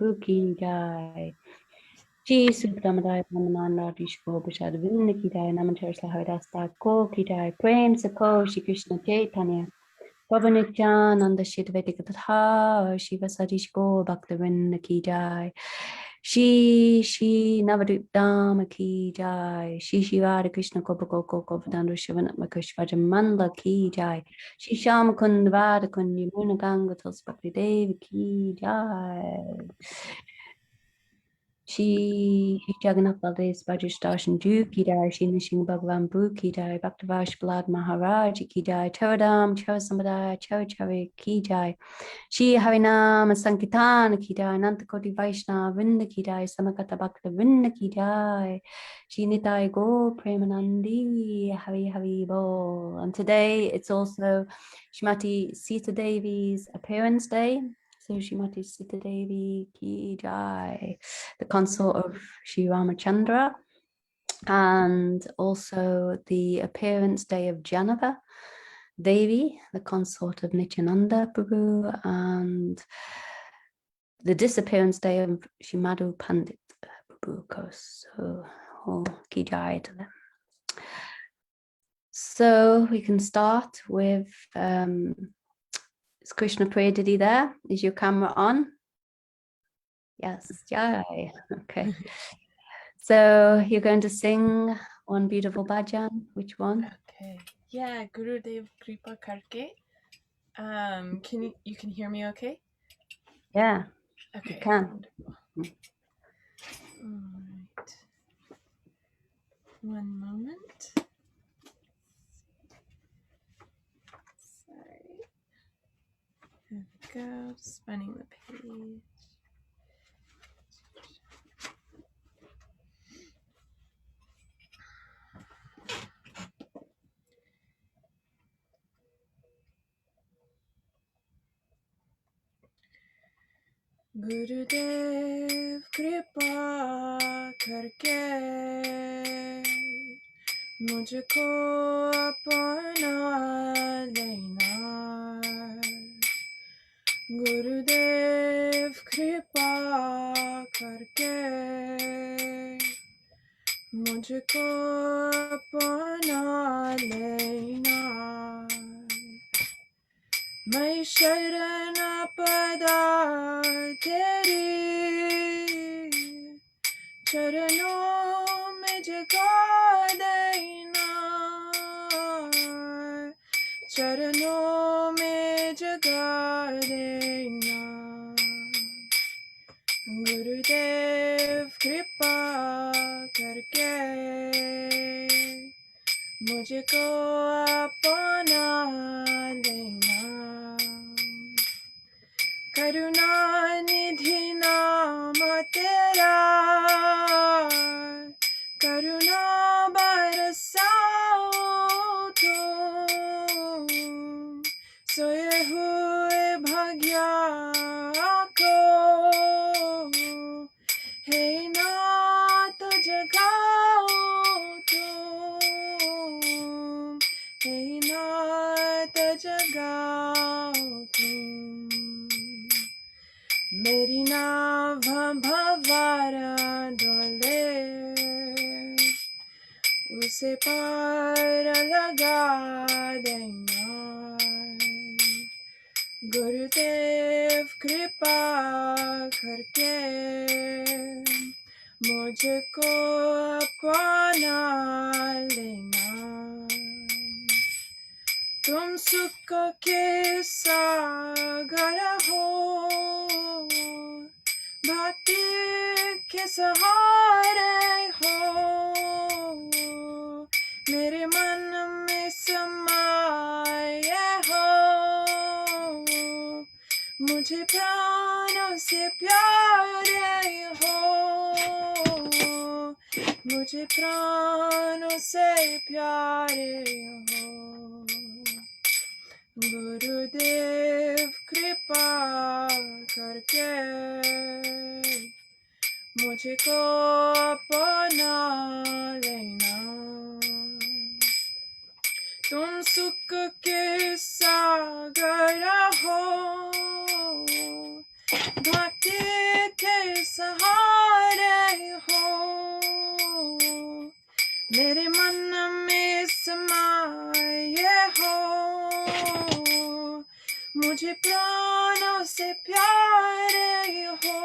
Prabhu ki jai. Ji Supramadaya Pamananda Dishko Bashad Vinna ki jai. Namaskar Saharadasta Ko ki jai. Prem Sapo Shri Krishna Chaitanya. Pavanityananda Shidvedi Katha Shiva Sadishko Bhaktivinoda ki jai. Shi Navadip Dhamma ki jai. Shi Shivada Krishna Kopakoko Kopadandra Shivanatmakashvaja Mandla ki jai. Shi Shama Kundvada Kundi Muna Ganga Tulsbhakti Devi ki jai. Shi Jagannath Baldev Bajishdarshan Ju ki jai. Shi Nishing Bhagavan Bu ki jai. Bhaktavash Blad Maharaj ki jai. Charadam Charasamada Charachari ki jai. Shi Harinam Sankirtan ki jai. Nantakoti Vaishnava Vrinda ki jai. Samakata Bhakta Vrinda ki jai. Shi Nitai Go Premanandi Hari Hari Bol. And today it's also Shrimati Sita Devi's appearance day. So Shrimati Sita Devi ki jai, the consort of Sri Ramachandra, and also the appearance day of Janava Devi, the consort of Nityananda Prabhu, and the disappearance day of Shrimadu Pandit Prabhu, of course. So, ki jai to them. So we can start with, is Krishna Priya there? Is your camera on? Yes, jai. Okay. So you're going to sing one beautiful bhajan. Which one? Okay. Yeah, Gurudev Kripa Karke. You can hear me okay? Yeah. Okay. You can. All right. One moment. Sorry. Here we go. Spinning the page. Gurudev Kripa Karke मुझको अपना लेना गुरुदेव कृपा करके मुझको अपना लेना मैं शरण पदा तेरी चरणों में जगा देना चरणों में जगा देना गुरुदेव कृपा करके मुझको अपना लेना करुणा निधि नाम तेरा करुणा बरसाओ तो सोए हुए भाग्या को हे नाथ जगाओ तो हे नाथ जगाओ तुम मेरी नाव भंवारा डोले उसे पार लगा देना गुरुदेव कृपा करके मुझको अपना लेना तुम सुख के सागर हो भक्ति के सहारे हो मेरे मन में समाये हो मुझे प्राणों से प्यारे हो मुझे प्राणों से प्यारे हो गुरुदेव कृपा करके मुझको अपना लेना तुम सुख के सागर हो भक्ति के मेरे मन में समाये हो, मुझे प्राणों से प्यारे हो,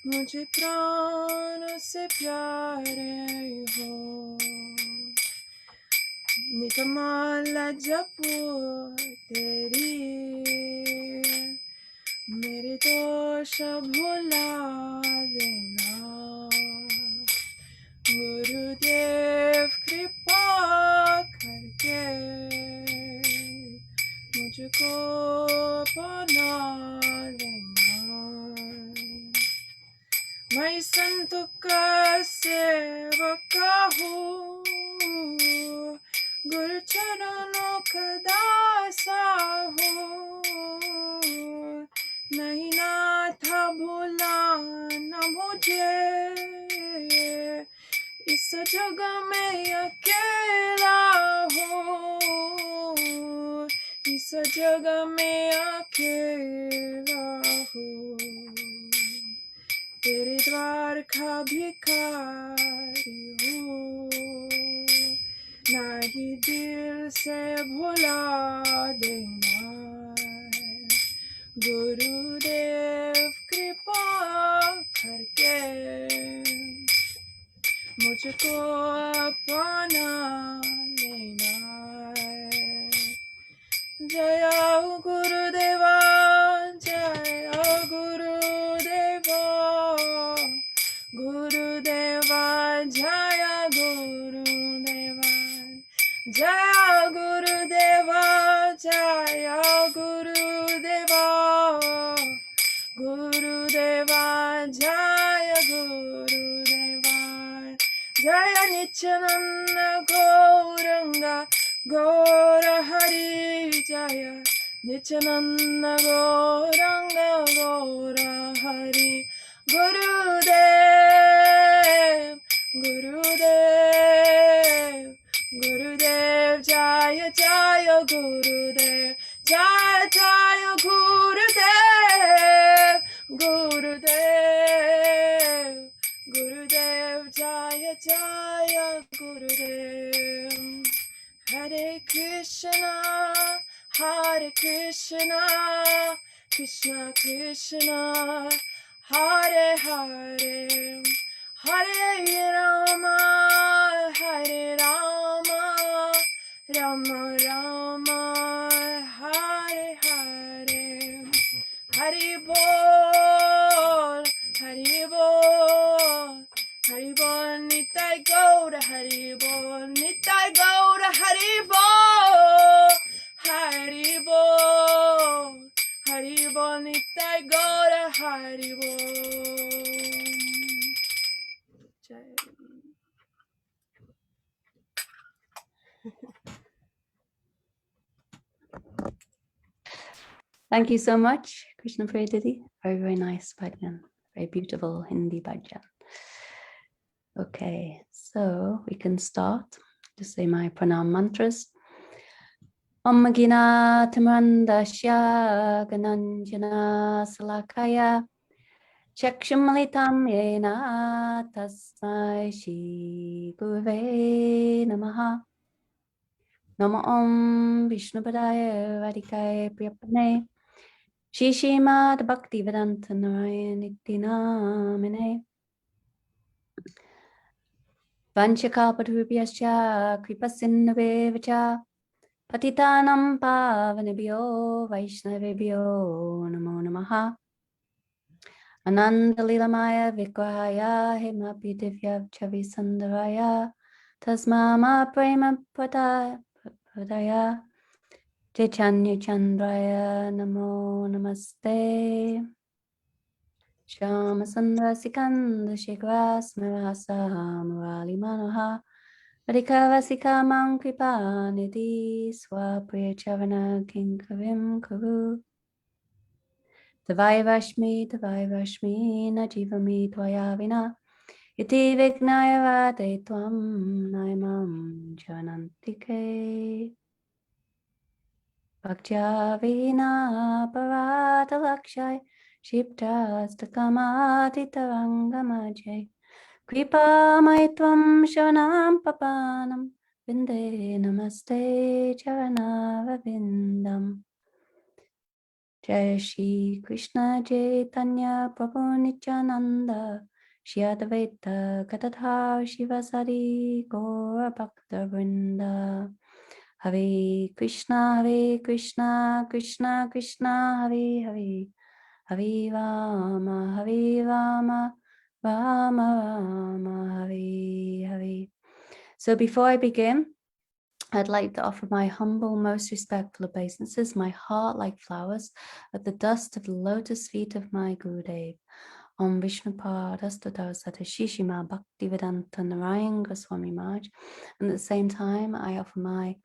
मुझे प्राणों से प्यारे हो। निकमाला जपो तेरी, मेरे दोष भुला देना। गुरुदेव कृपा करके मुझको बना लेना। मैं संतों का सेवक हूँ, गुरु चरणों का दासा हूँ। नहीं नाथ भुलाना मुझे, इस जग में अकेला हूँ, इस जग में अकेला हूँ। तेरे द्वार का भिखारी हूँ, नहीं दिल से भुला देना। गुरुदेव कृपा करके मुझको अपना लेना। जय गुरुदेवा, जय गुरुदेवा, गुरुदेवा जय गुरुदेवा, जय गुरुदेवा, जय गुरुदेवा, गुरुदेवा जय गुरुदेवा। जय नित्यानंद गौरंग गौर हरि, जय नित्यानंद गौरंग गौर हरि। गुरुदेव गुरुदेव गुरुदेव, जय जय गुरुदेव, जय जय गुरुदेव, गुरुदेव गुरुदेव, जय जय गुरुदेव। हरे कृष्णा कृष्णा कृष्णा हरे हरे, हरे राम राम राम हरे हरे। हरि बोल हरि बोल, हरि बोल निताय गौर, हरि बोल निताय गौर, हरि बोल, हरि बोल, हरि बोल निताय गौर, हरि बोल। जय। Thank you so much, Krishna Priya Didi. Very, very nice bhajan. Very beautiful Hindi bhajan. Okay, so we can start to say my pranam mantras. Om Gina Tamandasya Gananjana Salakaya Chakshumalitam Yena Tasmai Shri Guruve Namaha. Namo Om Vishnupadaya Radhikaya Priyapane Shri Srimad Bhakti Vedanta Narayana Namine Vanchakalpatarubhyascha Kripasinnavevacha Patitanam Pavanebhyo Vaishnavebhyo Namo Namaha. Ananda Lilamaya Vigrahaya Himapi Divya Chavisandaraya Tasmama Prema Pradaya Chaitanya Chandraya Namo Namaste. Shama Sundara Sikanda Shikhra Smarasa Murali Manoha Radhika Mankipa Nidhi Swapriya Chavana Kinkavim Kuru Tavai Vashmi Najivami Tvaya Vina Iti Vignaya Vade Tvam Naimam Janantike Bhaktya Vina Parata Lakshai Shipta Stakamati Tarangamajay Kripa Maitvam Shavanam Papanam Vinde Namaste Charanavindam. Jai Shri Krishna Chaitanya Prabhu Nityananda Shri Advaita Gadadhar Shivasari Gaura Bhakta Vrinda. Hare Krishna Krishna Krishna Hare Hare, Hare Rama Rama Rama Hare Hare. So before I begin, I'd like to offer my humble, most respectful obeisances, my heart like flowers, at the dust of the lotus feet of my Gurudev. Om Vishnupada Astadasata Shishima Bhaktivedanta Narayan Goswami Maharaj. And at the same time, I offer my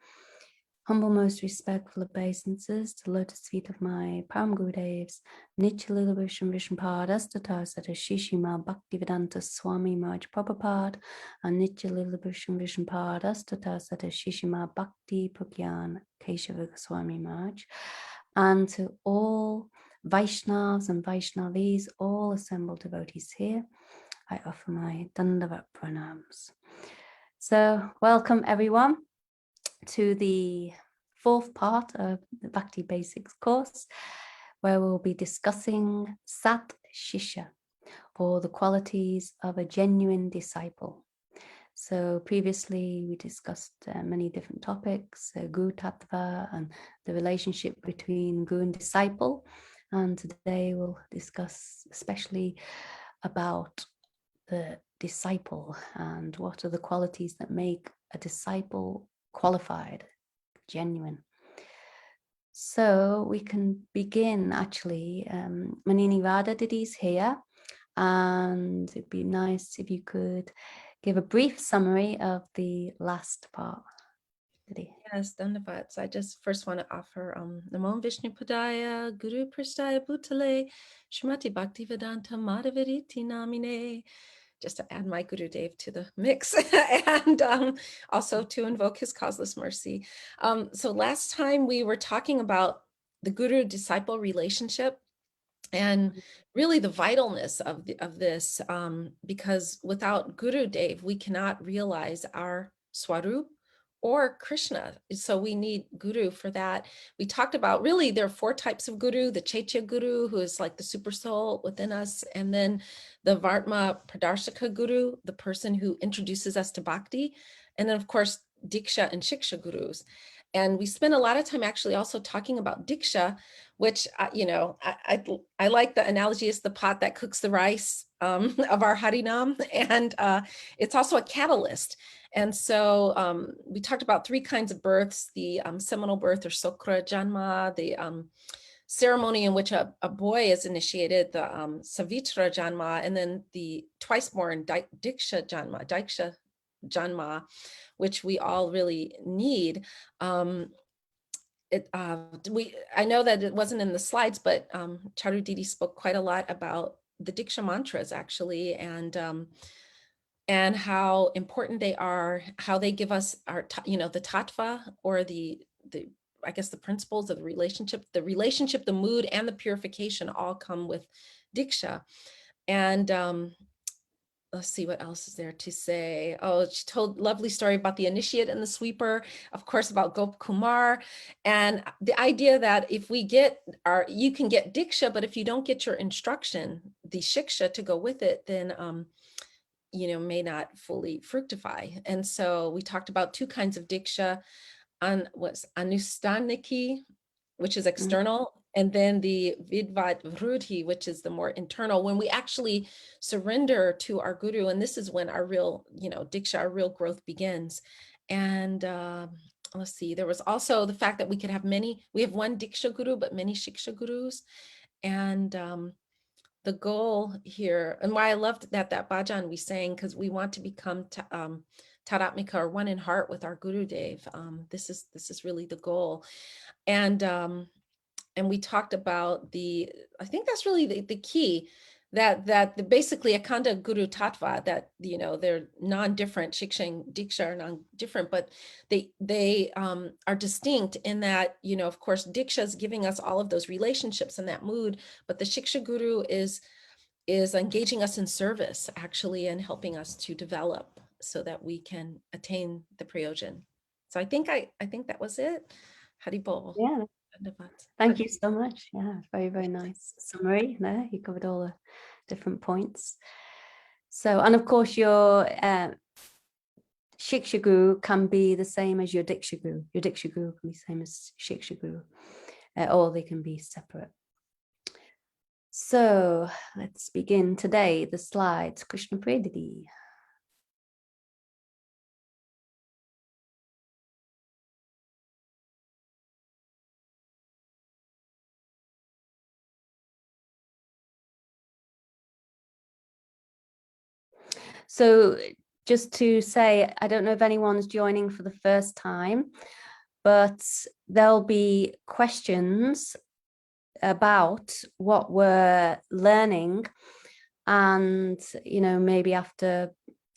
humble, most respectful obeisances to the lotus feet of my Param Gurudevs, Nityalila Vishnu Vishnupada Astadasata Shishima Bhaktivedanta Swami Maharaj Prabhupada, and Nityalila Vishnu Vishnupada Astadasata Shishima Bhakti Pragyan Keshava Goswami Maharaj, and to all Vaishnavas and Vaishnavis, all assembled devotees here, I offer my Dandavat pranams. So welcome everyone to the fourth part of the Bhakti Basics course, where we'll be discussing Sat Shishya, or the qualities of a genuine disciple. So previously we discussed many different topics, Guru Tattva and the relationship between Guru and disciple. And today we'll discuss especially about the disciple and what are the qualities that make a disciple qualified, genuine. So we can begin actually. Manini Radha Didi's here, and it'd be nice if you could give a brief summary of the last part. Didi. Yes, Dandavats. I just first want to offer Namo Vishnu Padaya, Guru Prasthaya Bhutale, Srimati Bhaktivedanta Madhaviriti Namine, just to add my Gurudev to the mix, and also to invoke his causeless mercy. So last time we were talking about the Guru-disciple relationship, and really the vitalness of this, because without Gurudev, we cannot realize our Swarup or Krishna. So we need Guru for that. We talked about, really, there are four types of Guru: the Chaitya Guru, who is like the super soul within us, and then the Vartma Pradarshaka Guru, the person who introduces us to Bhakti, and then of course Diksha and Shiksha Gurus. And we spent a lot of time actually also talking about Diksha, which, I like the analogy, is the pot that cooks the rice of our Harinam, and it's also a catalyst. And so we talked about three kinds of births: the seminal birth, or Sokra Janma, the ceremony in which a boy is initiated, the Savitra Janma, and then the twice born Diksha Janma, which we all really need. I know that it wasn't in the slides, but Charu Didi spoke quite a lot about the Diksha mantras, actually, and how important they are, how they give us our, the tattva, or the I guess the principles of the relationship, the mood, and the purification all come with Diksha. And let's see, what else is there to say? Oh, she told a lovely story about the initiate and the sweeper, of course, about Gop Kumar, and the idea that if we get you can get Diksha, but if you don't get your instruction, the Shiksha, to go with it, then may not fully fructify. And so we talked about two kinds of Diksha, on what's Anustaniki, which is external, and then the Vidvat Vrudhi, which is the more internal, when we actually surrender to our Guru. And this is when our real, Diksha, our real growth begins. And let's see, there was also the fact that we could have we have one Diksha Guru, but many Shiksha Gurus. And the goal here, and why I loved that bhajan we sang, because we want to become Taratmika, or one in heart with our Gurudev. This is really the goal. And we talked about I think that's really the key, that basically Akanda Guru Tattva, that they're non-different. Shiksha and Diksha are non-different, but they are distinct in that, of course, Diksha is giving us all of those relationships and that mood, but the Shiksha Guru is is engaging us in service, actually, and helping us to develop so that we can attain the prayojan. So I think that was it. Haribol. Yeah. Thank you so much. Yeah, very, very nice summary there. You covered all the different points. So, and of course, your Shiksha Guru can be the same as your Diksha Guru. Your Diksha Guru can be the same as Shiksha Guru, or they can be separate. So let's begin today. The slides. Krishna Predidi. So just to say, I don't know if anyone's joining for the first time, but there'll be questions about what we're learning. And, you know, maybe after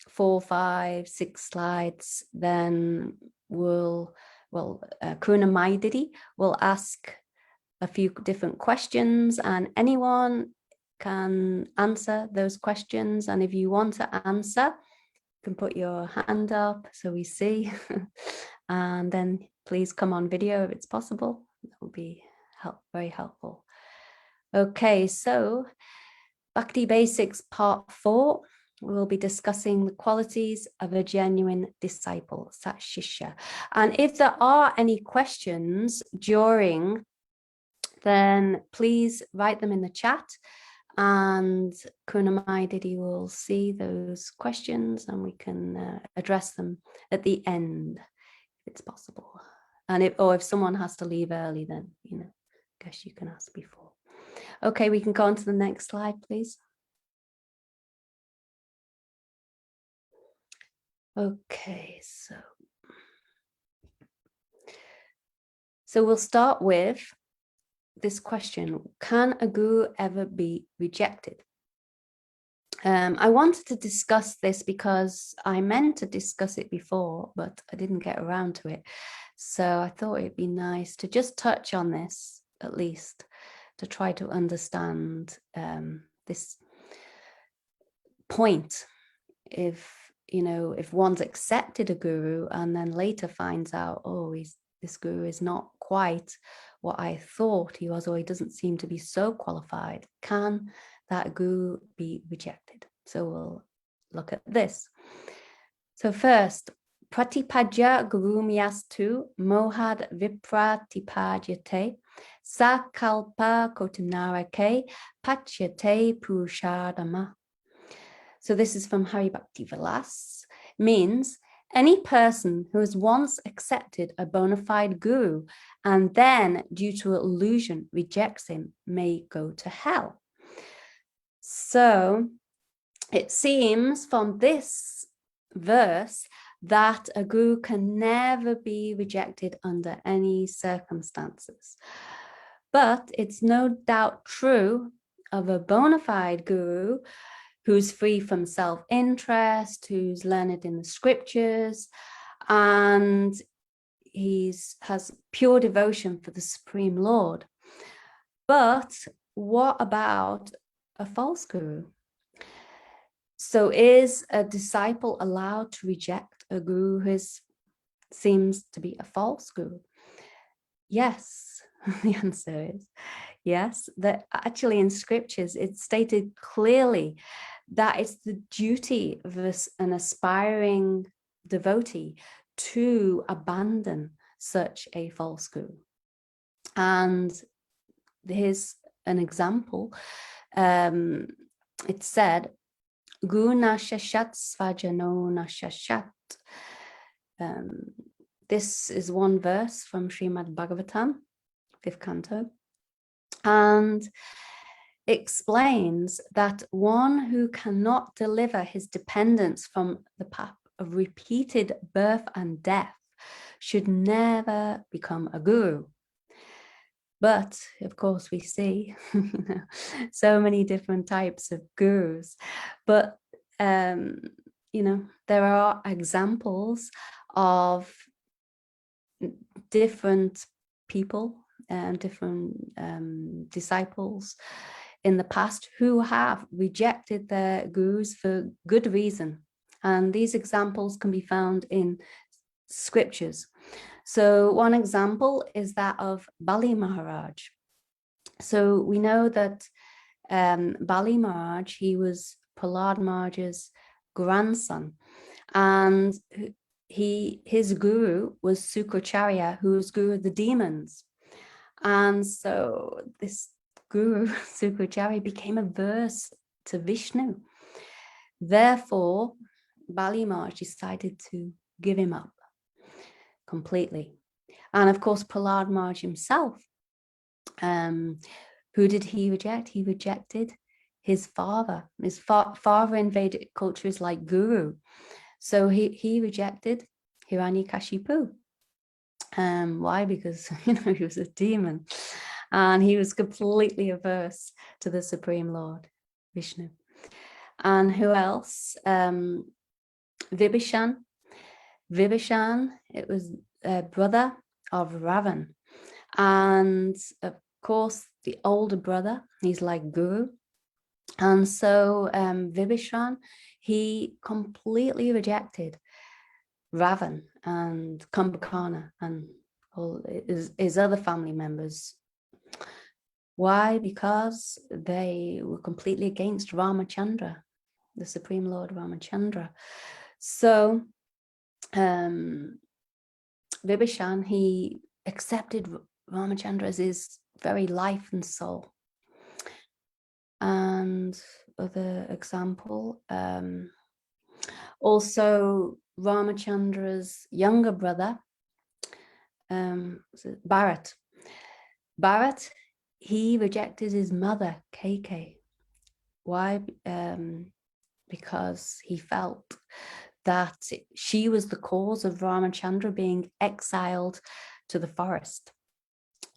4, 5, 6 slides, then Kuna Maididi will ask a few different questions, and anyone can answer those questions. And if you want to answer, you can put your hand up so we see. And then please come on video if it's possible. That would be very helpful. Okay, so Bhakti Basics Part 4, we'll be discussing the qualities of a genuine disciple, Sat Shishya. And if there are any questions during, then please write them in the chat, and Kunamai Didi will see those questions and we can address them at the end if it's possible. And if someone has to leave early, then, you know, I guess you can ask before. Okay, we can go on to the next slide, please. Okay, so we'll start with this question: can a guru ever be rejected? I wanted to discuss this because I meant to discuss it before, but I didn't get around to it. So I thought it'd be nice to just touch on this, at least, to try to understand this point. If one's accepted a guru and then later finds out, oh, this guru is not quite what I thought he was, or he doesn't seem to be so qualified, can that guru be rejected? So we'll look at this. So first, Pratipadya gurumyastu mohad vipratipadyate sakalpa kotanarake pachyate purushadama. So this is from Hari Bhakti Vilas, means any person who has once accepted a bona fide guru and then, due to illusion, rejects him may go to hell. So it seems from this verse that a guru can never be rejected under any circumstances. But it's no doubt true of a bona fide guru who's free from self-interest, who's learned in the scriptures, and has pure devotion for the Supreme Lord. But what about a false guru? So is a disciple allowed to reject a guru who seems to be a false guru? Yes, the answer is yes. That actually in scriptures it's stated clearly that it's the duty of an aspiring devotee to abandon such a false guru. And here's an example. It said, Guru nashashat svajano nashashat. This is one verse from Srimad Bhagavatam, 5th canto, and explains that one who cannot deliver his dependence from the path of repeated birth and death should never become a guru. But of course we see so many different types of gurus, but there are examples of different people and different disciples in the past who have rejected their gurus for good reason. And these examples can be found in scriptures. So one example is that of Bali Maharaj. So we know that Bali Maharaj, he was Prahlad Maharaj's grandson, and his guru was Sukracharya, who was guru of the demons. And so this guru, Sukracharya, became averse to Vishnu. Therefore, Bali Maharaj decided to give him up completely. And of course, Prahlad Maharaj himself, who did he reject? He rejected his father. His father in Vedic culture is like guru. So he rejected Hiranyakashipu. Why? Because he was a demon, and he was completely averse to the Supreme Lord, Vishnu. And who else? Vibhishan. Vibhishan, it was a brother of Ravan. And of course, the older brother, he's like guru. And so Vibhishan, he completely rejected Ravan and Kumbhakarna and all his other family members. Why? Because they were completely against Ramachandra, the Supreme Lord Ramachandra. So Vibhishan, he accepted Ramachandra as his very life and soul. And other example, also Ramachandra's younger brother, Bharat. Bharat, he rejected his mother, Keikei. Why? Because he felt that she was the cause of Ramachandra being exiled to the forest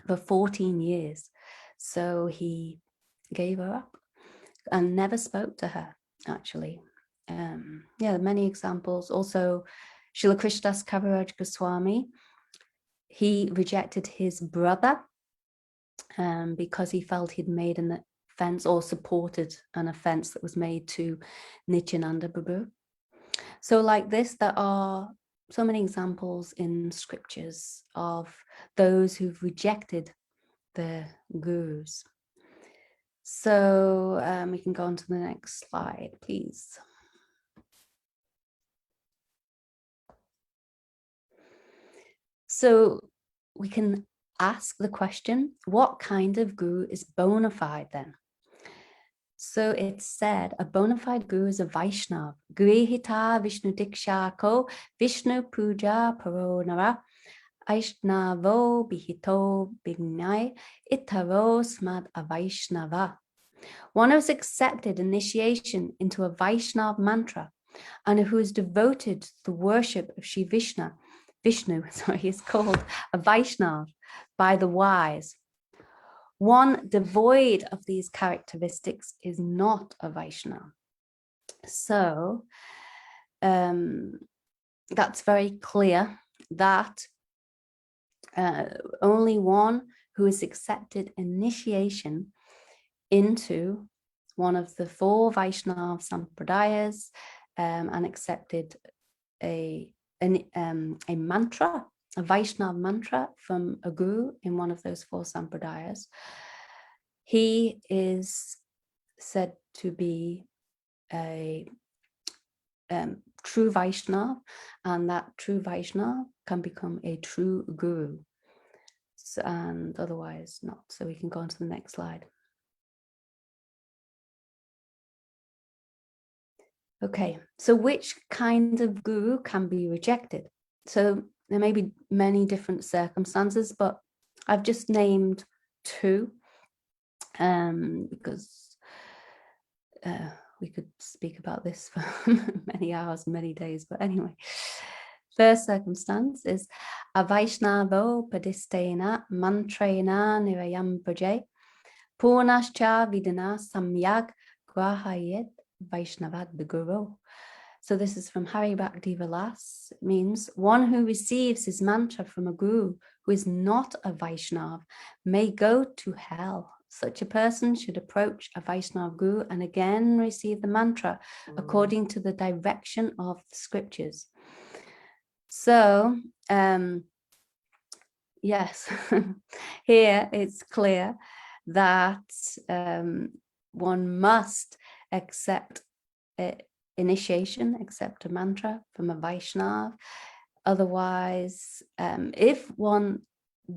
for 14 years. So he gave her up and never spoke to her, actually. Many examples. Also, Srila Krishnadas Kaviraj Goswami, he rejected his brother because he felt he'd made an offense or supported an offense that was made to Nityananda Prabhu. So like this, there are so many examples in scriptures of those who've rejected the gurus. So we can go on to the next slide, please. So we can ask the question, what kind of guru is bona fide then? So it's said a bona fide guru is a Vaishnava. Grihita Vishnu Diksha Ko Vishnu Puja Paronara Aishnavo Bihito Bignai Itaro Smad Avaishnava. One who has accepted initiation into a Vaishnava mantra and who is devoted to the worship of Sri Vishnu, is called a Vaishnava by the wise. One devoid of these characteristics is not a Vaishnava. So that's very clear that only one who has accepted initiation into one of the 4 Vaishnava Sampradayas and accepted a mantra, a Vaishnava mantra from a guru in one of those 4 Sampradayas, he is said to be a true Vaishnava, and that true Vaishnava can become a true guru, and otherwise not. So we can go on to the next slide. Okay, so which kind of guru can be rejected? So there may be many different circumstances, but I've just named 2 because we could speak about this for many hours, many days. But anyway, first circumstance is Avaishnavo Padistena Mantrena Nirayam Praje Purnascha Vidana Samyag Grahayet Vaishnavad the Guru. So this is from Hari Bhakti Vilas. It means one who receives his mantra from a guru who is not a Vaishnava may go to hell. such a person should approach a Vaishnava guru and again receive the mantra according to the direction of the scriptures. So, yes, here it's clear that one must accept initiation, accept a mantra from a Vaishnava. Otherwise, if one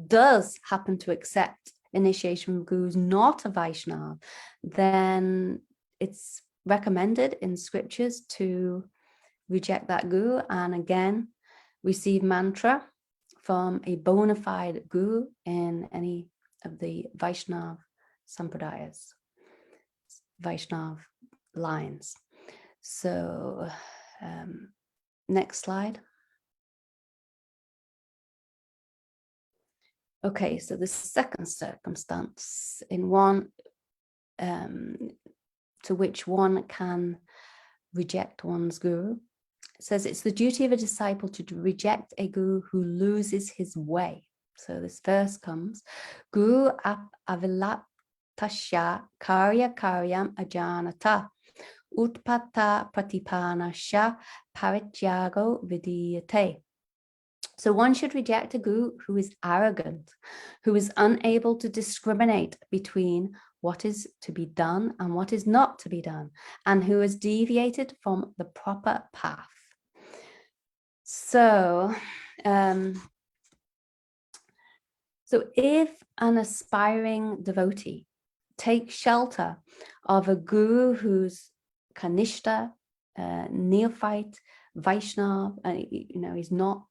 does happen to accept initiation from guru who's not a Vaishnava, then it's recommended in scriptures to reject that guru and again receive mantra from a bona fide guru in any of the Vaishnava sampradayas, Vaishnava lines. So next slide. Okay, so the second circumstance in one to which one can reject one's guru. It says it's the duty of a disciple to reject a guru who loses his way. So this verse comes, Guru avilatasya karya karyam ajanata utpata pratipanasya parityago vidiyate. So one should reject a guru who is arrogant, who is unable to discriminate between what is to be done and what is not to be done, and who has deviated from the proper path. So, if an aspiring devotee takes shelter of a guru who's kanishta, neophyte, Vaishnava, he's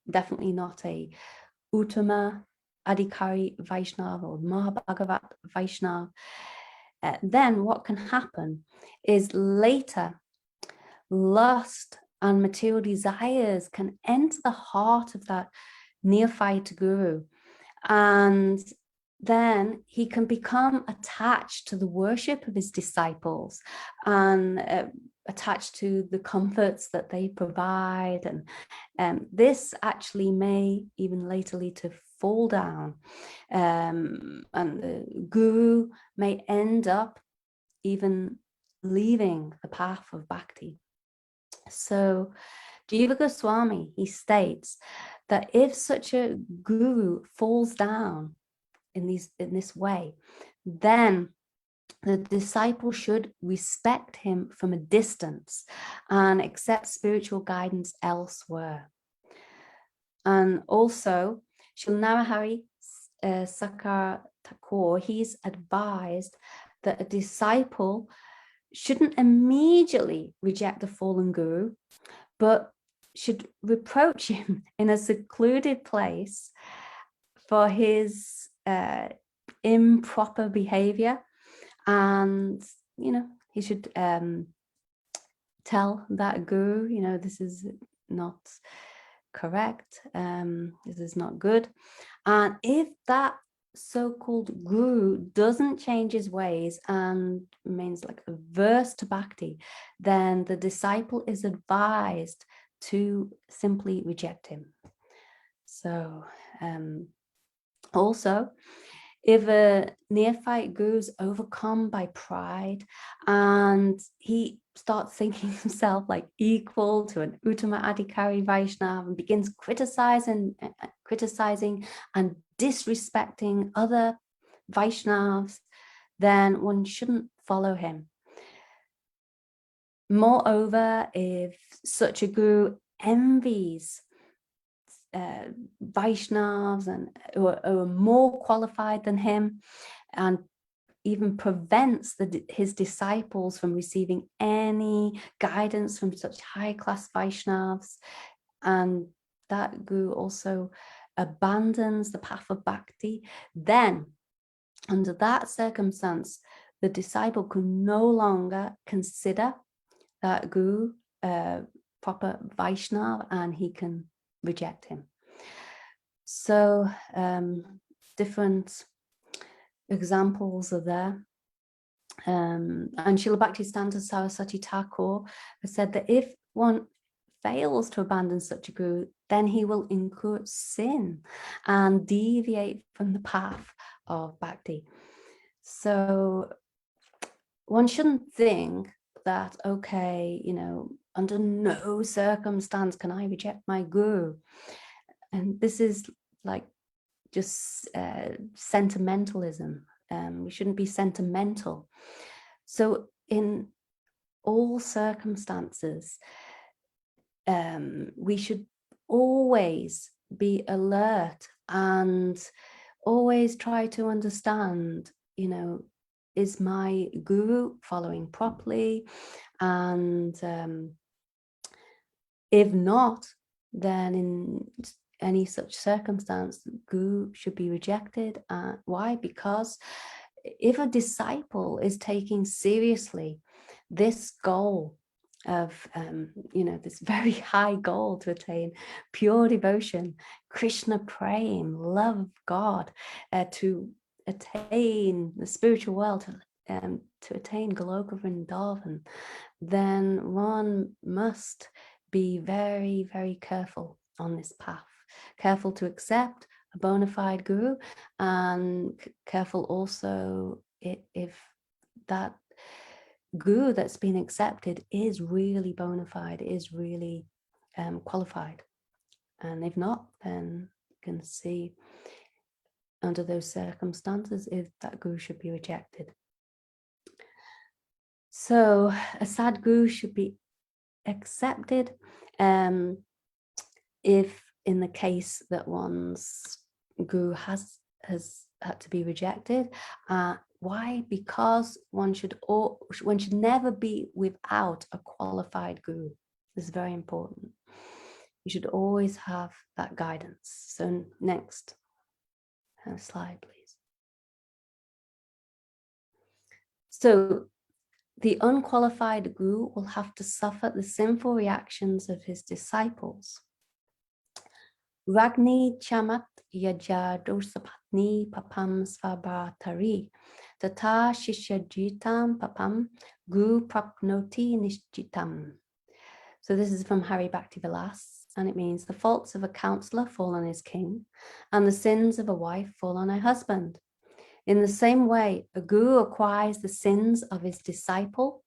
definitely not a Uttama Adhikari Vaishnava or Maha Bhagavat Vaishnava, then what can happen is later lust and material desires can enter the heart of that neophyte guru, and then he can become attached to the worship of his disciples and attached to the comforts that they provide, and this actually may even later lead to fall down, and the guru may end up even leaving the path of bhakti. So Jiva Goswami, he states that if such a guru falls down in this way, then the disciple should respect him from a distance and accept spiritual guidance elsewhere. And also, Srila Narahari Sakar Thakur, he's advised that a disciple shouldn't immediately reject the fallen guru, but should reproach him in a secluded place for his improper behavior. And, he should tell that guru, this is not correct, this is not good. And if that so-called guru doesn't change his ways and remains averse to bhakti, then the disciple is advised to simply reject him. So also, if a neophyte guru is overcome by pride and he starts thinking himself equal to an Uttama Adhikari Vaishnava and begins criticizing and disrespecting other Vaishnavas, then one shouldn't follow him. Moreover, if such a guru envies Vaishnavas and who are more qualified than him, and even prevents his disciples from receiving any guidance from such high-class Vaishnavas, and that guru also abandons the path of bhakti, then under that circumstance, the disciple can no longer consider that guru proper Vaishnava, and he can reject him. So different examples are there. And Srila Bhaktisiddhanta Saraswati Thakur has said that if one fails to abandon such a guru, then he will incur sin and deviate from the path of bhakti. So one shouldn't think that, okay, under no circumstance can I reject my guru. And this is like just sentimentalism. We shouldn't be sentimental. So in all circumstances, we should always be alert and always try to understand, is my guru following properly? And if not, then in any such circumstance, the guru should be rejected. Why? Because if a disciple is taking seriously this goal of, this very high goal to attain pure devotion, Krishna prem, love of God, to attain the spiritual world, to attain Goloka Vrindavan, then one must be very, very careful on this path, careful to accept a bona fide guru, and careful also if that guru that's been accepted is really bona fide, is really qualified. And if not, then you can see under those circumstances if that guru should be rejected. So a Sadguru should be accepted if in the case that one's guru has had to be rejected. Why? Because one should never be without a qualified guru. This is very important. You should always have that guidance. So next slide, please. So the unqualified guru will have to suffer the sinful reactions of his disciples. Ragni chamat yaja dosapatni papam svabhatari tata shishyajitam papam guru prapnoti nishchitam. So this is from Hari Bhakti Vilas, and it means the faults of a counselor fall on his king, and the sins of a wife fall on her husband. In the same way, a guru acquires the sins of his disciple.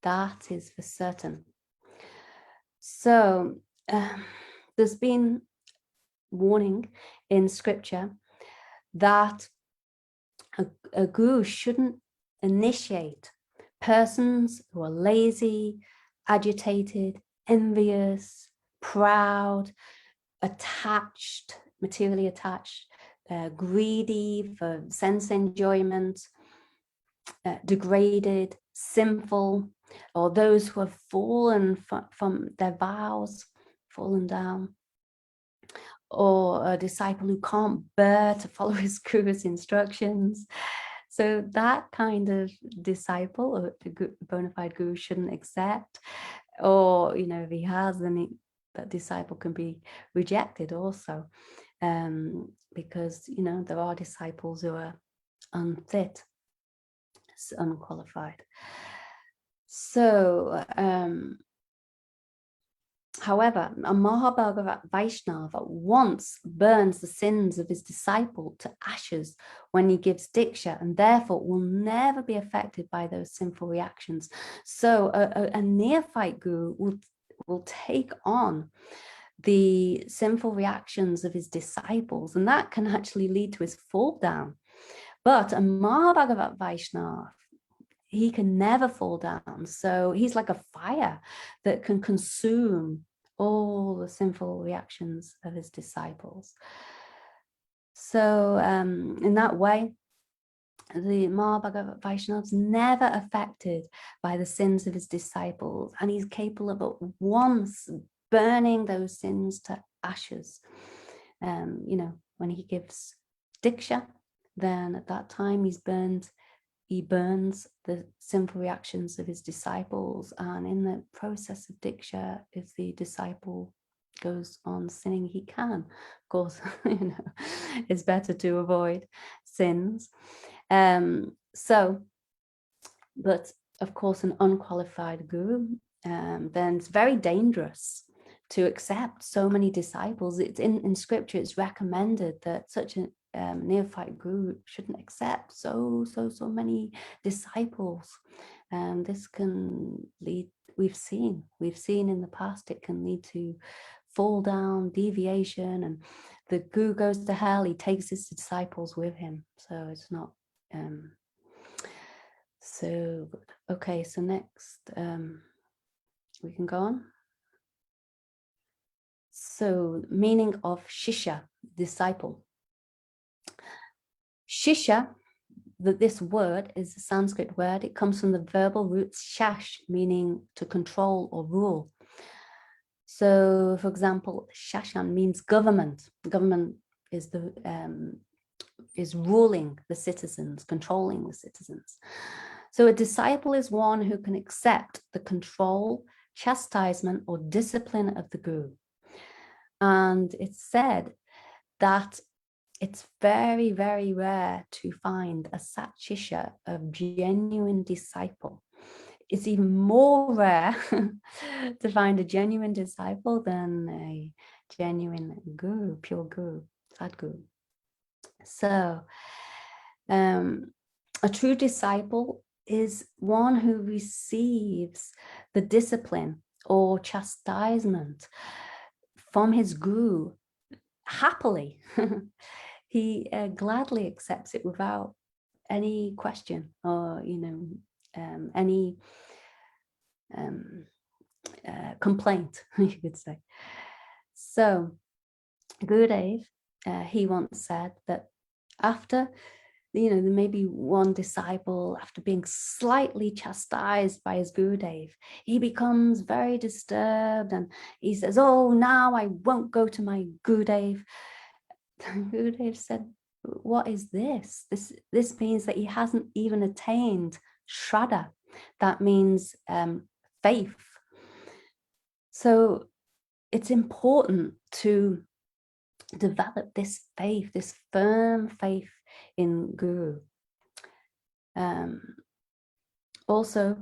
That is for certain. So there's been warning in scripture that a guru shouldn't initiate persons who are lazy, agitated, envious, proud, attached, materially attached, greedy for sense enjoyment, degraded, sinful, or those who have fallen from their vows, fallen down, or a disciple who can't bear to follow his guru's instructions. So that kind of disciple, or the bona fide guru, shouldn't accept, or if he has, then that disciple can be rejected also, because there are disciples who are unfit, unqualified. So however, a Maha Bhagavat Vaisnava once burns the sins of his disciple to ashes when he gives diksha, and therefore will never be affected by those sinful reactions. So a neophyte guru will take on the sinful reactions of his disciples, and that can actually lead to his fall down. But a Maha Bhagavat Vaishnava, he can never fall down. So he's like a fire that can consume all the sinful reactions of his disciples. So in that way, the Maha Bhagavat Vaishnava is never affected by the sins of his disciples, and he's capable of at once burning those sins to ashes. When he gives diksha, then at that time he burns the sinful reactions of his disciples. And in the process of diksha, if the disciple goes on sinning, he can. Of course, it's better to avoid sins. But of course, an unqualified guru, then it's very dangerous to accept so many disciples. It's in scripture, it's recommended that such neophyte guru shouldn't accept so many disciples. And this can lead, we've seen in the past, it can lead to fall down, deviation, and the guru goes to hell, he takes his disciples with him. So it's not so good. Okay, so next we can go on. So meaning of Sisya, disciple. Sisya, this word is a Sanskrit word. It comes from the verbal root shash, meaning to control or rule. So, for example, shashan means government. Government is is ruling the citizens, controlling the citizens. So a disciple is one who can accept the control, chastisement, or discipline of the guru. And it's said that it's very, very rare to find a sat shishya, a genuine disciple. It's even more rare to find a genuine disciple than a genuine guru, pure guru, sadguru. So a true disciple is one who receives the discipline or chastisement from his guru happily. He gladly accepts it without any question or, any complaint, you could say. So Gurudev, he once said that after, there may be one disciple, after being slightly chastised by his Gurudev, he becomes very disturbed and he says, oh, now I won't go to my Gurudev. Gurudev said, what is this? This means that he hasn't even attained Shraddha. That means faith. So it's important to develop this faith, this firm faith in Guru. Also,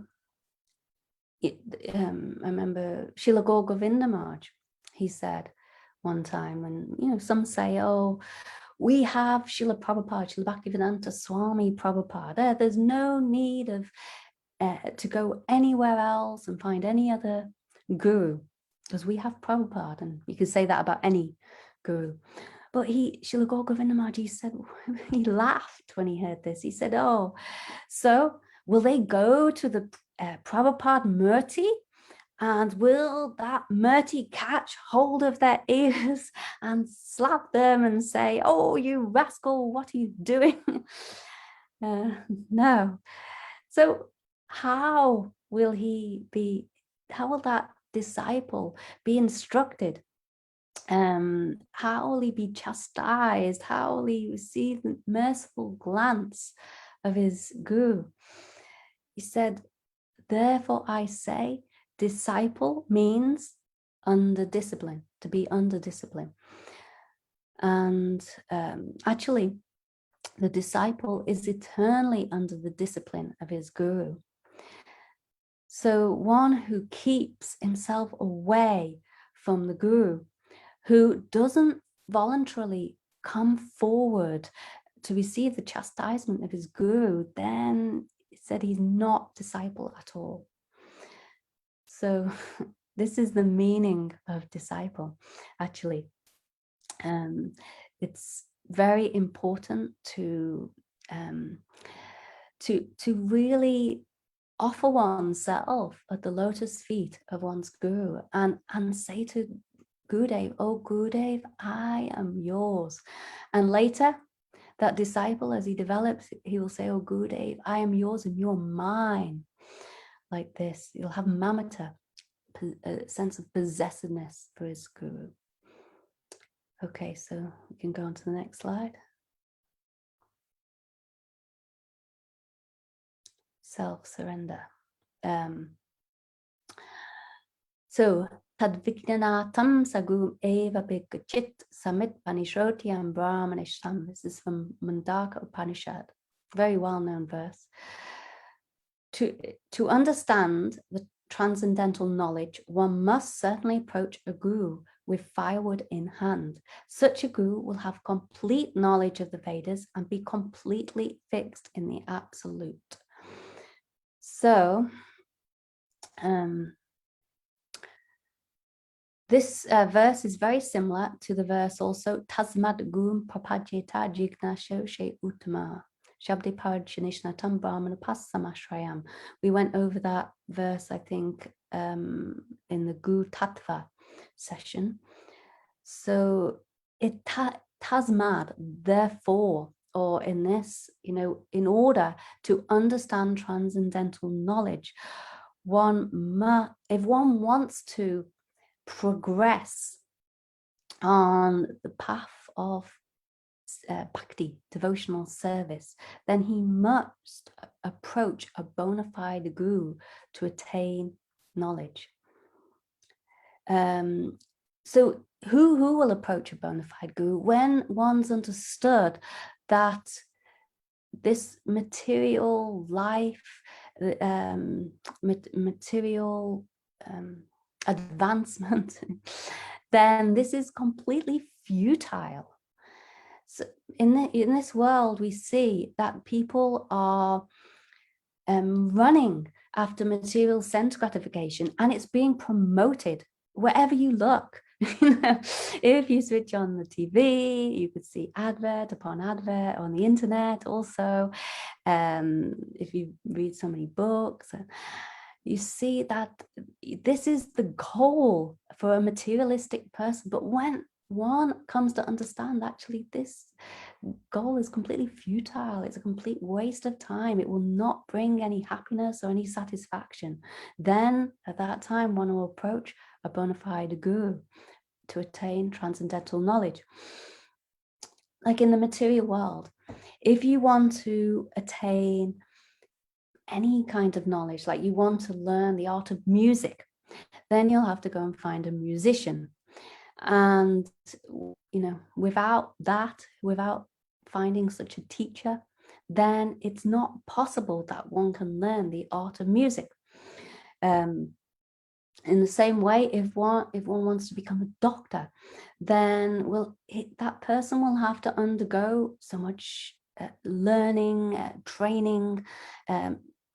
I remember Srila Gaur Govinda Maharaj, he said one time, and some say, oh, we have Srila Prabhupada, Srila Bhaktivedanta Swami Prabhupada. There's no need of to go anywhere else and find any other guru, because we have Prabhupada, and you could say that about any guru. But Srila Gaur Govinda Maharaj, he said, he laughed when he heard this. He said, oh, so will they go to the Prabhupada Murti? And will that Murti catch hold of their ears and slap them and say, oh, you rascal, what are you doing? No. So how will that disciple be instructed? How will he be chastised? How will he receive the merciful glance of his guru? He said, therefore I say, disciple means under discipline, to be under discipline. And actually, the disciple is eternally under the discipline of his guru. So one who keeps himself away from the guru, who doesn't voluntarily come forward to receive the chastisement of his guru, then he said he's not disciple at all. So this is the meaning of disciple, actually. It's very important to really offer oneself at the lotus feet of one's guru and say to Gurudev, oh Gurudev, I am yours. And later, that disciple, as he develops, he will say, oh Gurudev, I am yours and you're mine. Like this, you'll have mamata, a sense of possessiveness for his guru. Okay, so we can go on to the next slide. Self-surrender. So, tadvijnanatam sagum eva bhikachit samit panishrotyam brahmanishtam. This is from Mundaka Upanishad, very well-known verse. To understand transcendental knowledge, one must certainly approach a guru with firewood in hand. Such a guru will have complete knowledge of the Vedas and be completely fixed in the absolute. So, this verse is very similar to the verse also, Tasmad Gum Papajeta Jignasho She Uttama Shabdi Parjanishnatam Brahmana Passamashrayam. We went over that verse, I think, in the Guru Tattva session. So it Tasmad, therefore, or in this, in order to understand transcendental knowledge, if one wants to progress on the path of bhakti, devotional service, then he must approach a bona fide guru to attain knowledge. So who will approach a bona fide guru? When one's understood that this material life, material advancement, then this is completely futile. So in this world, we see that people are running after material sense gratification, and it's being promoted wherever you look. If you switch on the TV, you could see advert upon advert on the internet also. If you read so many books, you see that this is the goal for a materialistic person. But when one comes to understand actually this goal is completely futile, it's a complete waste of time, it will not bring any happiness or any satisfaction, then at that time one will approach a bona fide guru to attain transcendental knowledge. Like in the material world, if you want to attain any kind of knowledge, like you want to learn the art of music, then you'll have to go and find a musician. And without finding such a teacher, then it's not possible that one can learn the art of music. In the same way, if one wants to become a doctor, then that person will have to undergo so much learning, training,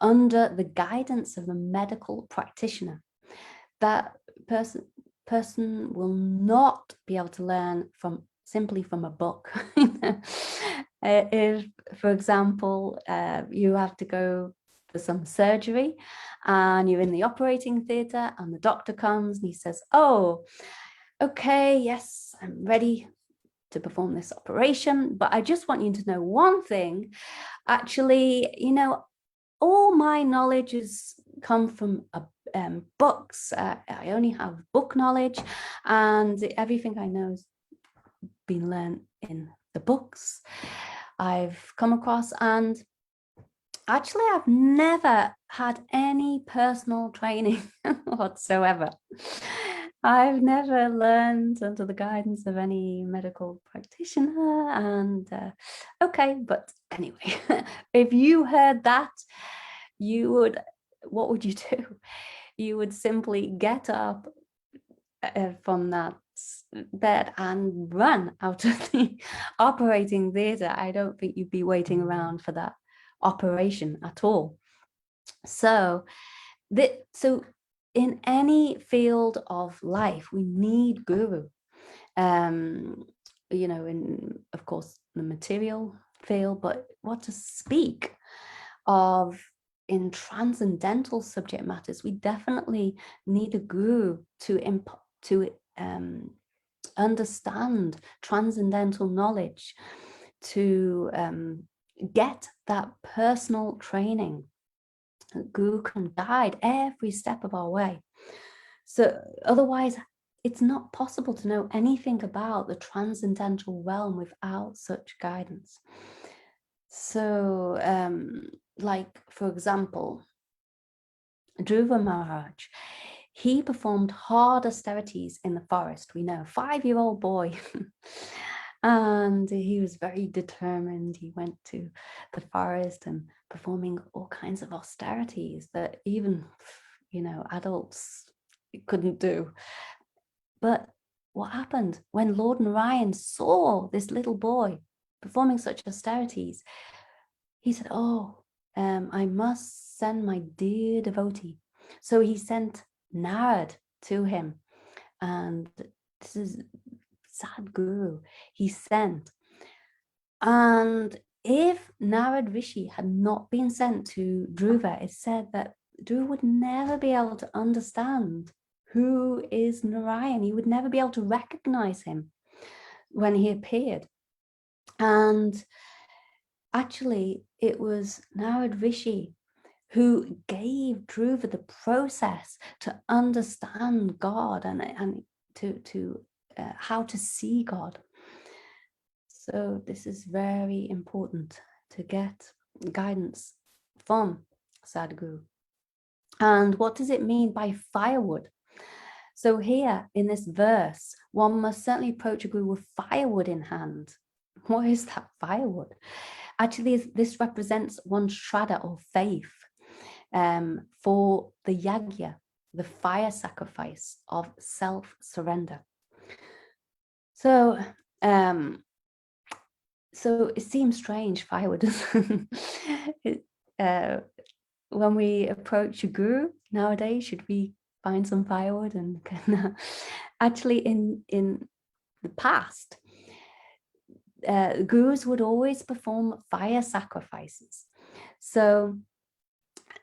under the guidance of a medical practitioner. That person will not be able to learn simply from a book. If, for example, you have to go for some surgery and you're in the operating theatre and the doctor comes and he says, "Oh, okay, yes, I'm ready to perform this operation, but I just want you to know one thing. Actually, all my knowledge has come from books. I only have book knowledge, and everything I know has been learned in the books I've come across, and actually I've never had any personal training whatsoever. I've never learned under the guidance of any medical practitioner." And okay, but anyway, if you heard that, what would you do? You would simply get up from that bed and run out of the operating theatre. I don't think you'd be waiting around for that operation at all. So in any field of life, we need guru. In, of course, the material field, but what to speak of in transcendental subject matters, we definitely need a guru to understand transcendental knowledge, to get that personal training. A guru can guide every step of our way. So otherwise, it's not possible to know anything about the transcendental realm without such guidance. So, like, for example, Dhruva Maharaj, he performed hard austerities in the forest. We know, 5-year-old boy. And he was very determined. He went to the forest and performing all kinds of austerities that even adults couldn't do. But what happened when Lord Narayan saw this little boy performing such austerities? He said, oh, I must send my dear devotee. So he sent Narad to him. And this is Sadhguru he sent. And if Narad Rishi had not been sent to Dhruva, it's said that Dhruva would never be able to understand who is Narayan. He would never be able to recognize him when he appeared. And actually, it was Narad Rishi who gave Dhruva the process to understand God and to how to see God. So this is very important to get guidance from Sadhguru. And what does it mean by firewood? So here in this verse, one must certainly approach a guru with firewood in hand. What is that firewood? Actually, this represents one's shraddha or faith for the yajna, the fire sacrifice of self-surrender. So it seems strange, firewood, doesn't it? When we approach a guru nowadays, should we find some firewood? And actually, in the past, gurus would always perform fire sacrifices. So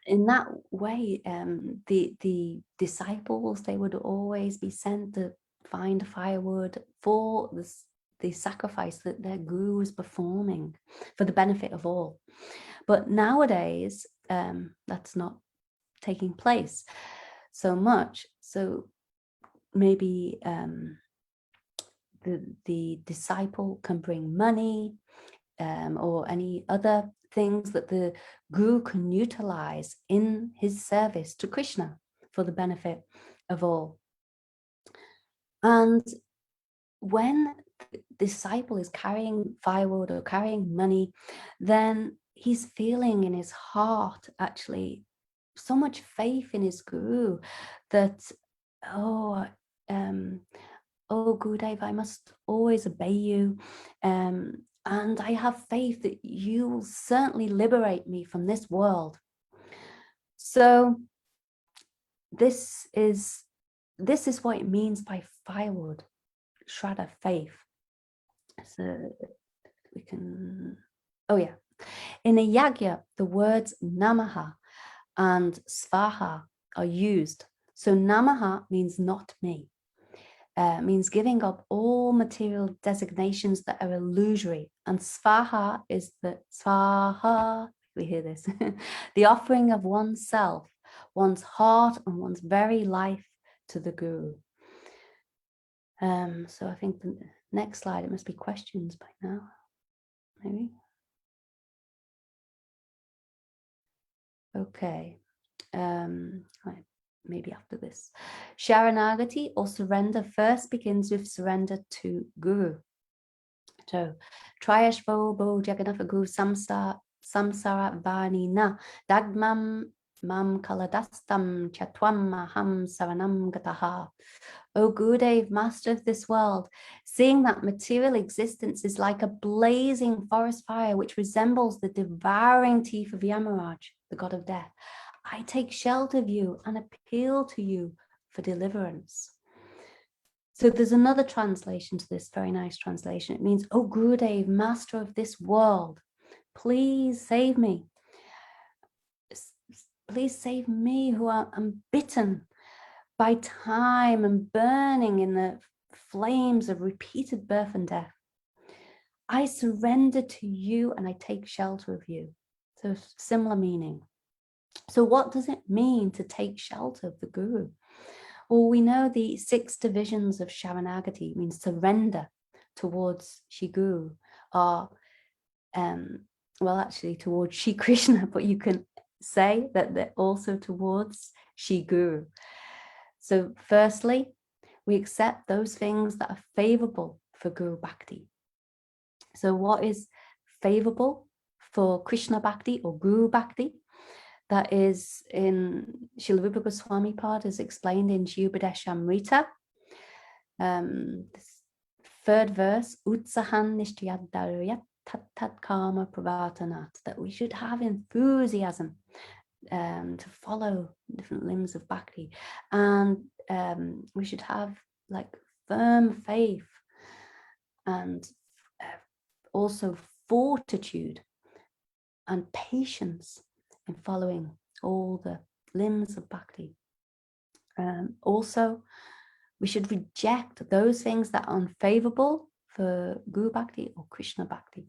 in that way, the disciples, they would always be sent to find firewood for the sacrifice that their guru was performing for the benefit of all. But nowadays, that's not taking place so much. So maybe the disciple can bring money or any other things that the guru can utilize in his service to Krishna for the benefit of all. And when the disciple is carrying firewood or carrying money, then he's feeling in his heart actually so much faith in his guru that, oh Gurudev, I must always obey you. And I have faith that you will certainly liberate me from this world. So this is what it means by firewood, shraddha, faith. So we can, oh yeah. In a yajna, the words Namaha and Svaha are used. So Namaha means not me. Means giving up all material designations that are illusory. And Svaha is the Svaha, we hear this, the offering of oneself, one's heart and one's very life to the guru. So I think the next slide, it must be questions by now, maybe. Okay. Right. Maybe after this. Sharanagati or surrender first begins with surrender to Guru. So, Trayashvo Bo Jagannatha Guru Samsara Vani Na Dagmam Mam Kaladastam Chatwam Maham Saranam Gataha. O Gurudev, master of this world, seeing that material existence is like a blazing forest fire which resembles the devouring teeth of Yamaraj, the god of death, I take shelter of you and appeal to you for deliverance. So there's another translation to this, very nice translation. It means, O Gurudev, master of this world, please save me. Please save me who am bitten by time and burning in the flames of repeated birth and death. I surrender to you and I take shelter of you. So similar meaning. So what does it mean to take shelter of the Guru? Well, we know the 6 divisions of Sharanagati means surrender towards Shri Guru, or well, actually towards Shri Krishna, but you can say that they're also towards Shri Guru. So firstly, we accept those things that are favorable for Guru Bhakti. So what is favorable for Krishna Bhakti or Guru Bhakti? that is in Srila Rupa Goswami Pad, is explained in Shiyupadeshamrita. This third verse, Utsahan Nishtayadaryat Tat Karma Pravatanat, that we should have enthusiasm to follow different limbs of bhakti, and we should have like firm faith and also fortitude and patience in following all the limbs of bhakti. Also, we should reject those things that are unfavorable for Guru Bhakti or Krishna Bhakti.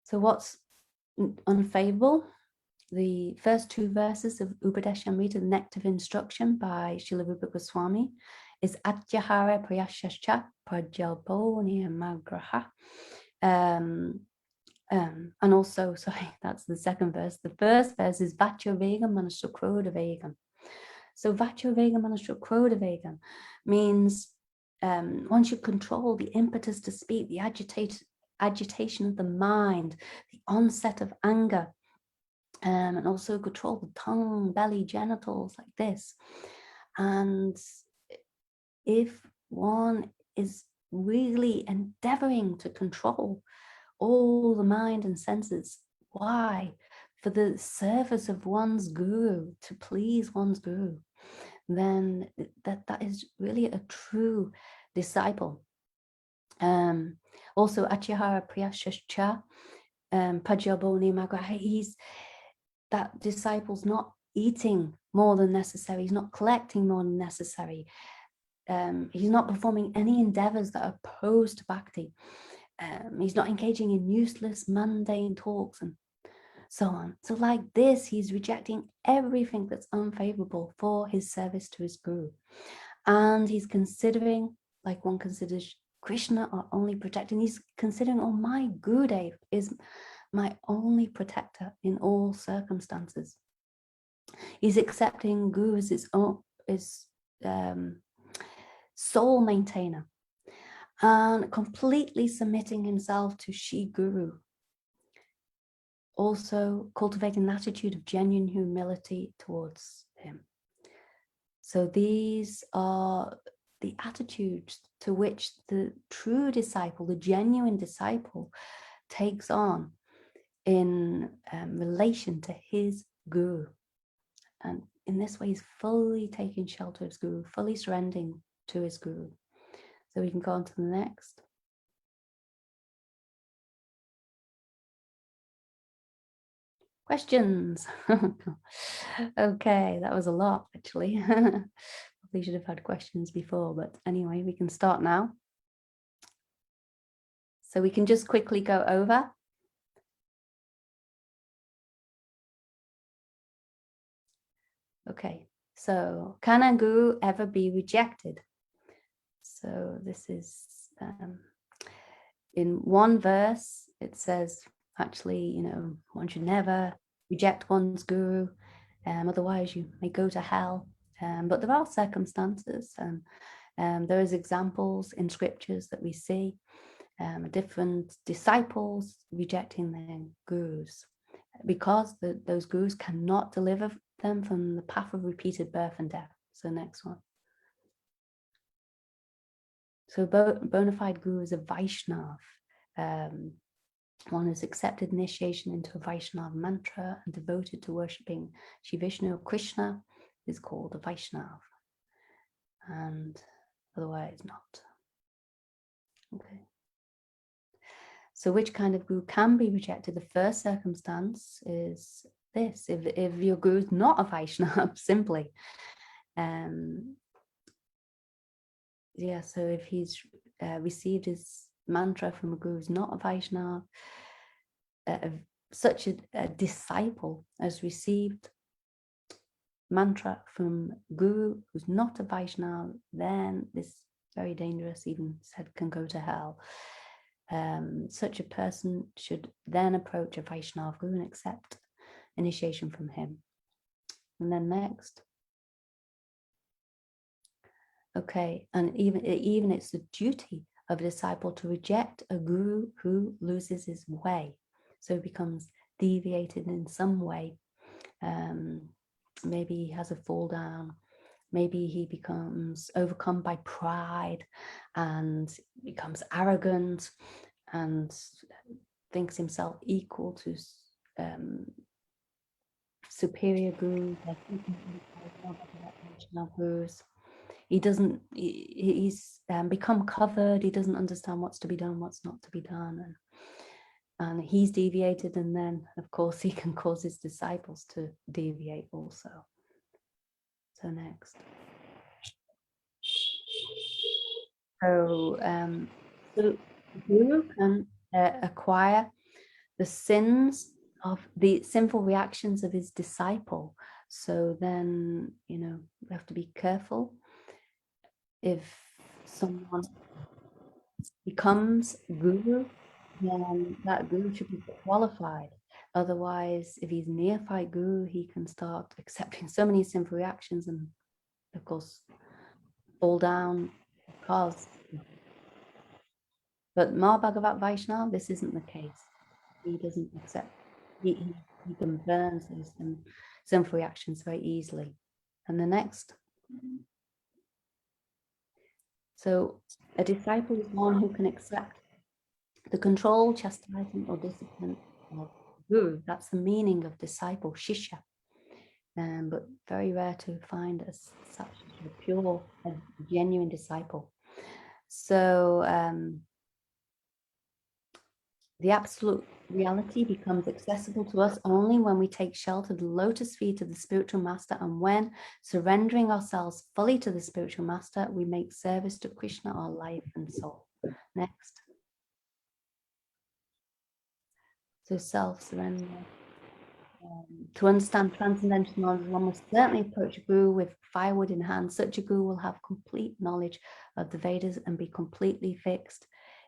So what's unfavorable? The first two verses of Upadeshamrita, the Nectar of Instruction by Srila Rupa Goswami, is Atyahara Prayashascha Prajalponi Magraha. And also, sorry, that's the second verse. The first verse is Vacho Vegam Manasukroda Vegam. So Vacho Vegam Manasukroda Vegam means one should control the impetus to speak, the agitation of the mind, the onset of anger, and also control the tongue, belly, genitals like this. And if one is really endeavoring to control all the mind and senses, why? For the service of one's guru, to please one's guru, then that is really a true disciple. Also, Achihara Priyashascha Pajaboni Magra, that disciple's not eating more than necessary, he's not collecting more than necessary, he's not performing any endeavors that are opposed to bhakti, he's not engaging in useless mundane talks and so on. So like this, he's rejecting everything that's unfavorable for his service to his guru, and he's considering, like one considers Krishna our only protector, and he's considering, oh, my Gurudev is my only protector in all circumstances. He's accepting Guru as his own, sole maintainer, and completely submitting himself to Shri Guru. Also cultivating an attitude of genuine humility towards him. So these are the attitudes to which the true disciple, the genuine disciple, takes on in relation to his guru. And in this way, he's fully taking shelter of his guru, fully surrendering to his guru. So we can go on to the next. Questions? Okay, that was a lot, actually. Probably should have had questions before, but anyway, we can start now. So we can just quickly go over. Okay, so can a guru ever be rejected? So this is in one verse, it says, actually, one should never reject one's guru, otherwise you may go to hell. But there are circumstances, and there is examples in scriptures that we see different disciples rejecting their gurus because those gurus cannot deliver them from the path of repeated birth and death. So next one. So Bonafide guru is a Vaishnava. One who's accepted initiation into a Vaishnava mantra and devoted to worshipping Shri Vishnu or Krishna is called a Vaishnava, and otherwise not. Okay. So which kind of guru can be rejected? The first circumstance is this: if your guru is not a Vaishnava, simply. Yeah, so if he's received his mantra from a guru who's not a Vaishnava, such a disciple has received mantra from guru who's not a Vaishnava, then this very dangerous, even said, can go to hell. Such a person should then approach a Vaishnava guru and accept initiation from him. And then next. Okay, and even it's the duty of a disciple to reject a guru who loses his way, so becomes deviated in some way, Maybe he has a fall down. Maybe he becomes overcome by pride and becomes arrogant and thinks himself equal to superior gurus, like gurus. He's become covered. He doesn't understand what's to be done, what's not to be done. And he's deviated, and then of course he can cause his disciples to deviate also. So next. So the guru can acquire the sins of the sinful reactions of his disciple. So then, you know, we have to be careful. If someone becomes guru, then that guru should be qualified. Otherwise, if he's neophyte guru, he can start accepting so many sinful reactions and, of course, fall down because. But Maha Bhagavat Vaishnava, this isn't the case. He doesn't accept. He can burn those sinful reactions very easily. And the next. So a disciple is one who can accept the control, chastisement, or discipline of guru. That's the meaning of disciple, Sisya. But very rare to find as such a pure, a genuine disciple. So the absolute reality becomes accessible to us only when we take shelter of the lotus feet of the spiritual master, and when, surrendering ourselves fully to the spiritual master, we make service to Krishna, our life and soul. Next. So self-surrender. To understand transcendental knowledge, one must certainly approach a guru with firewood in hand. Such a guru will have complete knowledge of the Vedas and be completely fixed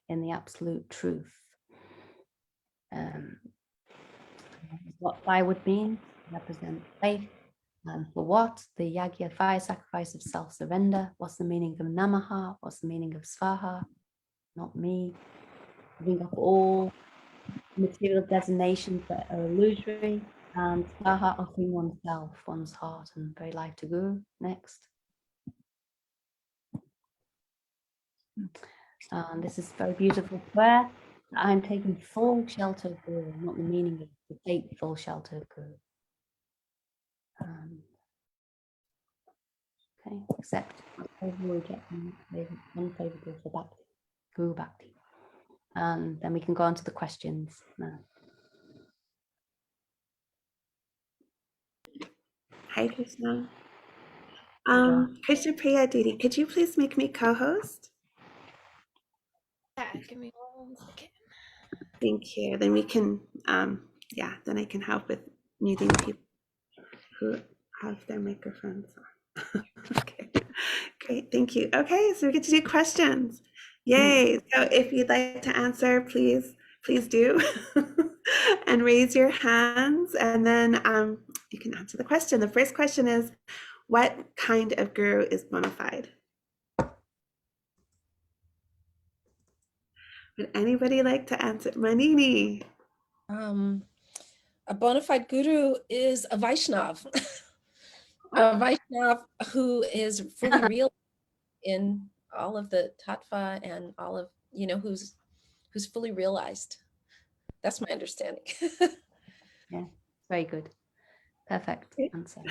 in the absolute truth. What firewood means represents faith. And for what? The yagya, fire sacrifice of self-surrender. What's the meaning of Namaha? What's the meaning of Svaha? Not me. Giving up all material designations that are illusory. And Svaha, offering oneself, one's heart and very life to Guru. Next. And this is very beautiful prayer. I'm taking full shelter of Guru, not the meaning of to take full shelter of Guru. Okay, accept, rejecting, unfavorable for Bhakti, Guru Bhakti. And then we can go on to the questions now. Hi, Krishna. Krishna Priya Didi, could you please make me co-host? Yeah, give me 1 second. Thank you. Then we can, then I can help with muting people who have their microphones on. Okay, great, thank you. Okay, so we get to do questions. Yay, so if you'd like to answer, please do. And raise your hands, and then you can answer the question. The first question is, what kind of guru is Bonafide? Would anybody like to answer? Manini. A bona fide guru is a Vaishnava. A Vaishnava who is fully real in all of the tattva and all of, you know, who's fully realized. That's my understanding. Yeah, very good. Perfect answer.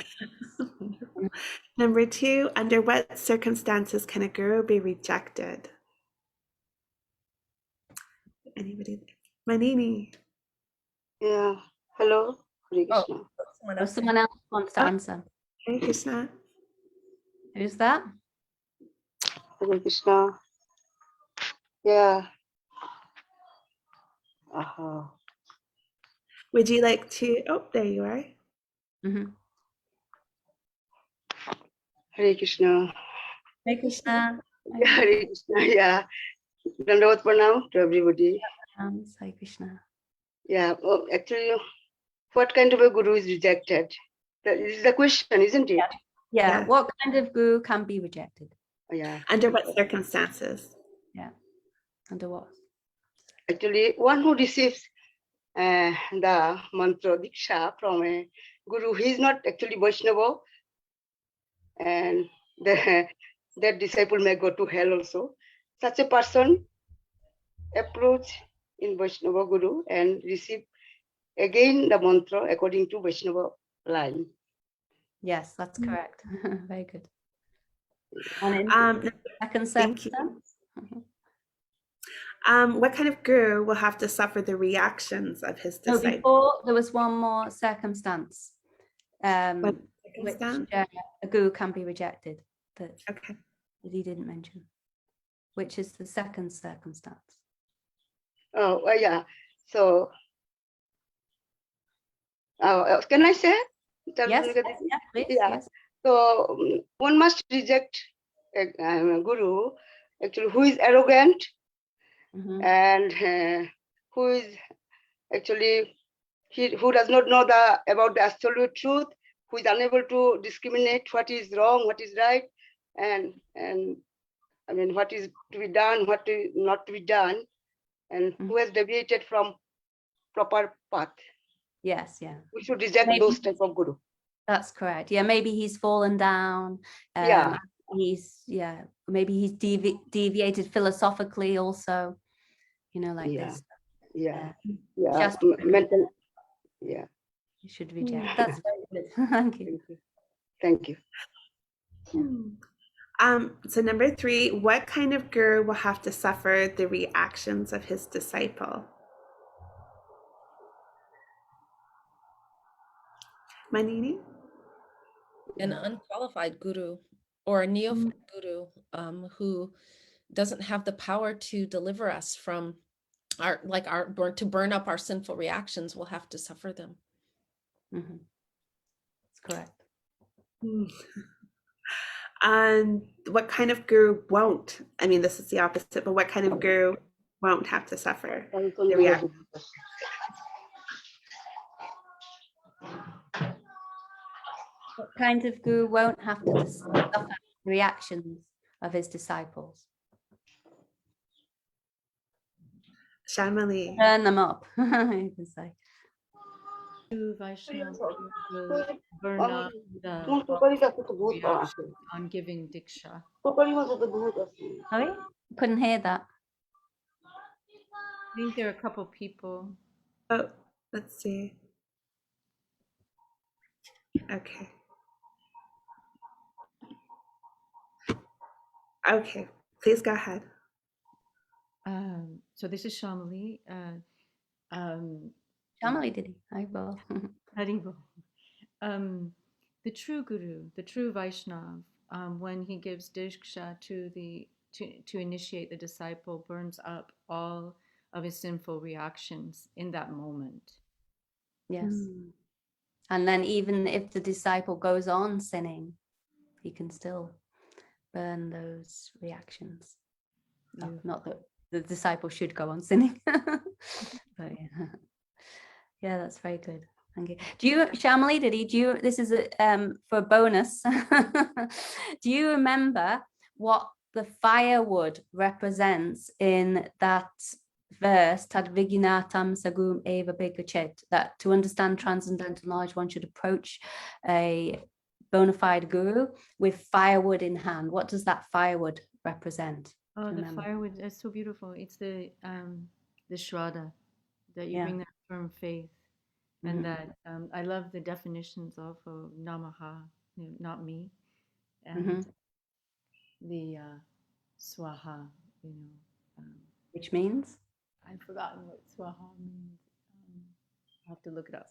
Number 2, under what circumstances can a guru be rejected? Anybody? Manini. Yeah. Hello. Hare Oh, Krishna. Someone else wants to answer. Hare Krishna. Who's that? Hare Krishna. Yeah. Would you like to? Oh, there you are. Mm-hmm. Hare Krishna. Hare Krishna. Yeah, Hare Krishna. Yeah. Dandavat pranam to everybody. Hare Krishna. Yeah. Oh, actually, what kind of a guru is rejected? That is the question, isn't it? Yeah. What kind of guru can be rejected? Yeah. Under what circumstances? Yeah. Under what? Actually, one who receives the mantra diksha from a guru, he is not actually Vaishnava, and that disciple may go to hell also. Such a person approach in Vaishnava guru and receive again the mantra according to Vaishnava line. Yes, that's correct. Very good. And in the second Thank you. circumstance? What kind of guru will have to suffer the reactions of his No, disciples? before there was one more circumstance, What which circumstance? a guru can be rejected that Okay. he didn't mention, which is the second circumstance. Oh, yeah. So, can I say? Yes, please, Yeah. yes. So one must reject a guru actually who is arrogant Mhm. and who is actually who does not know about the absolute truth, who is unable to discriminate what is wrong, what is right, and I mean what is to be done, what is not to be done, and who has deviated from proper path. Yes, yeah. We should reject Maybe those type of guru. that's correct. Yeah, maybe he's fallen down. Yeah. Maybe he's deviated philosophically also, you know, like Yeah. this. Yeah. Just Mental. Yeah. you should reject. That's very good. Thank you. Thank you. So number 3, what kind of guru will have to suffer the reactions of his disciple? Manini? An unqualified guru or a neophyte guru who doesn't have the power to deliver us from to burn up our sinful reactions will have to suffer them. Mm-hmm. That's correct. And what kind of guru won't? I mean, this is the opposite, but what kind of guru won't have to suffer the reaction? What kind of guru won't have to suffer the reactions of his disciples? Shamali. Turn them up, you can say. True Vaishnava will burn up the reaction on giving diksha. Sorry? Couldn't hear that. I think there are a couple people. Oh, let's see. Okay. Okay, please go ahead. So this is Shamali. Shamali did he? I will. Haribo. The true guru, the true Vaishnav, when he gives diksha to initiate the disciple, burns up all of his sinful reactions in that moment. Yes. And then even if the disciple goes on sinning, he can still burn those reactions. Oh, not that the disciple should go on sinning, but yeah, that's very good. Thank you. Do you, Shamali, this is for a bonus. Do you remember what the firewood represents in that verse, Tad Viginatam Sagum Eva Bekachet, that to understand transcendental knowledge, one should approach a bona fide guru with firewood in hand? What does that firewood represent? Oh, the firewood, that's so beautiful. It's the shraddha, that you bring that firm faith. And that I love the definitions of Namaha, not me, and the Svaha, which means? I've forgotten what Svaha means. I'll have to look it up.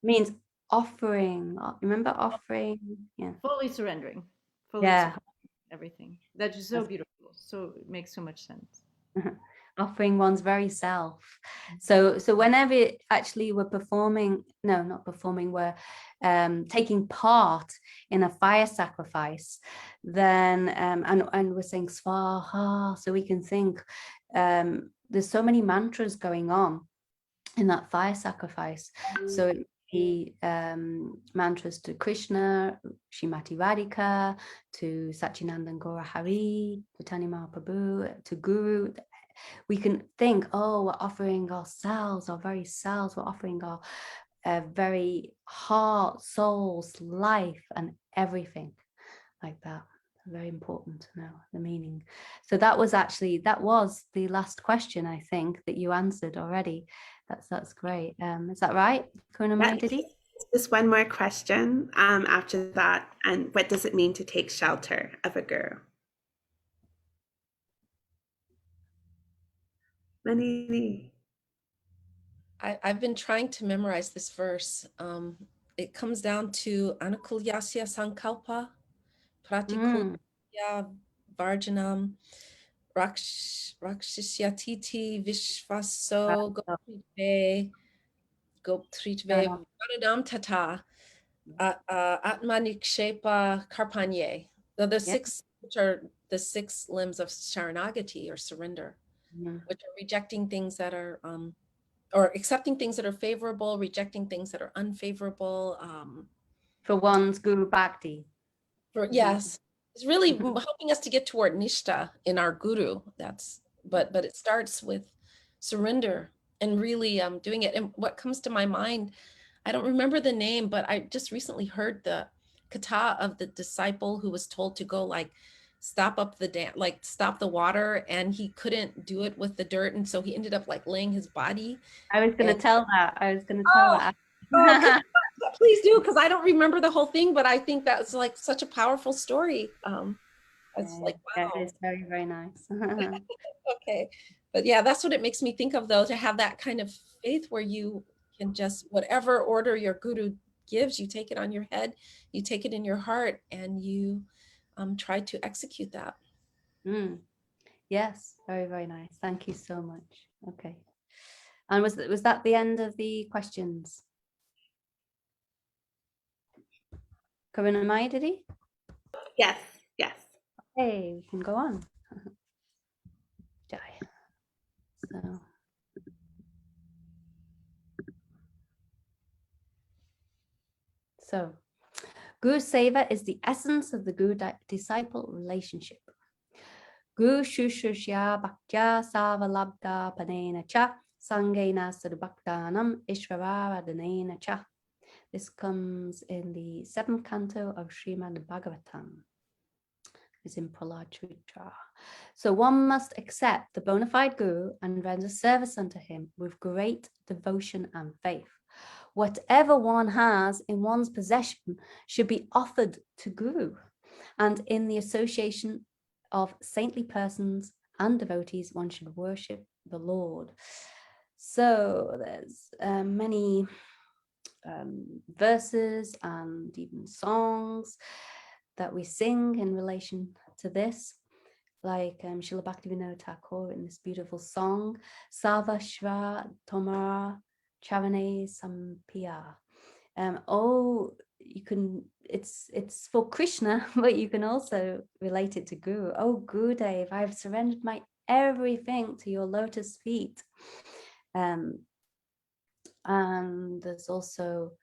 Means offering. Remember offering? Yeah. Fully surrendering. Fully surrendering everything. That's just so beautiful. So it makes so much sense. Offering one's very self. So whenever actually we're we're taking part in a fire sacrifice, then and we're saying Svaha, so we can think there's so many mantras going on in that fire sacrifice. So the mantras to Krishna, Srimati Radhika, to Satchidananda Gaura Hari, Chaitanya Mahaprabhu, to Guru. We can think, oh, we're offering ourselves, our very selves, we're offering very heart, souls, life, and everything like that. Very important to know the meaning. So that was the last question, I think, that you answered already. That's great. Is that right, Kunamai Didi? Just one more question after that. And what does it mean to take shelter of a guru? Manini. I've been trying to memorize this verse. It comes down to anukulyasya sankalpa, pratikulya varjanam, rakshisyatiti vishvaso goptritve varanam tata atmanikshepa karpanye. The six, which are the 6 limbs of Sharanagati or surrender, which are rejecting things that are or accepting things that are favorable, rejecting things that are unfavorable. For one's Guru Bhakti. Yes, it's really helping us to get toward Nishta in our Guru. But it starts with surrender and really doing it. And what comes to my mind, I don't remember the name, but I just recently heard the kata of the disciple who was told to go stop the water, and he couldn't do it with the dirt, and so he ended up laying his body. I was going to tell that. Please do, because I don't remember the whole thing, but I think that's such a powerful story. It's wow. Yeah, it is very, very nice. Okay, but yeah, that's what it makes me think of, though, to have that kind of faith where you can just, whatever order your guru gives, you take it on your head, you take it in your heart, and you try to execute that. Yes, very, very nice. Thank you so much. Okay. And was that the end of the questions? Karunamai, did he? Yes. Okay, we can go on. Jai. So Guru Seva is the essence of the Guru-disciple relationship. Guru Shushushya Bhaktya Savalabda Panena Cha Sangena Sadubhaktanam Ishvaradanena Cha. This comes in the 7th canto of Srimad Bhagavatam. Is in Prahlad Charitra. So one must accept the bona fide Guru and render service unto him with great devotion and faith. Whatever one has in one's possession should be offered to Guru, and in the association of saintly persons and devotees, one should worship the Lord. So there's many verses and even songs that we sing in relation to this, like Srila Bhaktivinoda Thakur in this beautiful song, Sava Shra Tomara Charane Sampiya. You can, it's for Krishna, but you can also relate it to Guru. Oh Gurudev, I've surrendered my everything to your lotus feet. And there's also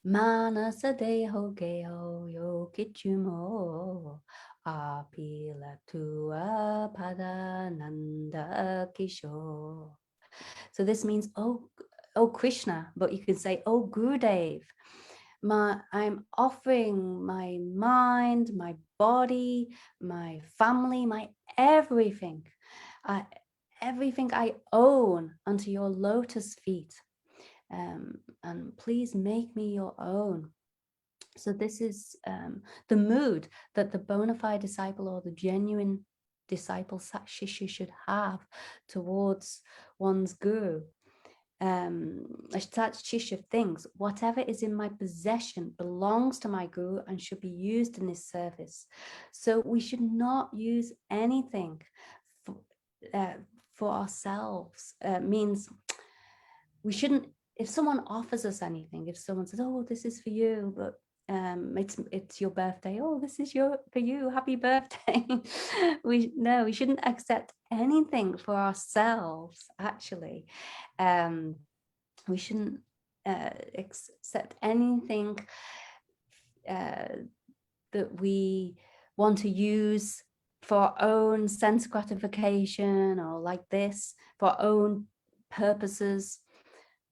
Manasa deho geho yo kichumo apila tua padananda kisho. So this means oh Krishna, but you can say oh Gurudev, I'm offering my mind, my body, my family, my everything, everything I own unto your lotus feet. And please make me your own. So this is the mood that the bona fide disciple or the genuine disciple Shishya should have towards one's guru. Shishya thinks whatever is in my possession belongs to my guru and should be used in his service. So we should not use anything for ourselves. Means we shouldn't. If someone offers us anything, if someone says, "Oh, this is for you," but it's your birthday. Oh, this is for you. Happy birthday. we shouldn't accept anything for ourselves. Actually, we shouldn't accept anything that we want to use for our own sense gratification or like this for our own purposes.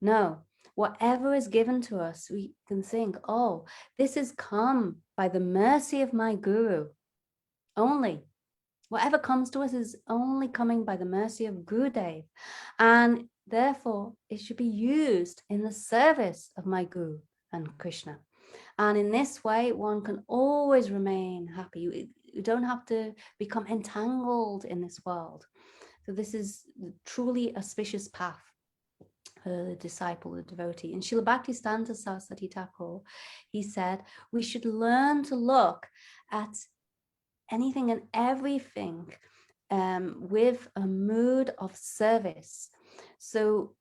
No, whatever is given to us, we can think, oh, this has come by the mercy of my guru only. Whatever comes to us is only coming by the mercy of Gurudev, and therefore it should be used in the service of my Guru and Krishna. And in this way, one can always remain happy. You don't have to become entangled in this world. So this is truly auspicious path for the disciple, the devotee. And Srila Bhaktisiddhanta Saraswati Thakur, he said, we should learn to look at anything and everything with a mood of service. So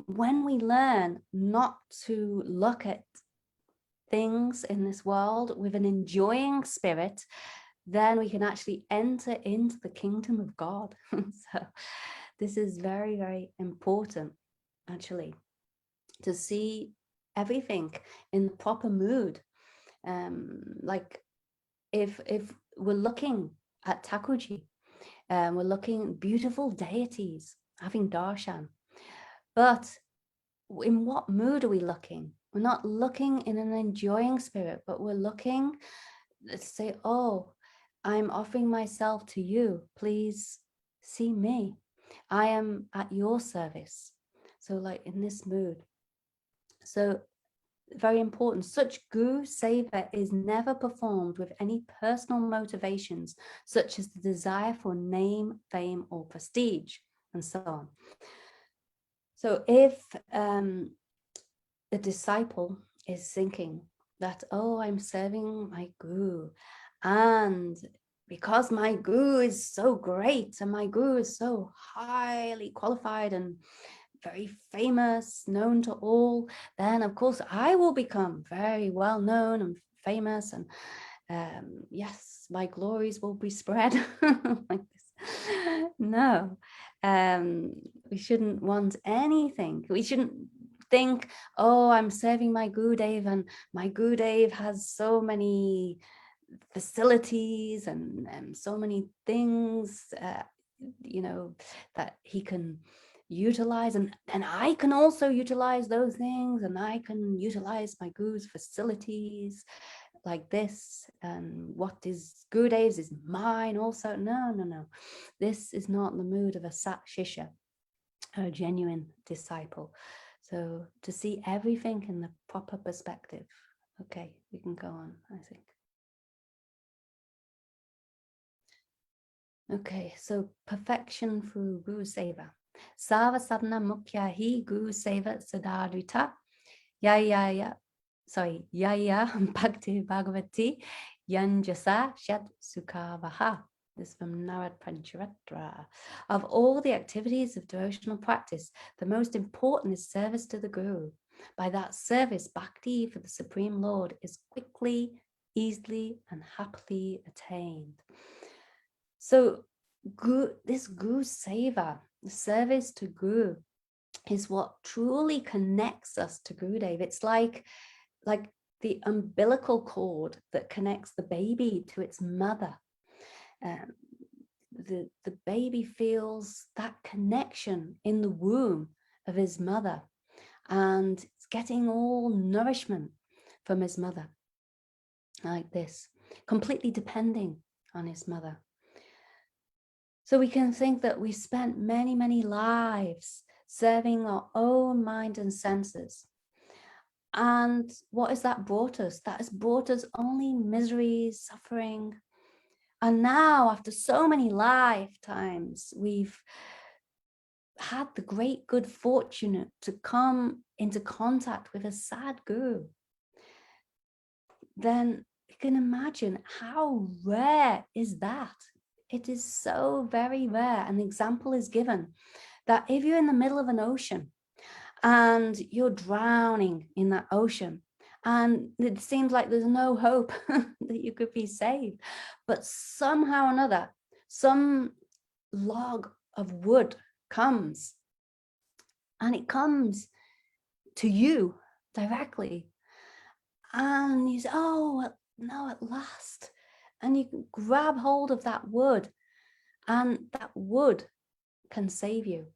when we learn not to look at things in this world with an enjoying spirit, then we can actually enter into the kingdom of God. So this is very, very important, actually, to see everything in the proper mood. Like if we're looking at Thakurji, we're looking at beautiful deities, having darshan, but in what mood are we looking? We're not looking in an enjoying spirit, but we're looking to say, oh, I'm offering myself to you. Please see me. I am at your service. So like in this mood. So very important. Such guru seva is never performed with any personal motivations, such as the desire for name, fame, or prestige, and so on. So if the disciple is thinking that, oh, I'm serving my guru, and because my guru is so great and my guru is so highly qualified and very famous, known to all, then of course I will become very well known and famous, and yes, my glories will be spread like this. No, we shouldn't want anything. We shouldn't think, oh, I'm serving my Gurudev and my Gurudev has so many facilities and so many things, you know, that he can utilize, and I can also utilize those things, and I can utilize my Guru's facilities like this, and what is Gurudev's is mine also. No. This is not the mood of a Sat Shishya, a genuine disciple. So to see everything in the proper perspective. Okay, we can go on, I think. Okay, so perfection through Guru Seva. Sava sadhana mukhya hi Guru Seva sadadvita. Yaya Bhakti Bhagavati Yanjasa Shat Sukavaha. This is from Narad Pancharatra. Of all the activities of devotional practice, the most important is service to the Guru. By that service, bhakti for the Supreme Lord is quickly, easily, and happily attained. So this Guru Seva, the service to Guru, is what truly connects us to Gurudev. It's like the umbilical cord that connects the baby to its mother. The baby feels that connection in the womb of his mother, and it's getting all nourishment from his mother, like this, completely depending on his mother. So we can think that we spent many, many lives serving our own mind and senses. And what has that brought us? That has brought us only misery, suffering. And now, after so many lifetimes, we've had the great good fortune to come into contact with a sad guru. Then you can imagine how rare is that? It is so very rare. An example is given that if you're in the middle of an ocean and you're drowning in that ocean, and it seems like there's no hope that you could be saved, but somehow or another, some log of wood comes, and it comes to you directly, and you say, oh, no, at last. And you can grab hold of that wood, and that wood can save you.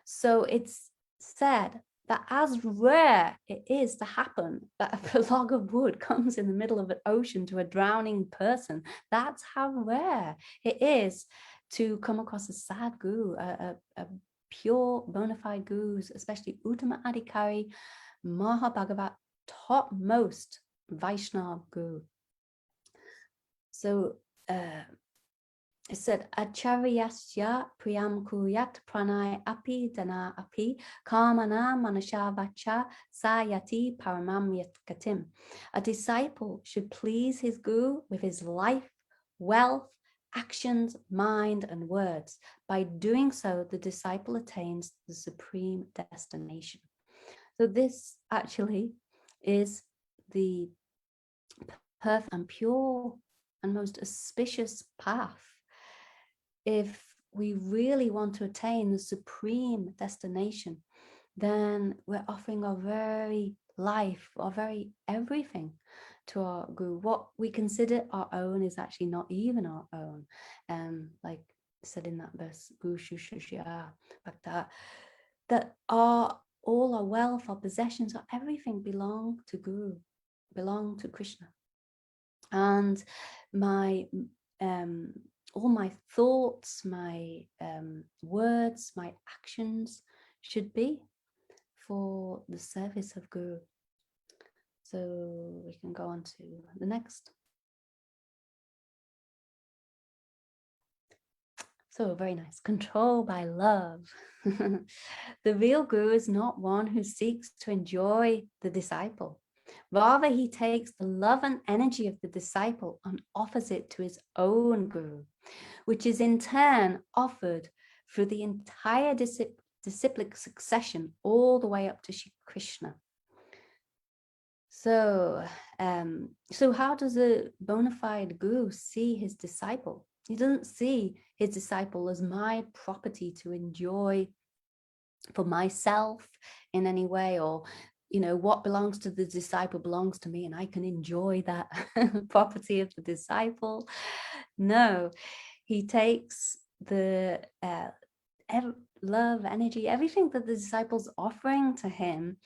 So it's said that as rare it is to happen that a log of wood comes in the middle of an ocean to a drowning person, that's how rare it is to come across a sad guru, a pure bona fide gurus, especially Uttama Adhikari, Maha Bhagavat, topmost Vaishnava guru. So it said, Acharyasya priyam kuryat pranay api dana api kamana manasha vacha sayati paramam yatkatim. A disciple should please his guru with his life, wealth, actions, mind, and words. By doing so, the disciple attains the supreme destination. So this actually is the perfect and pure and most auspicious path if we really want to attain the supreme destination. Then we're offering our very life, our very everything to our guru. What we consider our own is actually not even our own. Like said in that verse, Guru Shushya Bhakta, that all our wealth, our possessions, our everything belong to Guru, belong to Krishna. And my all my thoughts, my words, my actions should be for the service of Guru. So we can go on to the next. So very nice. Control by love. The real Guru is not one who seeks to enjoy the disciple. Rather, he takes the love and energy of the disciple and offers it to his own Guru, which is in turn offered through the entire disciplic succession all the way up to Shri Krishna. So, so how does a bona fide guru see his disciple? He doesn't see his disciple as my property to enjoy for myself in any way, or what belongs to the disciple belongs to me and I can enjoy that property of the disciple. No, he takes the love, energy, everything that the disciple's offering to him,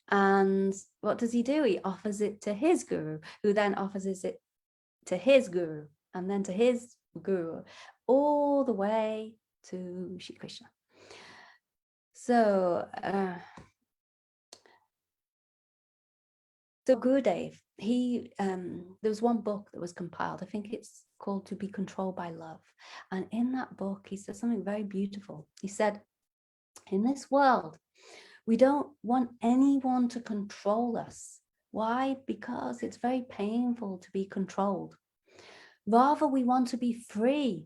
and what does he do? He offers it to his guru, who then offers it to his guru, and then to his guru, all the way to Shri Krishna. So Gurudev, there was one book that was compiled, I think it's called To Be Controlled by Love, and in that book he said something very beautiful. He said, in this world we don't want anyone to control us. Why? Because it's very painful to be controlled. Rather, we want to be free.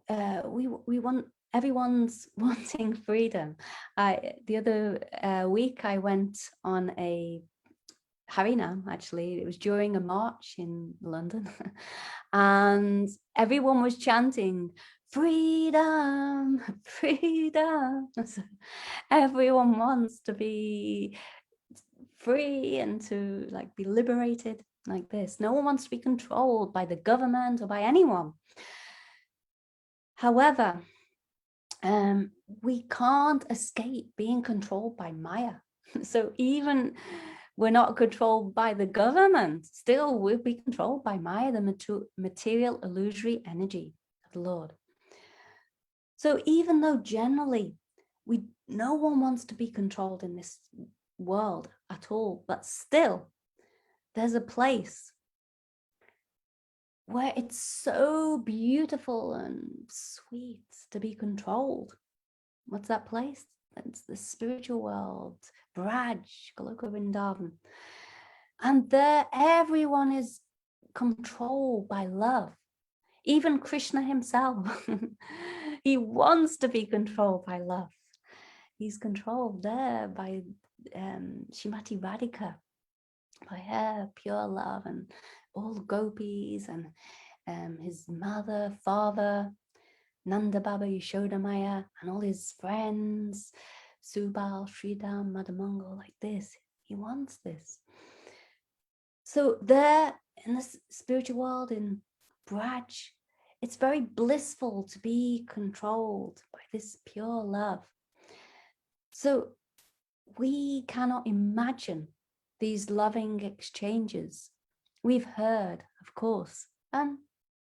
We want, everyone's wanting freedom. The other week I went on a Harinam, actually. It was during a march in London and everyone was chanting freedom, freedom. So everyone wants to be free and to be liberated like this. No one wants to be controlled by the government or by anyone. However, we can't escape being controlled by Maya. So even we're not controlled by the government, still we'll be controlled by Maya, the material illusory energy of the Lord. So even though generally no one wants to be controlled in this world at all, but still there's a place where it's so beautiful and sweet to be controlled. What's that place? It's the spiritual world, Braj, Goloka Vrindavan. And there everyone is controlled by love. Even Krishna himself, he wants to be controlled by love. He's controlled there by Srimati Radhika, by her pure love, and all the gopis, and his mother, father, Nanda Baba, Yashoda Maya, and all his friends, Subal, Sridham, Madhamangal, like this. He wants this. So there in this spiritual world, in Braj, it's very blissful to be controlled by this pure love. So we cannot imagine these loving exchanges. We've heard, of course, and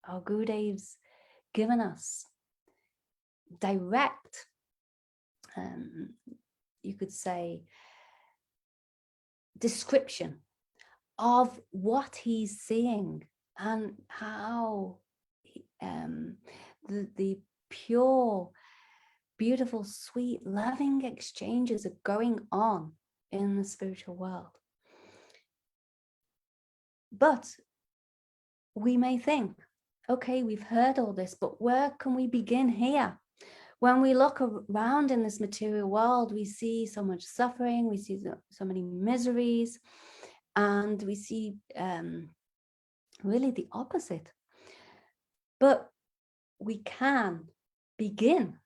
our Gurudev's given us direct, you could say, description of what he's seeing and how the pure, beautiful, sweet, loving exchanges are going on in the spiritual world. But we may think, okay, we've heard all this, but where can we begin here? When we look around in this material world, we see so much suffering, we see so many miseries, and we see really the opposite. But we can begin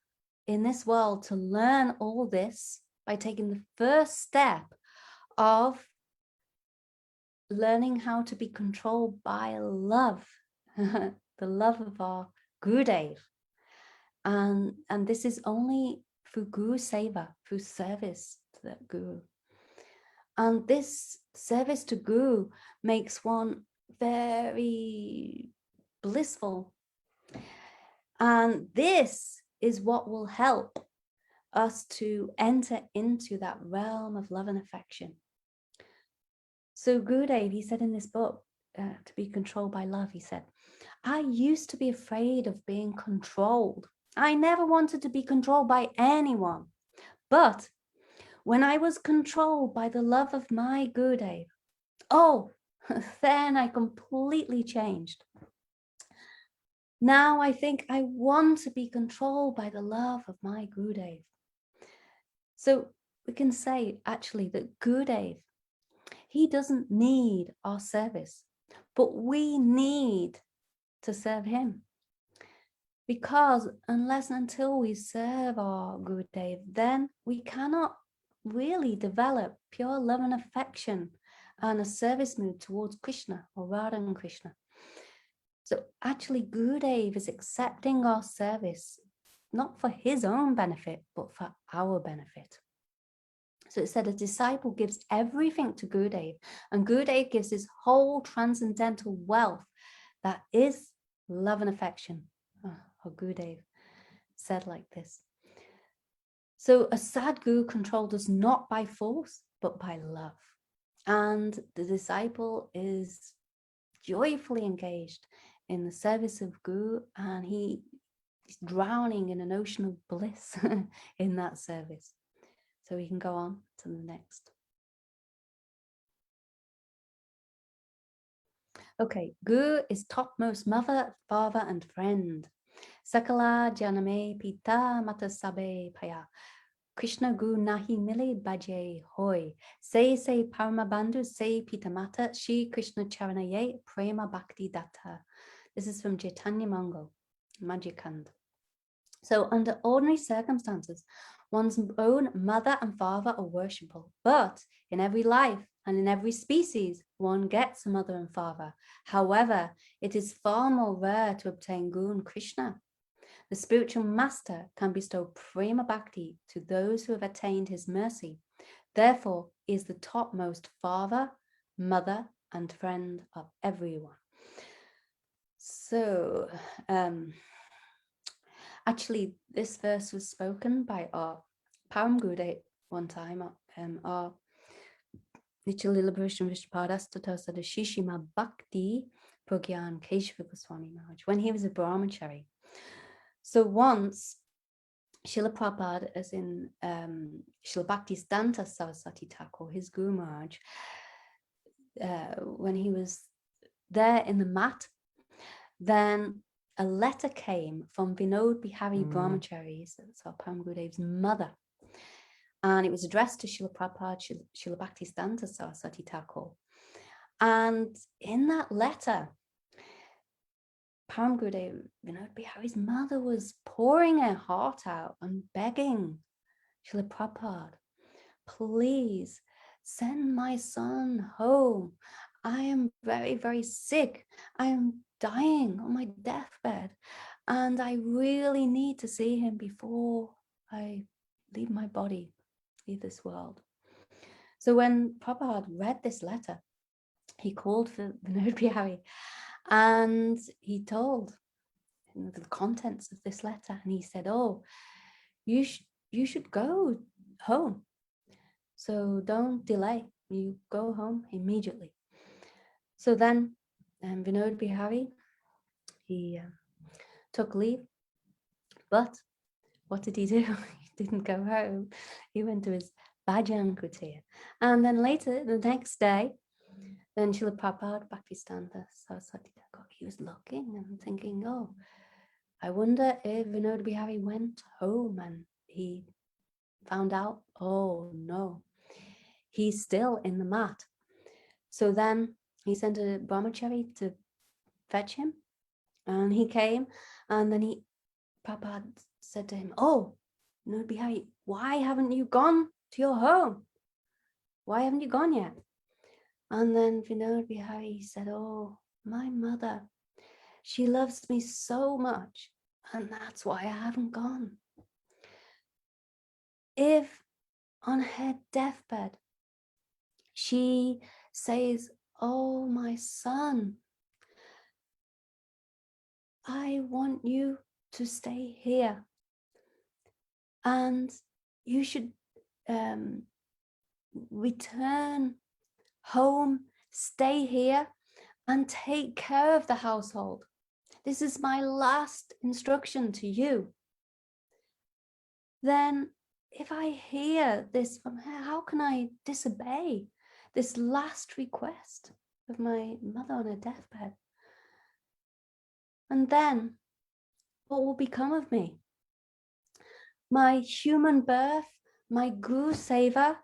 in this world to learn all this by taking the first step of learning how to be controlled by love, the love of our Gurudev. And this is only through Guru Seva, through service to that Guru. And this service to Guru makes one very blissful. And this is what will help us to enter into that realm of love and affection. So Gurudev, he said in this book, to be controlled by love, he said, I used to be afraid of being controlled. I never wanted to be controlled by anyone. But when I was controlled by the love of my Gurudev, oh, then I completely changed. Now I think I want to be controlled by the love of my Gurudev. So we can say actually that Gurudev, he doesn't need our service, but we need to serve him. Because unless and until we serve our Gurudev, then we cannot really develop pure love and affection and a service mood towards Krishna or Radha and Krishna. So actually Gurudev is accepting our service, not for his own benefit, but for our benefit. So it said a disciple gives everything to Gurudev, and Gurudev gives his whole transcendental wealth, that is love and affection. Or Gurudev said like this. So a Sadguru controlled us not by force, but by love. And the disciple is joyfully engaged in the service of Guru, and he is drowning in an ocean of bliss in that service. So we can go on to the next. Okay, Guru is topmost mother, father, and friend. Sakala janame pita mata sabe paya. Krishna Guru nahi mile baje hoy. Say paramabandhu say pita mata. Shri Krishna charanaye prema bhakti datta. This is from Chaitanya Mangal, Majikand. So under ordinary circumstances, one's own mother and father are worshipable. But in every life and in every species, one gets a mother and father. However, it is far more rare to obtain Guru and Krishna. The spiritual master can bestow prema bhakti to those who have attained his mercy. Therefore, he is the topmost father, mother, and friend of everyone. So, actually, this verse was spoken by our Param Gurudev one time. Our Nityalila Liberation Vishnupadastata Shishima Bhakti Pragyan Keshava Goswami Maharaj, when he was a brahmachari. So once, Srila Prabhupada, as in Srila Bhaktisiddhanta Saraswati Thakur, his Guru Maharaj, when he was there in the mat, then a letter came from Vinod Bihari Brahmachari, that's our Param Gurudev's mother, and it was addressed to Srila Prabhupada, Srila Bhaktisiddhanta Saraswati Thakur. And in that letter, Param Gurudev, Vinod Bihari's mother, was pouring her heart out and begging Srila Prabhupada, please send my son home. I am very, very sick. I am dying on my deathbed, and I really need to see him before I leave my body. leave this world. So when Prabhupada read this letter, he called for Vinod Bihari and he told him the contents of this letter. And he said, oh, you should go home. So don't delay. You go home immediately. So then Vinod Bihari, he took leave. But what did he do? He didn't go home. He went to his bhajan kutir. And then later, the next day, then Srila Prabhupada, Bhaktisiddhanta Saraswati Thakur, he was looking and thinking, oh, I wonder if Vinod Bihari went home, and he found out, oh no, he's still in the mat. So then he sent a brahmachari to fetch him, and he came, and then Prabhupada said to him, oh, Vinod Bihari, why haven't you gone to your home? Why haven't you gone yet? And then Vinod Bihari said, oh, my mother, she loves me so much, and that's why I haven't gone. If on her deathbed, she says, oh, my son, I want you to stay here, and you should return home, stay here, and take care of the household. This is my last instruction to you. Then if I hear this from her, how can I disobey this last request of my mother on her deathbed? And then what will become of me? My human birth, my guru seva,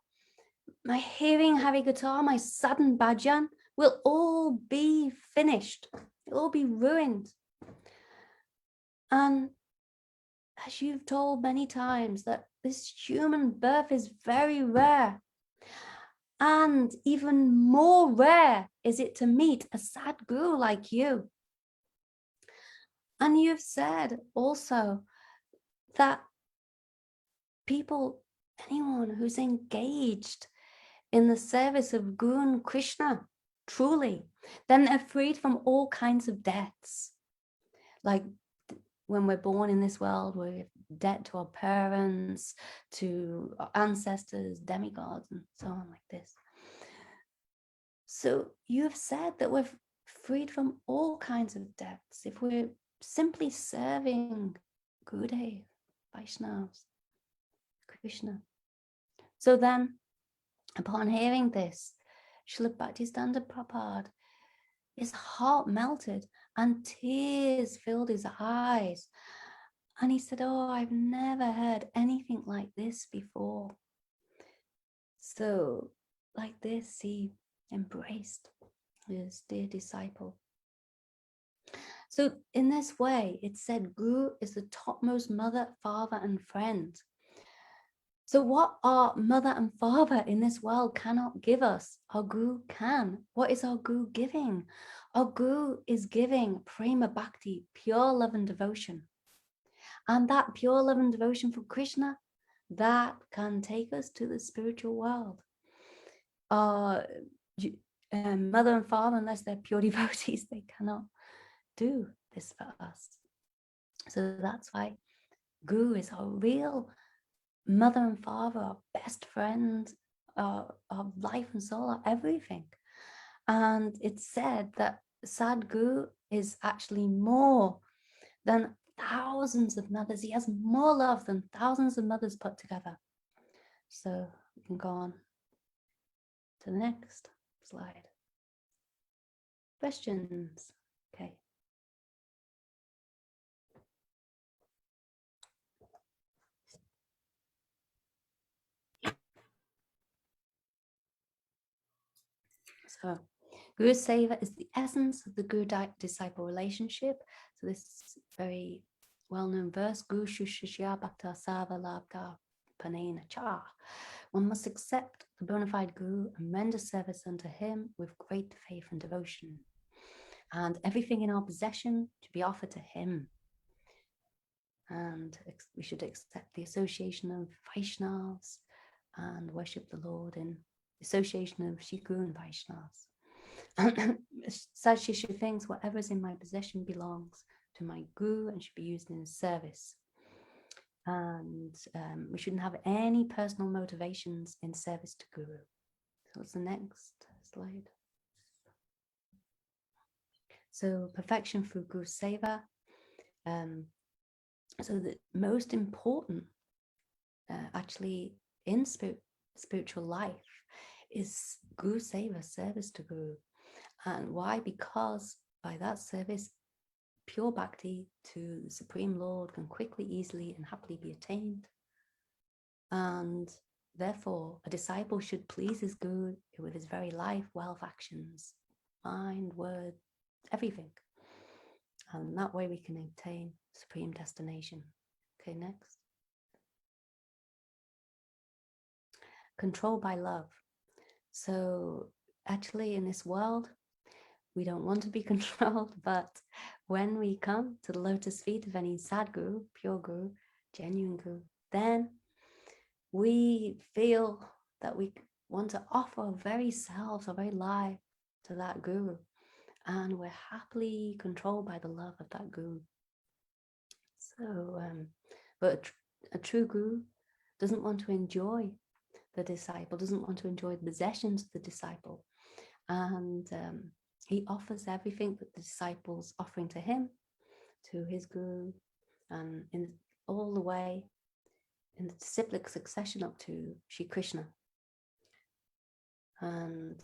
my hearing Harikatha, my sadhan bhajan will all be finished. It will all be ruined. And as you've told many times, that this human birth is very rare. And even more rare is it to meet a sadguru like you. And you've said also that people, anyone who's engaged in the service of Guru and Krishna, truly, then they're freed from all kinds of debts. Like when we're born in this world, we're debt to our parents, to our ancestors, demigods, and so on like this. So you have said that we're freed from all kinds of debts if we're simply serving Gurudev, Vaishnavas, Krishna. So then, upon hearing this, Srila Bhaktisiddhanta Prabhupada, his heart melted and tears filled his eyes. And he said, oh, I've never heard anything like this before. So like this, he embraced his dear disciple. So in this way, it said Guru is the topmost mother, father, and friend. So what our mother and father in this world cannot give us, our Guru can. What is our Guru giving? Our Guru is giving prema bhakti, pure love and devotion. And that pure love and devotion for Krishna, that can take us to the spiritual world. Our mother and father, unless they're pure devotees, they cannot do this for us. So that's why Guru is our real mother and father, our best friend, our life and soul, our everything. And it's said that Sadguru is actually more than thousands of mothers. He has more love than thousands of mothers put together. So we can go on to the next slide. Questions? Okay. So Guru Seva is the essence of the Guru-disciple relationship. So this very well-known verse, Guru Shushya Bhakta Sava Labdha Panena Cha. One must accept the Bonafide Guru and render service unto him with great faith and devotion. And everything in our possession to be offered to him. And we should accept the association of Vaishnavas and worship the Lord in association of Shri Guru and Vaishnavas. Such Shishya thinks whatever is in my possession belongs to my Guru and should be used in his service. And we shouldn't have any personal motivations in service to Guru. So what's the next slide? So perfection through Guru Seva. So the most important actually in spiritual life is Guru Seva, service to Guru. And why? Because by that service, pure bhakti to the Supreme Lord can quickly, easily, and happily be attained. And therefore, a disciple should please his Guru with his very life, wealth, actions, mind, word, everything. And that way we can attain supreme destination. Okay, next. Control by love. So actually in this world, we don't want to be controlled, but when we come to the lotus feet of any Sadguru, pure Guru, genuine Guru, then we feel that we want to offer our very selves, our very life to that Guru. And we're happily controlled by the love of that Guru. So, but a true Guru doesn't want to enjoy the disciple, doesn't want to enjoy the possessions of the disciple. And he offers everything that the disciple's offering to him, to his Guru, and in all the way in the disciplic succession up to Shri Krishna. And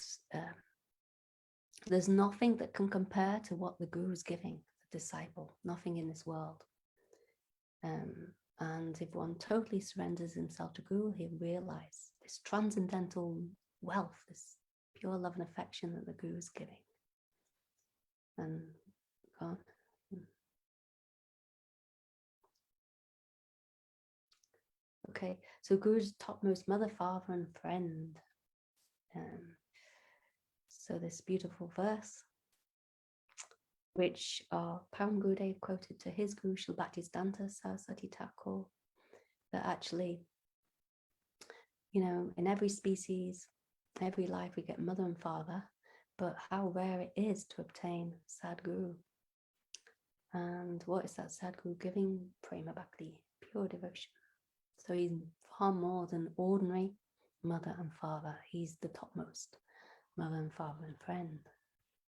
there's nothing that can compare to what the Guru is giving the disciple, nothing in this world. And if one totally surrenders himself to Guru, he'll realize this transcendental wealth, this pure love and affection that the Guru is giving. And God. Okay, so Guru's topmost mother, father, and friend. So this beautiful verse, which Param Gurudev quoted to his Guru, Srila Bhaktisiddhanta Saraswati Thakur, that actually, you know, in every species, every life, we get mother and father, but how rare it is to obtain Sadguru. And what is that Sadguru giving? Prema Bhakti, pure devotion. So he's far more than ordinary mother and father. He's the topmost mother and father and friend.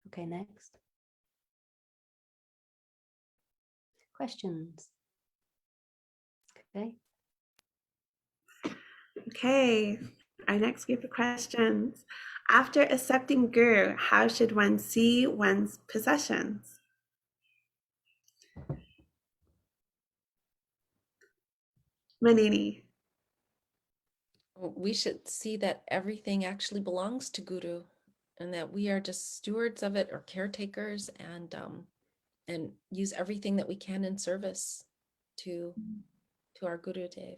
Okay, next. Questions? Okay. Okay, our next group of questions. After accepting Guru, how should one see one's possessions? Manini. We should see that everything actually belongs to Guru and that we are just stewards of it or caretakers, and use everything that we can in service to our Guru Dev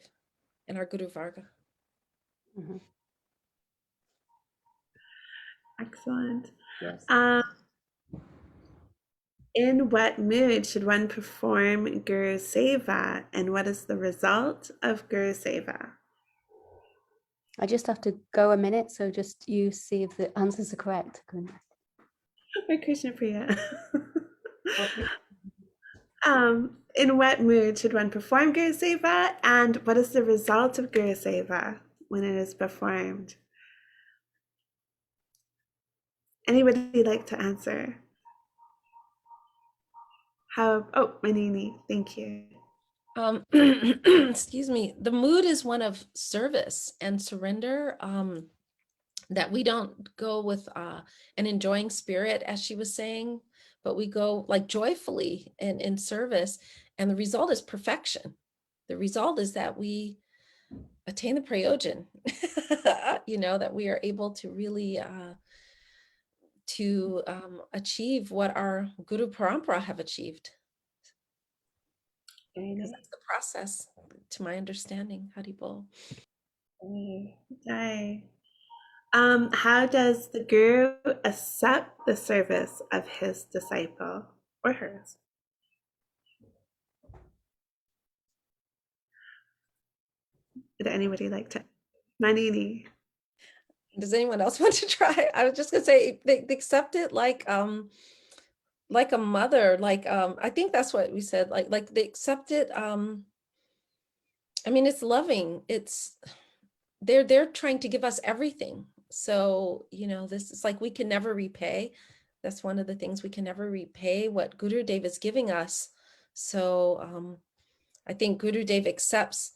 and our Guru Varga. Mm-hmm. Excellent. Yes. In what mood should one perform Guru Seva, and what is the result of Guru Seva? I just have to go a minute, so just you see if the answers are correct. Or Krishna Priya. In what mood should one perform Guru Seva, and what is the result of Guru Seva when it is performed? Anybody like to answer? Manini, thank you. Excuse me. The mood is one of service and surrender, that we don't go with an enjoying spirit, as she was saying, but we go like joyfully and in service. And the result is perfection. The result is that we attain the prayojan, you know, that we are able to really achieve what our Guru Parampara have achieved. Because that's the process, to my understanding, Haribol. How does the Guru accept the service of his disciple or hers? Would anybody like to? Manini. Does anyone else want to try? I was just gonna say they accept it like a mother, like I think that's what we said, like they accept it. I mean, it's loving. It's they're trying to give us everything. So, you know, this is like we can never repay. That's one of the things, we can never repay what Gurudev is giving us. So I think Gurudev accepts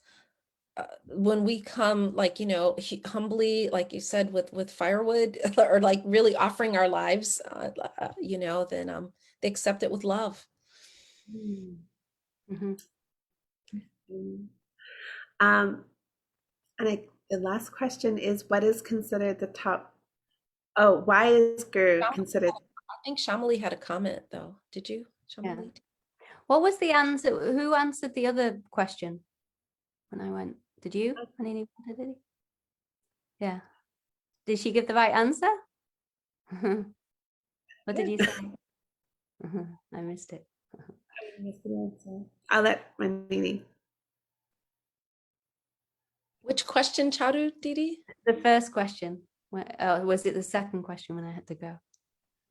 when we come, like, you know, humbly, like you said, with firewood, or like really offering our lives, you know, then they accept it with love. Mm-hmm. And the last question is, what is considered the top? Oh, why is Guru considered? I think Shamali had a comment though. Did you, Shamali? Yeah. What was the answer? Who answered the other question when I went? Did you? Did he? Yeah. Did she give the right answer? What did you say? I missed it. I'll let Manini. Which question, Charu Didi? The first question. Was it the second question when I had to go?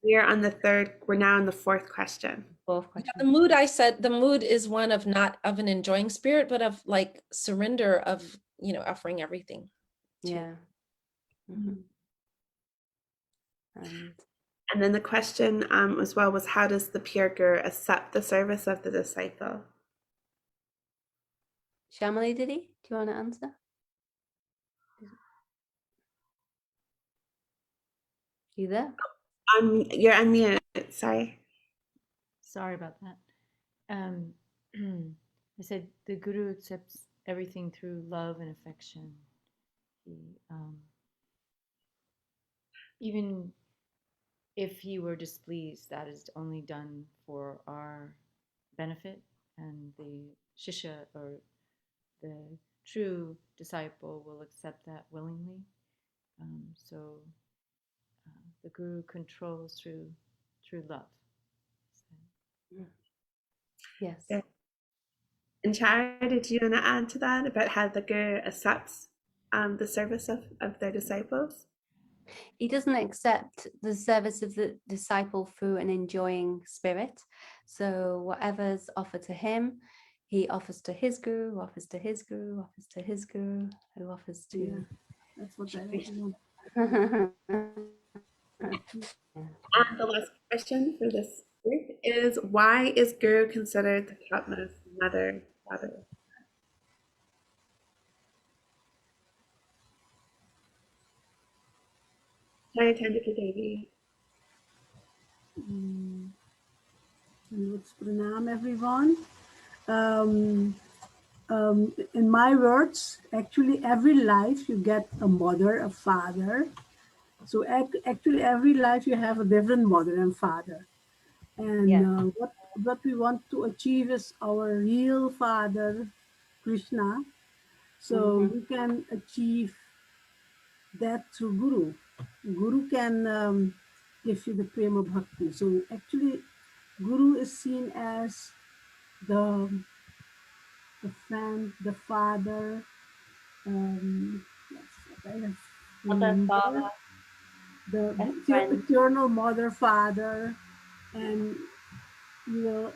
We're on the third. We're now on the fourth question. Fourth question. The mood, I said, the mood is one of not of an enjoying spirit, but of like surrender, of, you know, offering everything. Yeah. Mm-hmm. And then the question as well was, how does the pure Guru accept the service of the disciple? Shamali, did he? Do you want to answer? You there? You're unmuted. Sorry. Sorry about that. I said the Guru accepts everything through love and affection. He, even if he were displeased, that is only done for our benefit, and the Sisya, or the true disciple, will accept that willingly. So the Guru controls through love. So. Yes. And Chara, did you want to add to that about how the Guru accepts the service of their disciples? He doesn't accept the service of the disciple through an enjoying spirit. So whatever's offered to him, he offers to his guru, offers to his guru, offers to his guru, who offers to... Yeah, that's what I want. And the last question for this group is, why is Guru considered the topmost mother, father? Can I attend to Devi? Pranam, everyone. In my words, actually, every life you get a mother, a father. So actually, every life you have a different mother and father. And what we want to achieve is our real father, Krishna. So we can achieve that through Guru. Guru can give you the prema bhakti. So actually, Guru is seen as the friend, the father. Mother, father, the friend. eternal mother, father, and you will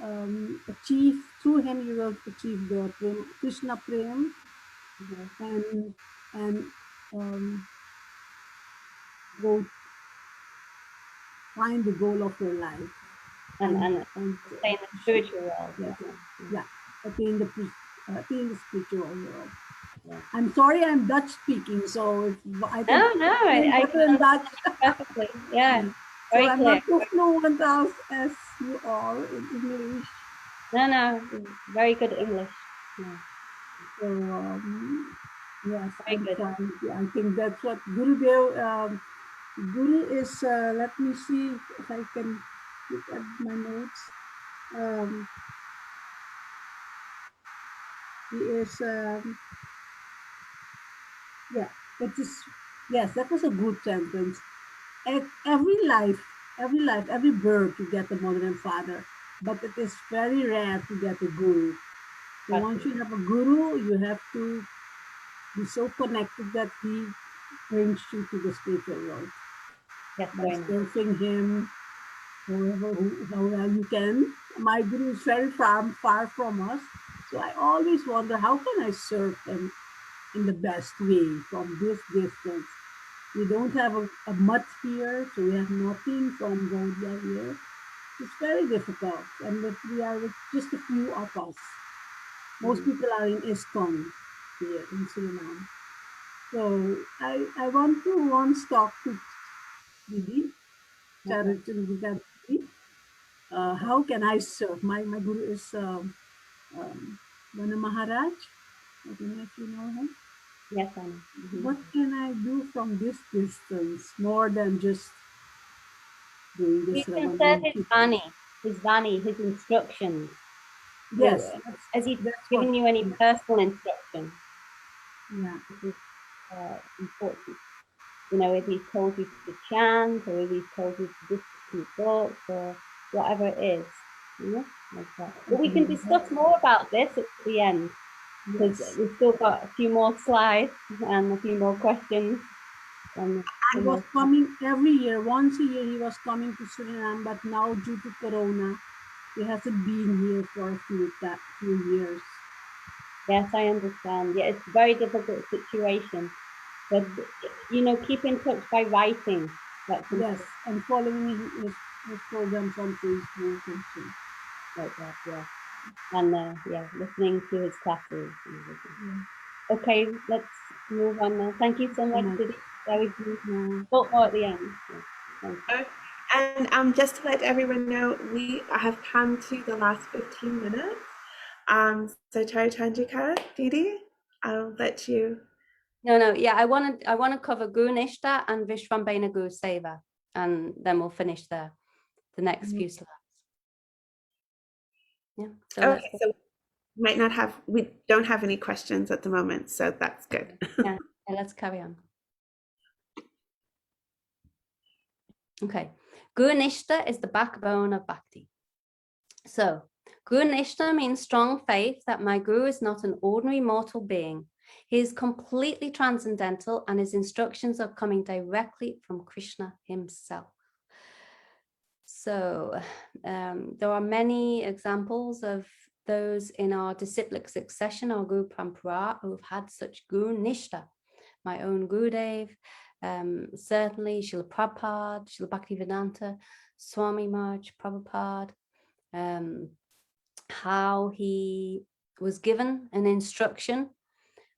achieve, through him you will achieve the Krishna prem, and go find the goal of your life, and stay in the spiritual world. Attain the spiritual world. Yeah. I'm sorry, I'm Dutch speaking, so if I can I can Dutch perfectly. Yeah, very so I'm clear. not so fluent as you are in English. No, very good English. Yeah. So yes, very good. Fine. Yeah, I think that's what Gurudev. Guru is. Let me see if I can look at my notes. He is. Yeah, it is. Yes, that was a good sentence. Every life, every birth, you get a mother and father, but it is very rare to get a guru. So once you have a guru, you have to He's so connected that he brings you to the spiritual world Yes, by very nice. serving him how well you can. My guru is very far from us, so I always wonder how can I serve him in the best way from this distance. We don't have a mutt here, so we have nothing from Gaudiya here. It's very difficult, and that we are with just a few of us. Most people are in ISKCON here in Suriname. So I want to once talk to Didi, Charachandika Didi. How can I serve? My guru is Vana Maharaj. I don't know if you know him. Yes, I know. What can I do from this distance more than just doing You this can serve Ravan? his Vani, his instructions. Yes, So, has he that's what. given you any personal instruction? Yeah. This is important. You know, if he's told you to chant, or if he's told you to discipline thoughts, or whatever it is. Yeah, like that. But we can discuss more about this at the end, because we've still got a few more slides and a few more questions. And he was coming every year, once a year he was coming to Suriname, but now due to Corona, he hasn't been here for a few years. Yes, I understand. Yeah, it's a very difficult situation. But, you know, keep in touch by writing. Yes, and following his programs on Facebook and so. Like that, yeah. And yeah, listening to his classes and everything. Yeah. Okay, let's move on now. Thank you so much. Very good. Talk more at the end. Yeah, and just to let everyone know, we have come to the last 15 minutes. So Charachandika, Didi, I'll let you. No, yeah, I want to cover guru-nistha and Vishvambhena Guru Seva, and then we'll finish the next few slides. Yeah. So okay, so we don't have any questions at the moment, so that's good. Yeah, let's carry on. Okay, guru-nistha is the backbone of bhakti. So guru-nistha means strong faith that my guru is not an ordinary mortal being. He is completely transcendental, and his instructions are coming directly from Krishna himself. So there are many examples of those in our disciplic succession, our Guru Parampara, who have had such guru-nistha. My own Gurudev, certainly Srila Prabhupada, Srila Bhaktivedanta, Swami Maharaj Prabhupada, how he was given an instruction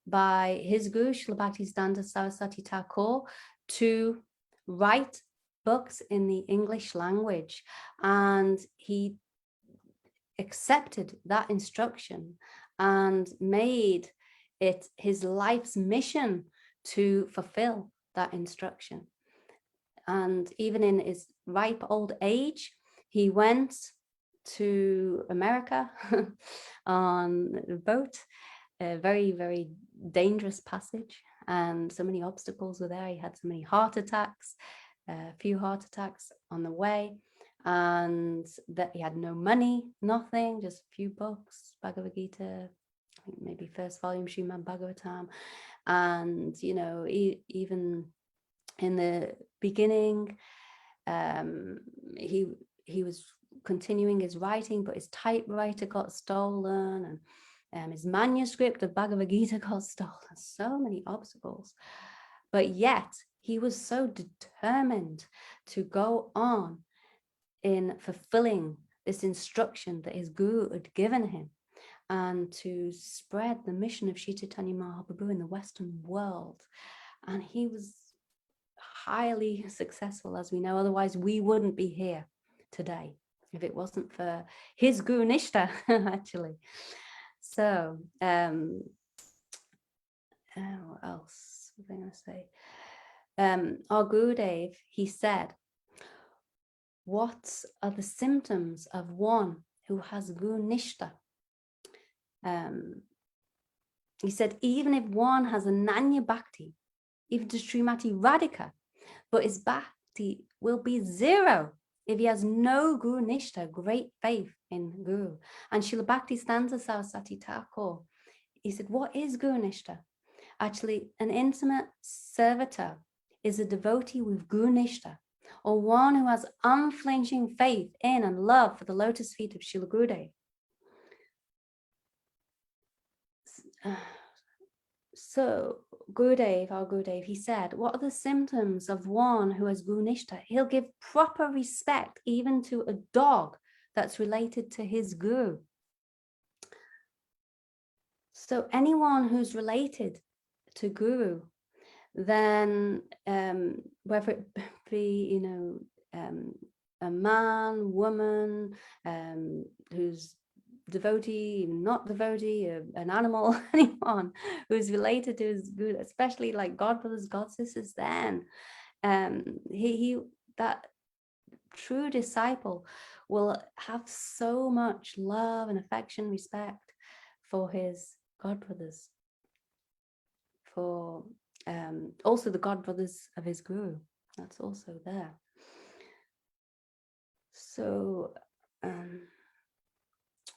by his guru, Srila Bhaktisiddhanta Saraswati Thakur, to write books in the English language, and he accepted that instruction and made it his life's mission to fulfill that instruction. And even in his ripe old age, he went to America on a boat, a very, very dangerous passage, and so many obstacles were there. He had so many heart attacks, a few heart attacks on the way, and that he had no money, nothing, just a few books, Bhagavad Gita, I think maybe first volume Srimad Bhagavatam, and you know, even in the beginning, he was continuing his writing, but his typewriter got stolen, and his manuscript of Bhagavad Gita got stolen. So many obstacles, but yet he was so determined to go on in fulfilling this instruction that his guru had given him, and to spread the mission of Sri Chaitanya Mahaprabhu in the Western world. And he was highly successful, as we know. Otherwise we wouldn't be here today if it wasn't for his guru-nistha, actually. So what else was I going to say? Our Gurudev, he said, what are the symptoms of one who has guru-nistha? He said, even if one has a Nanya Bhakti, even to Srimati Radhika, but his Bhakti will be zero if he has no guru-nistha, great faith in Guru. And Srila Bhaktisiddhanta Saraswati Thakur, he said, what is guru-nistha? Actually, an intimate servitor is a devotee with guru-nistha, or one who has unflinching faith in and love for the lotus feet of Srila Gurudev. So Gurudev, our Gurudev, he said, what are the symptoms of one who has guru-nistha? He'll give proper respect even to a dog that's related to his guru. So anyone who's related to guru, then whether it be, a man, woman, who's devotee, not devotee, an animal, anyone who's related to his guru, especially like godbrothers, god sisters, then that true disciple will have so much love and affection, respect for his godbrothers, for also the godbrothers of his guru. That's also there. So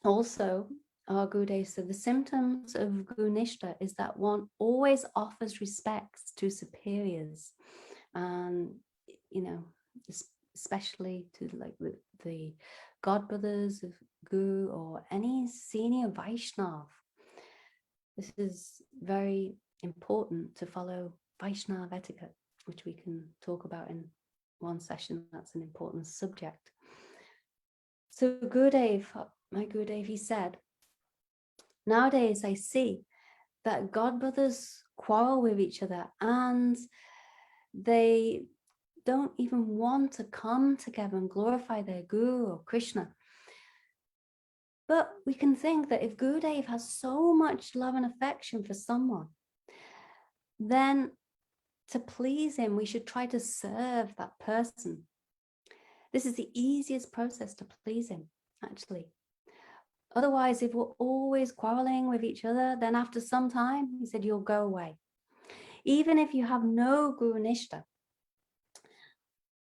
also our Gurudev said the symptoms of guru-nistha is that one always offers respects to superiors, and especially to like the godbrothers of guru or any senior Vaishnava. This is very important to follow Vaishnava etiquette, which we can talk about in one session. That's an important subject. So Gurudev, my Gurudev, he said, nowadays I see that godbrothers quarrel with each other and they don't even want to come together and glorify their guru or Krishna. But we can think that if Gurudev has so much love and affection for someone, then to please him, we should try to serve that person. This is the easiest process to please him, actually. Otherwise, if we're always quarreling with each other, then after some time, he said, you'll go away. Even if you have no guru-nistha,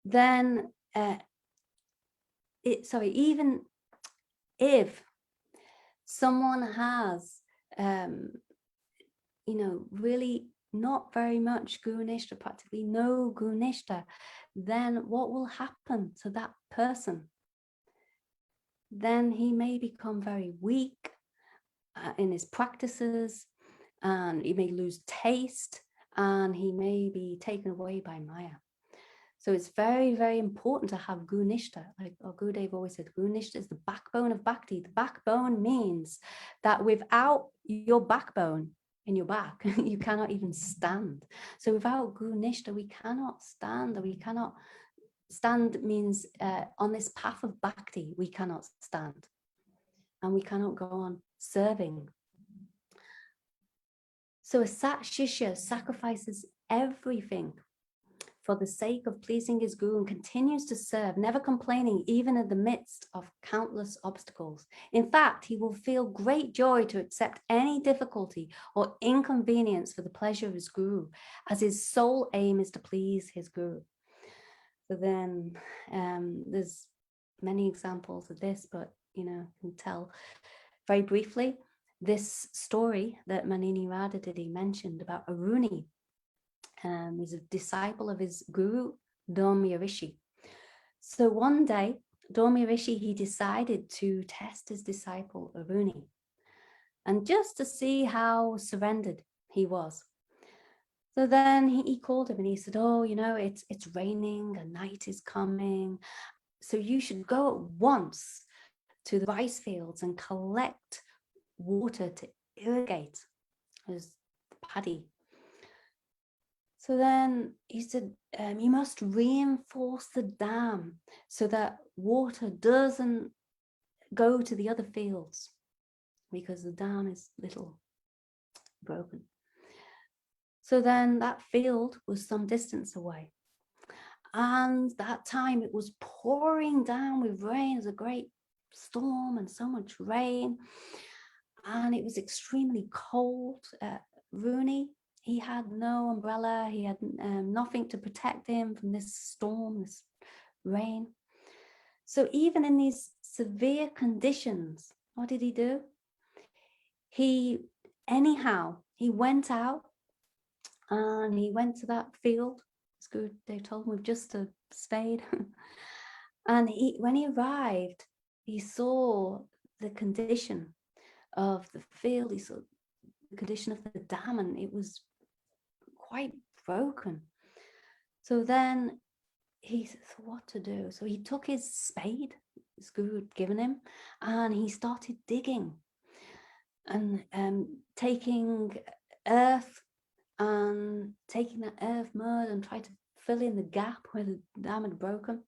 then, even if someone has, really not very much guru-nistha, practically no guru-nistha, then what will happen to that person? Then he may become very weak in his practices, and he may lose taste, and he may be taken away by Maya. So it's very, very important to have guru-nistha. Like our Gurudev always said, guru-nistha is the backbone of bhakti. The backbone means that without your backbone in your back, you cannot even stand. So without guru-nistha, we cannot stand, or we cannot stand means on this path of bhakti, we cannot stand, and we cannot go on serving. So a sat shishya sacrifices everything for the sake of pleasing his guru and continues to serve, never complaining, even in the midst of countless obstacles. In fact, he will feel great joy to accept any difficulty or inconvenience for the pleasure of his guru, as his sole aim is to please his guru. So then there's many examples of this, but I can tell very briefly this story that Manini Radhadidi mentioned about Aruni. He's a disciple of his guru, Dharma Rishi. So one day, Dharma Rishi, he decided to test his disciple Aruni, and just to see how surrendered he was. So then he called him and he said, oh, it's raining, a night is coming. So you should go at once to the rice fields and collect water to irrigate his paddy. So then he said, you must reinforce the dam so that water doesn't go to the other fields, because the dam is little broken. So then that field was some distance away. And that time it was pouring down with rain. It was a great storm and so much rain. And it was extremely cold. Rooney, he had no umbrella. He had nothing to protect him from this storm, this rain. So even in these severe conditions, what did he do? He went out And he went to that field. It's good, they told him, with just a spade. And when he arrived, he saw the condition of the field. He saw the condition of the dam, and it was quite broken. So then he thought what to do. So he took his spade, his guru had given him, and he started digging and taking earth and taking that earth mud and tried to fill in the gap where the dam had broken.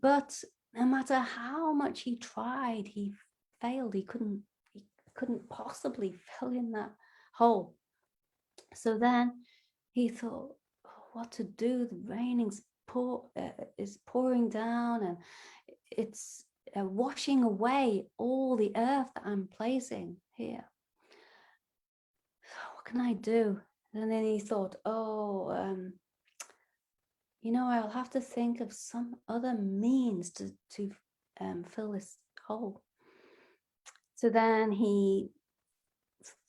But no matter how much he tried, he failed. He couldn't possibly fill in that hole. So then he thought, what to do? The rain is pouring down, and it's washing away all the earth that I'm placing here. So what can I do? And then he thought, I'll have to think of some other means to fill this hole. So then he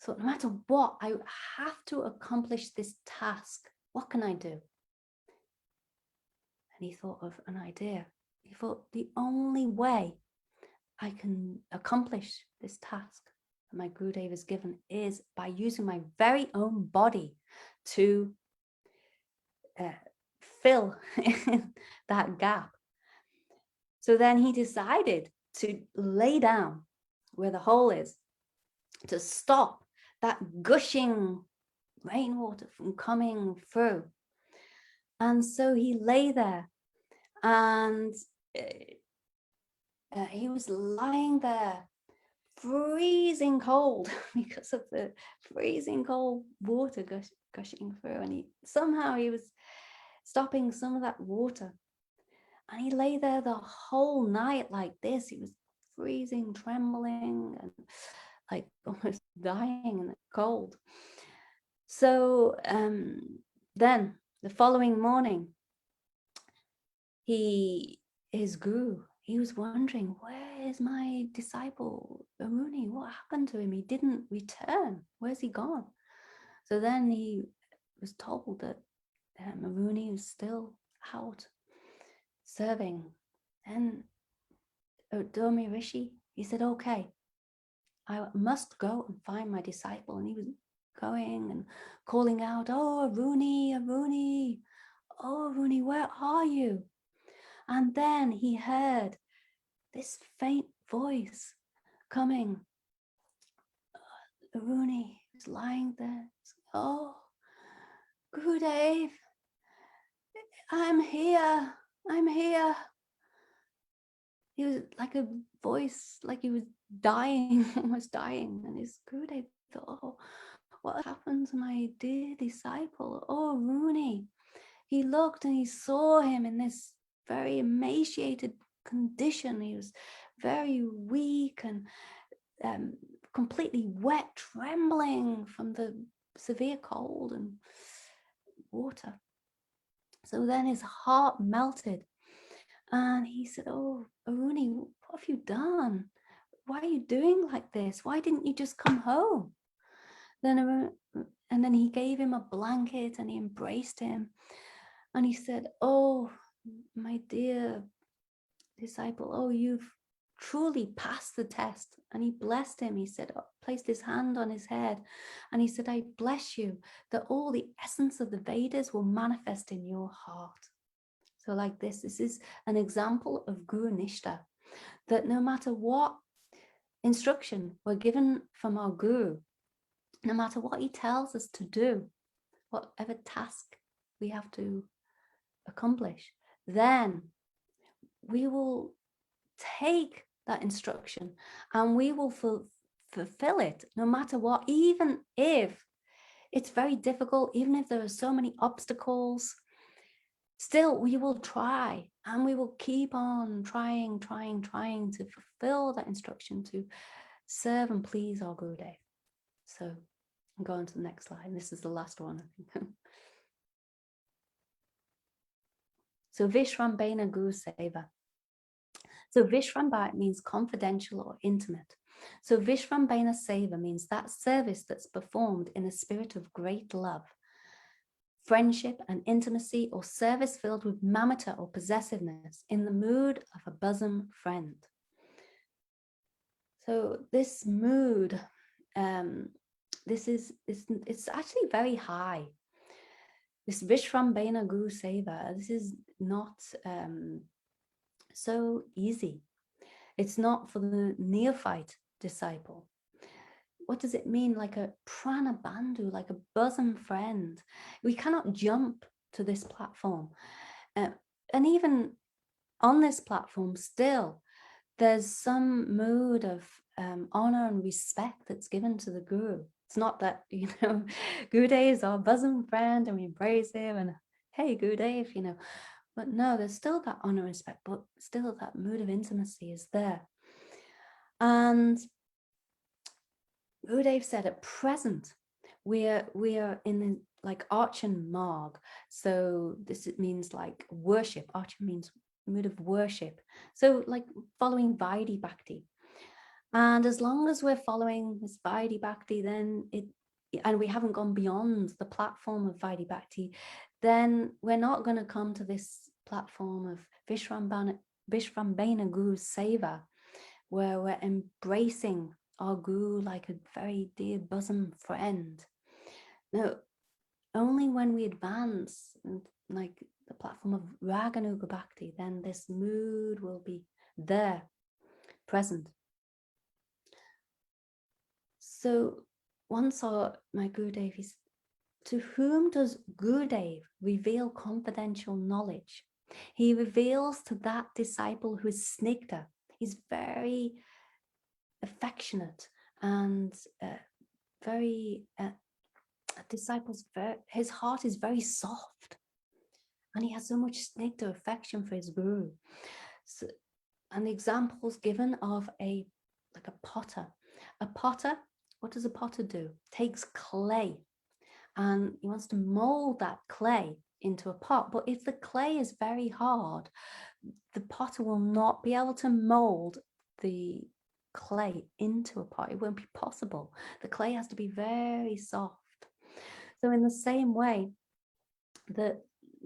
thought, no matter what, I have to accomplish this task. What can I do? And he thought of an idea. He thought, the only way I can accomplish this task that my Gurudev has given is by using my very own body to fill in that gap. So then he decided to lay down where the hole is to stop that gushing rainwater from coming through. And so he lay there, and he was lying there freezing cold because of the freezing cold water gushing through, and he was stopping some of that water. And he lay there the whole night like this. He was freezing, trembling, and like almost dying in the cold. So then the following morning, his guru, he was wondering, where is my disciple Aruni? What happened to him? He didn't return. Where's he gone? So then he was told that Aruni is still out serving. And Domi Rishi, he said, okay, I must go and find my disciple. And he was going and calling out, oh, Aruni, Aruni, oh, Aruni, where are you? And then he heard this faint voice coming. Aruni was lying there. Oh, Gurudev, I'm here. I'm here. He was like a voice, like he was dying, almost dying. And his Gurudev thought, oh, what happened to my dear disciple? Oh, Aruni. He looked and he saw him in this very emaciated condition. He was very weak and completely wet, trembling from the severe cold and water. So then his heart melted, and he said, oh, Aruni, what have you done? Why are you doing like this? Why didn't you just come home? And then he gave him a blanket and he embraced him. And he said, oh, my dear disciple, oh, you've truly passed the test. And he blessed him. He said, placed his hand on his head. And he said, I bless you that all the essence of the Vedas will manifest in your heart. So like this is an example of guru-nistha, that no matter what instruction we're given from our guru, no matter what he tells us to do, whatever task we have to accomplish, then we will take that instruction and we will fulfill it no matter what, even if it's very difficult, even if there are so many obstacles. Still, we will try, and we will keep on trying to fulfill that instruction, to serve and please our Gurudev. So I'm going to the next slide. This is the last one, I think. So Vishrambena Guru Seva. So Vishramba means confidential or intimate. So Vishrambena Seva means that service that's performed in a spirit of great love friendship and intimacy, or service filled with mamatta or possessiveness, in the mood of a bosom friend. So this mood, it's actually very high. This Vishrambhena Guru Seva, this is not so easy. It's not for the neophyte disciple. What does it mean? Like a prana bandhu, like a bosom friend. We cannot jump to this platform. And even on this platform still, there's some mood of honor and respect that's given to the Guru. It's not that, you know, Gurudev is our bosom friend and we embrace him and hey, Gurudev, you know. But no, there's still that honor and respect, but still that mood of intimacy is there. And Gurudev said at present, we are in the, like Archan Marg. So this means like worship. Archan means mood of worship. So like following Vaidhi Bhakti. And as long as we're following this Vaidhi Bhakti, then and we haven't gone beyond the platform of Vaidhi Bhakti, then we're not going to come to this platform of Vishrambhena Guru Seva, where we're embracing our Guru like a very dear bosom friend. No, only when we advance, like the platform of Raganuga Bhakti, then this mood will be there, present. So once my Gurudev is, to whom does Gurudev reveal confidential knowledge? He reveals to that disciple who is snigdha. He's very affectionate and his heart is very soft, and he has so much snigdha affection for his Guru. So, and the examples given of a potter. A potter, what does a potter do? Takes clay and he wants to mold that clay into a pot. But if the clay is very hard, the potter will not be able to mold the clay into a pot. It won't be possible. The clay has to be very soft. So in the same way,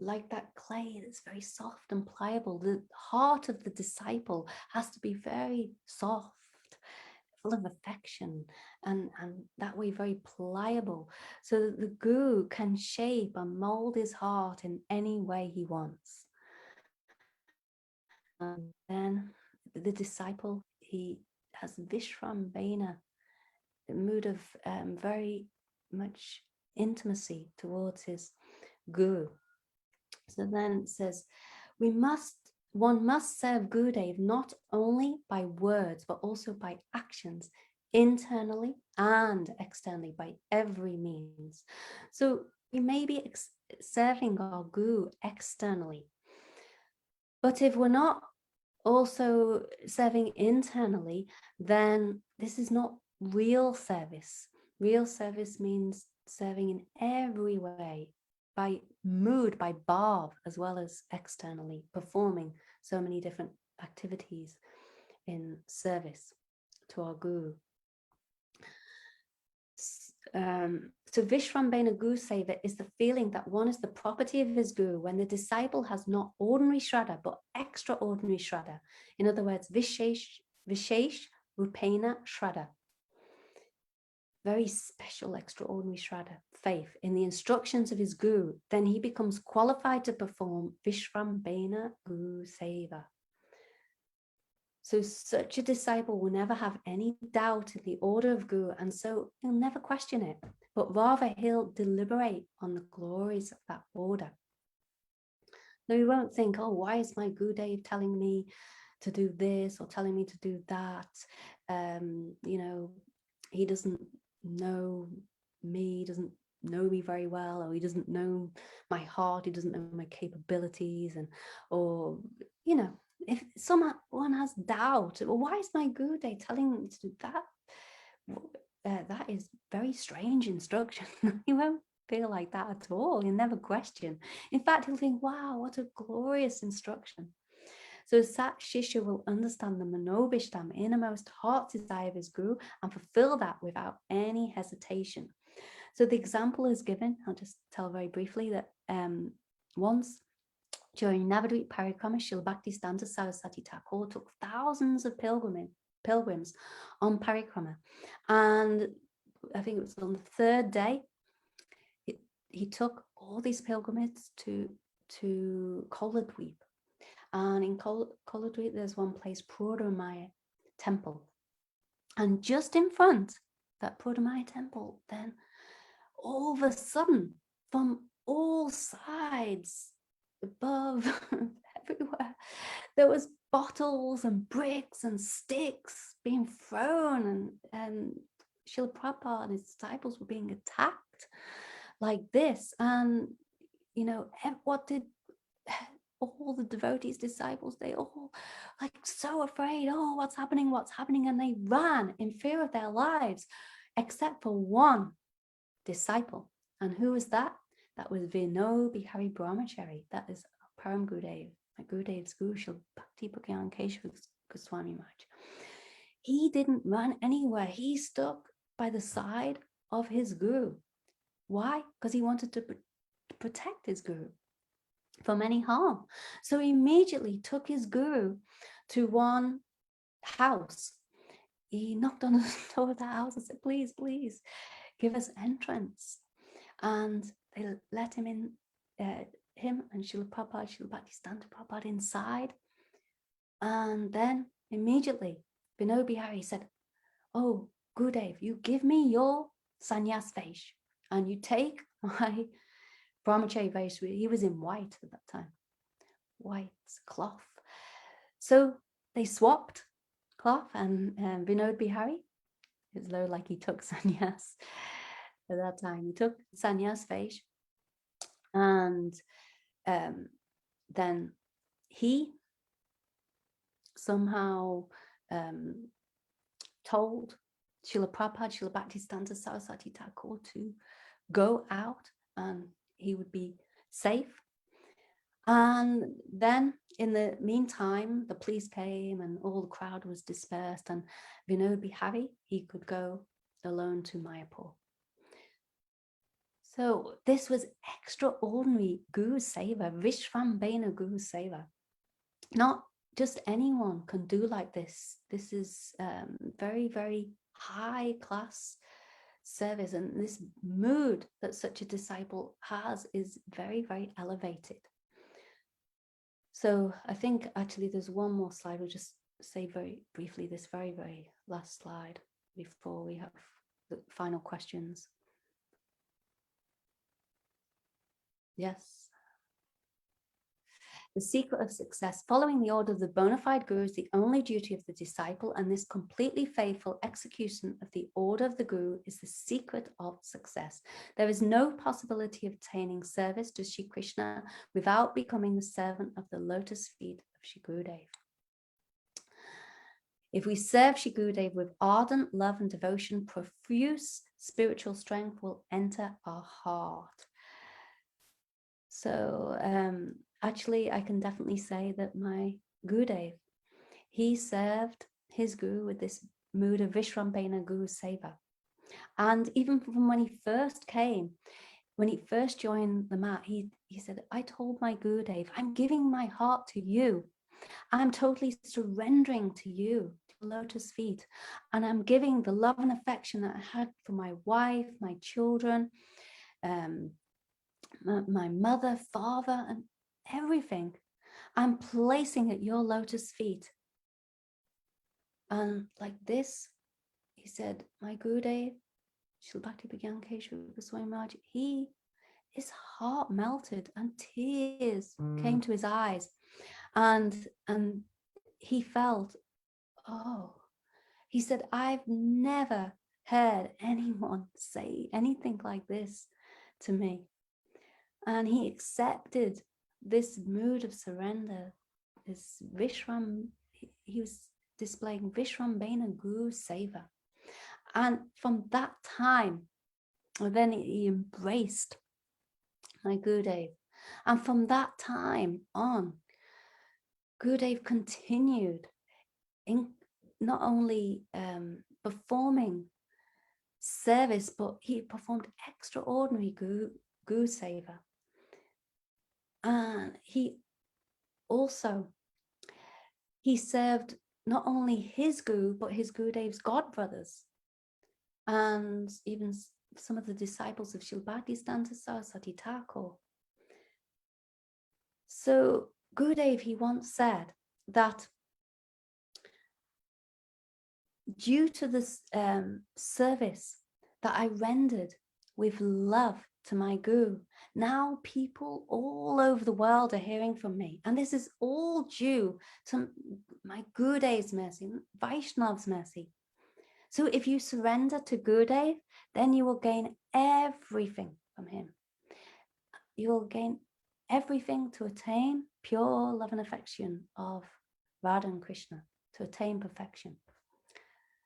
like that clay that's very soft and pliable, the heart of the disciple has to be very soft, full of affection, and that way very pliable, so that the Guru can shape and mold his heart in any way he wants. And then the disciple, he has Vishrambhena, the mood of very much intimacy towards his Guru. So then it says, one must serve Gurudev not only by words, but also by actions, internally and externally, by every means. So we may be serving our Guru externally, but if we're not also serving internally, then this is not real service. Real service means serving in every way, by mood, by bhav, as well as externally, performing so many different activities in service to our Guru. So Vishrambhena Guru Seva is the feeling that one is the property of his Guru when the disciple has not ordinary Shraddha but extraordinary Shraddha. In other words, Vishesh Rupena Shraddha. Very special, extraordinary Shraddha, faith in the instructions of his Guru. Then he becomes qualified to perform Vishrambhena Guru Seva. So such a disciple will never have any doubt in the order of Guru, and so he'll never question it, but rather he'll deliberate on the glories of that order. So he won't think, oh, why is my Gurudev telling me to do this or telling me to do that? You know, he doesn't know me, he doesn't know me very well, or he doesn't know my heart, he doesn't know my capabilities, or you know, if someone has doubt, well, why is my Gurudev telling me to do that? That is very strange instruction. He won't feel like that at all. He'll never question. In fact, he'll think, wow, what a glorious instruction. So Sat Shishya will understand the Manobishtam, innermost heart desire of his Guru, and fulfill that without any hesitation. So the example is given, I'll just tell very briefly that once during Navadvip Parikrama, Srila Bhaktisiddhanta Saraswati Thakur took thousands of pilgrims on Parikrama. And I think it was on the third day, he took all these pilgrims to Koladweep. And in Koladweep, there's one place, Puramaya Temple. And just in front, that Puramaya Temple, then all of a sudden, from all sides, above, everywhere, there was bottles and bricks and sticks being thrown, and Srila Prabhupada and his disciples were being attacked like this. And you know, what did all the devotees, disciples, they all like so afraid, oh, what's happening, and they ran in fear of their lives, except for one disciple. And who was that? That was Vino Bihari Brahmachari. That is Param Gurudev, my Gurudev's Guru, Srila Bhakti Basics Goswami Maharaj. He didn't run anywhere. He stuck by the side of his Guru. Why? Because he wanted to protect his Guru from any harm. So he immediately took his Guru to one house. He knocked on the door of the house and said, please, please, give us entrance. And they let him in, him and Srila Prabhupada, Srila Bhaktisiddhanta Prabhupada inside. And then immediately, Vinod Bihari said, oh, Gurudev, you give me your sannyas vesh and you take my brahmachari vesh. He was in white at that time, white cloth. So they swapped cloth, and Vinod Bihari, as though like he took sannyas at that time, he took sannyas vesh, and then he somehow told Srila Prabhupada, Srila Bhaktisiddhanta Saraswati Thakur to go out and he would be safe. And then in the meantime, the police came and all the crowd was dispersed, and Vinod Bihari, he could go alone to Mayapur. So this was extraordinary Guru Seva, Vishvambhena Guru Seva. Not just anyone can do like this. This is very, very high class service, and this mood that such a disciple has is very, very elevated. So I think actually there's one more slide. We'll just say very briefly this very, very last slide before we have the final questions. Yes. The secret of success. Following the order of the Bonafide Guru is the only duty of the disciple, and this completely faithful execution of the order of the Guru is the secret of success. There is no possibility of attaining service to Shri Krishna without becoming the servant of the lotus feet of Shri Gurudev. If we serve Shri Gurudev with ardent love and devotion, profuse spiritual strength will enter our heart. So actually, I can definitely say that my Gurudev, he served his Guru with this mood of Vishvambhena Guru Seva. And even from when he first came, when he first joined the mat, he said, I told my Gurudev, I'm giving my heart to you. I'm totally surrendering to you, to lotus feet. And I'm giving the love and affection that I had for my wife, my children, my mother, father, and everything. I'm placing at your lotus feet. And like this, he said, my Gurudev, Srila Bhakti Basics Goswami Maharaj, his heart melted and tears came to his eyes. And he felt, oh, he said, I've never heard anyone say anything like this to me. And he accepted this mood of surrender, this Vishram, he was displaying Vishvambhena Guru Seva. And from that time, then he embraced my Gurudev. And from that time on, Gurudev continued in not only performing service, but he performed extraordinary guru seva. And he served not only his guru, but his Gurudev's godbrothers, and even some of the disciples of Srila Bhaktisiddhanta Saraswati Thakur. So Gurudev, he once said that due to this service that I rendered with love to my guru, now people all over the world are hearing from me. And this is all due to my Gurudev's mercy, Vaishnava's mercy. So if you surrender to Gurudev, then you will gain everything from him. You will gain everything to attain pure love and affection of Radha and Krishna, to attain perfection.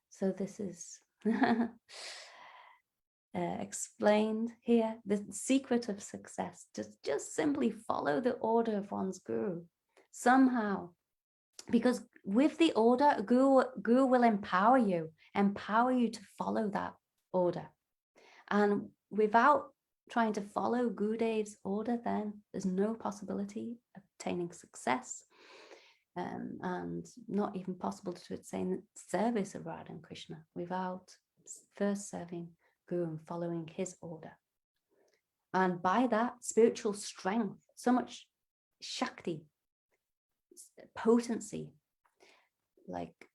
So this is explained here, the secret of success. Just simply follow the order of one's guru somehow, because with the order, guru will empower you to follow that order. And without trying to follow Gurudev's order, then there's no possibility of attaining success, and not even possible to attain service of Radha and Krishna without first serving Guru and following his order. And by that, spiritual strength, so much Shakti, potency, like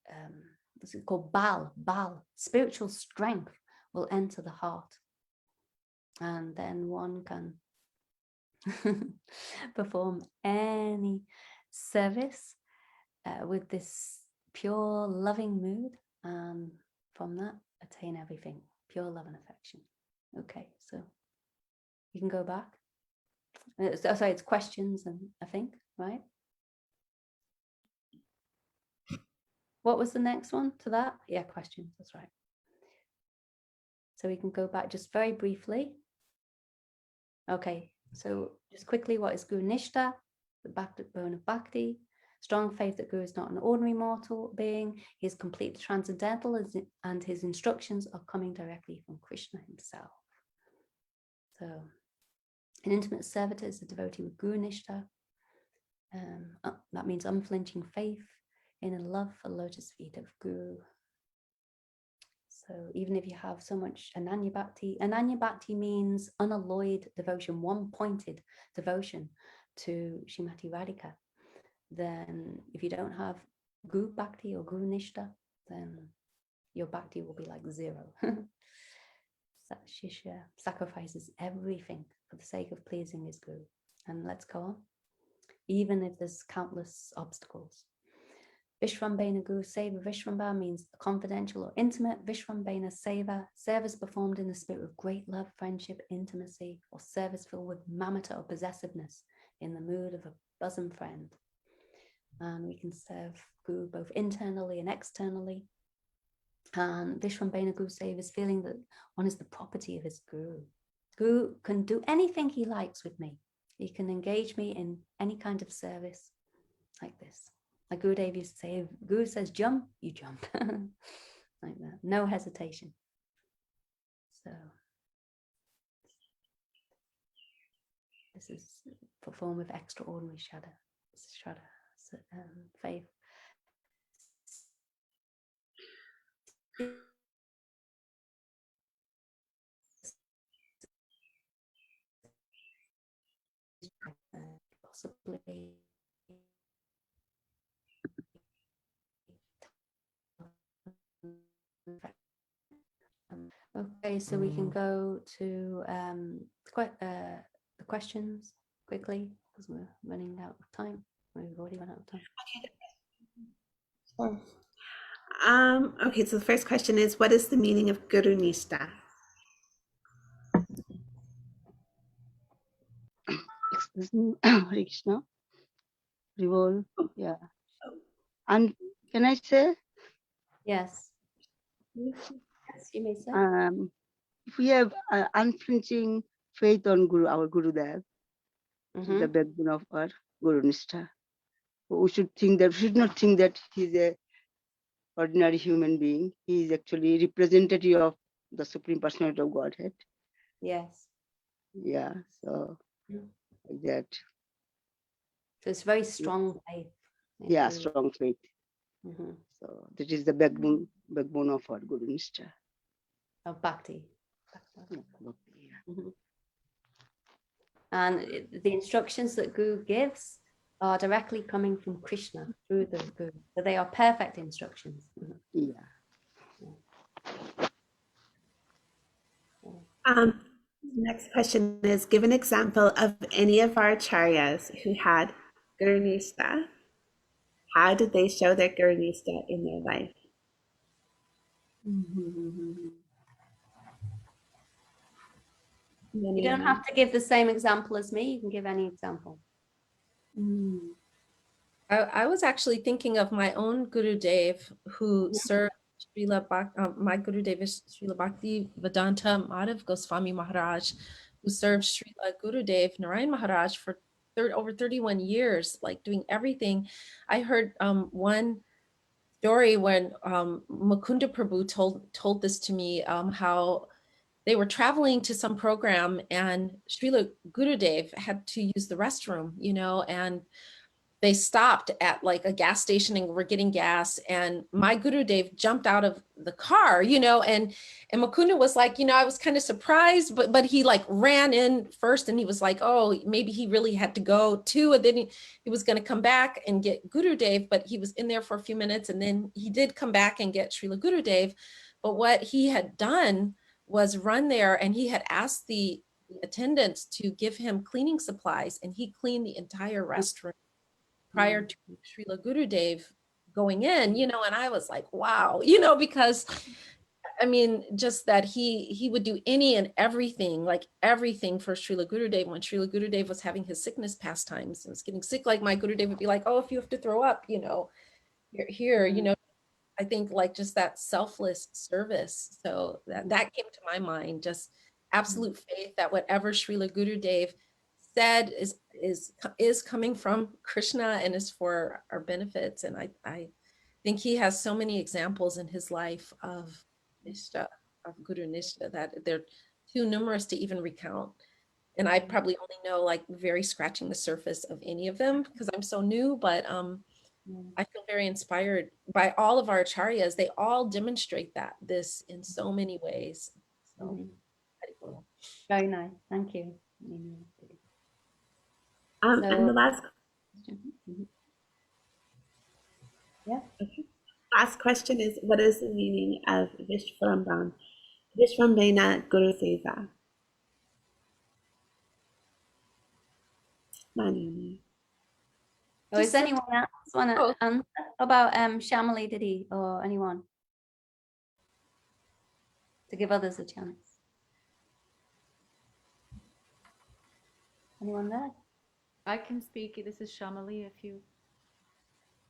this is called Bal, spiritual strength will enter the heart. And then one can perform any service with this pure loving mood, and from that attain everything, pure love and affection. Okay, so you can go back. Sorry, it's questions, and I think, right? What was the next one to that? Yeah, questions, that's right. So we can go back just very briefly. Okay, so just quickly, what is guru-nistha? The backbone of bhakti. Strong faith that Guru is not an ordinary mortal being. He is completely transcendental, and his instructions are coming directly from Krishna himself. So an intimate servitor is a devotee with guru-nistha. That means unflinching faith in a love for lotus feet of Guru. So even if you have so much Ananya Bhakti means unalloyed devotion, one-pointed devotion to Srimati Radhika. Then if you don't have Guru Bhakti or Guru-nistha, then your Bhakti will be like zero. Sisya sacrifices everything for the sake of pleasing his Guru. And let's go on. Even if there's countless obstacles. Vishwambhena Guru Seva. Vishwambha means confidential or intimate. Vishwambhena Seva, service performed in the spirit of great love, friendship, intimacy, or service filled with mamata or possessiveness in the mood of a bosom friend. And we can serve Guru both internally and externally. And Vishwambhena Guru Seva is feeling that one is the property of his Guru. Guru can do anything he likes with me. He can engage me in any kind of service like this. Like Gurudev used to say, if Guru says jump, you jump. Like that, no hesitation. So this is performed with extraordinary Shraddha, faith. Possibly okay, so we can go to the questions quickly because we're running out of time. We've already run out of time. Okay, so the first question is, what is the meaning of guru-nistha? Excuse me, Hare Krishna. Rivol, yeah. And can I say? Yes. Yes, you may say. If we have unflinching faith on Guru, our Gurudev, the backbone of our guru-nistha, we should not think that he's a ordinary human being. He is actually representative of the Supreme Personality of Godhead. Yes. Yeah, so Mm. like that. So it's very strong faith. in Yeah, Guru. strong faith. Mhm. So that is the backbone of our guru-nistha. Of bhakti. Yeah, bhakti, yeah. Mhm. And the instructions that Guru gives are directly coming from Krishna through the Guru. So they are perfect instructions. Mhm. Yeah. Next question is, give an example of any of our acharyas who had guru-nistha. How did they show their guru-nistha in their life? You don't have to give the same example as me. You can give any example. I was actually thinking of my own Gurudev who served my Gurudev is Srila Bhakti Vedanta Madhav Goswami Maharaj, who served Srila Gurudev Narayan Maharaj for over 31 years, like doing everything. I heard one story when Mukunda Prabhu told this to me, how they were traveling to some program and Srila Gurudev had to use the restroom, and they stopped at like a gas station and were getting gas, and my Gurudev jumped out of the car, and Mukunda was like, I was kind of surprised, but he like ran in first and he was like, oh, maybe he really had to go too, and then he was going to come back and get Gurudev, but he was in there for a few minutes and then he did come back and get Srila Gurudev. But what he had done was run there and he had asked the attendants to give him cleaning supplies, and he cleaned the entire restroom prior to Srila Gurudev going in, and I was like, wow, because I mean, just that he would do any and everything, like everything for Srila Gurudev. When Srila Gurudev was having his sickness pastimes and was getting sick, like my Gurudev would be like, oh, if you have to throw up, you're here, I think like just that selfless service. So that came to my mind, just absolute faith that whatever Srila Gurudev said is coming from Krishna and is for our benefits. And I think he has so many examples in his life of Nishta, of Guru Nishta, that they're too numerous to even recount. And I probably only know like very scratching the surface of any of them because I'm so new, but I feel very inspired by all of our acharyas. They all demonstrate this in so many ways. So Very nice. Thank you. And So- the last Yeah. last question is, what is the meaning of Vishvambena Guru Seva? Oh, is anyone else want to answer about Shamali Didi or anyone? To give others a chance. Anyone there? I can speak. This is Shamali. If you.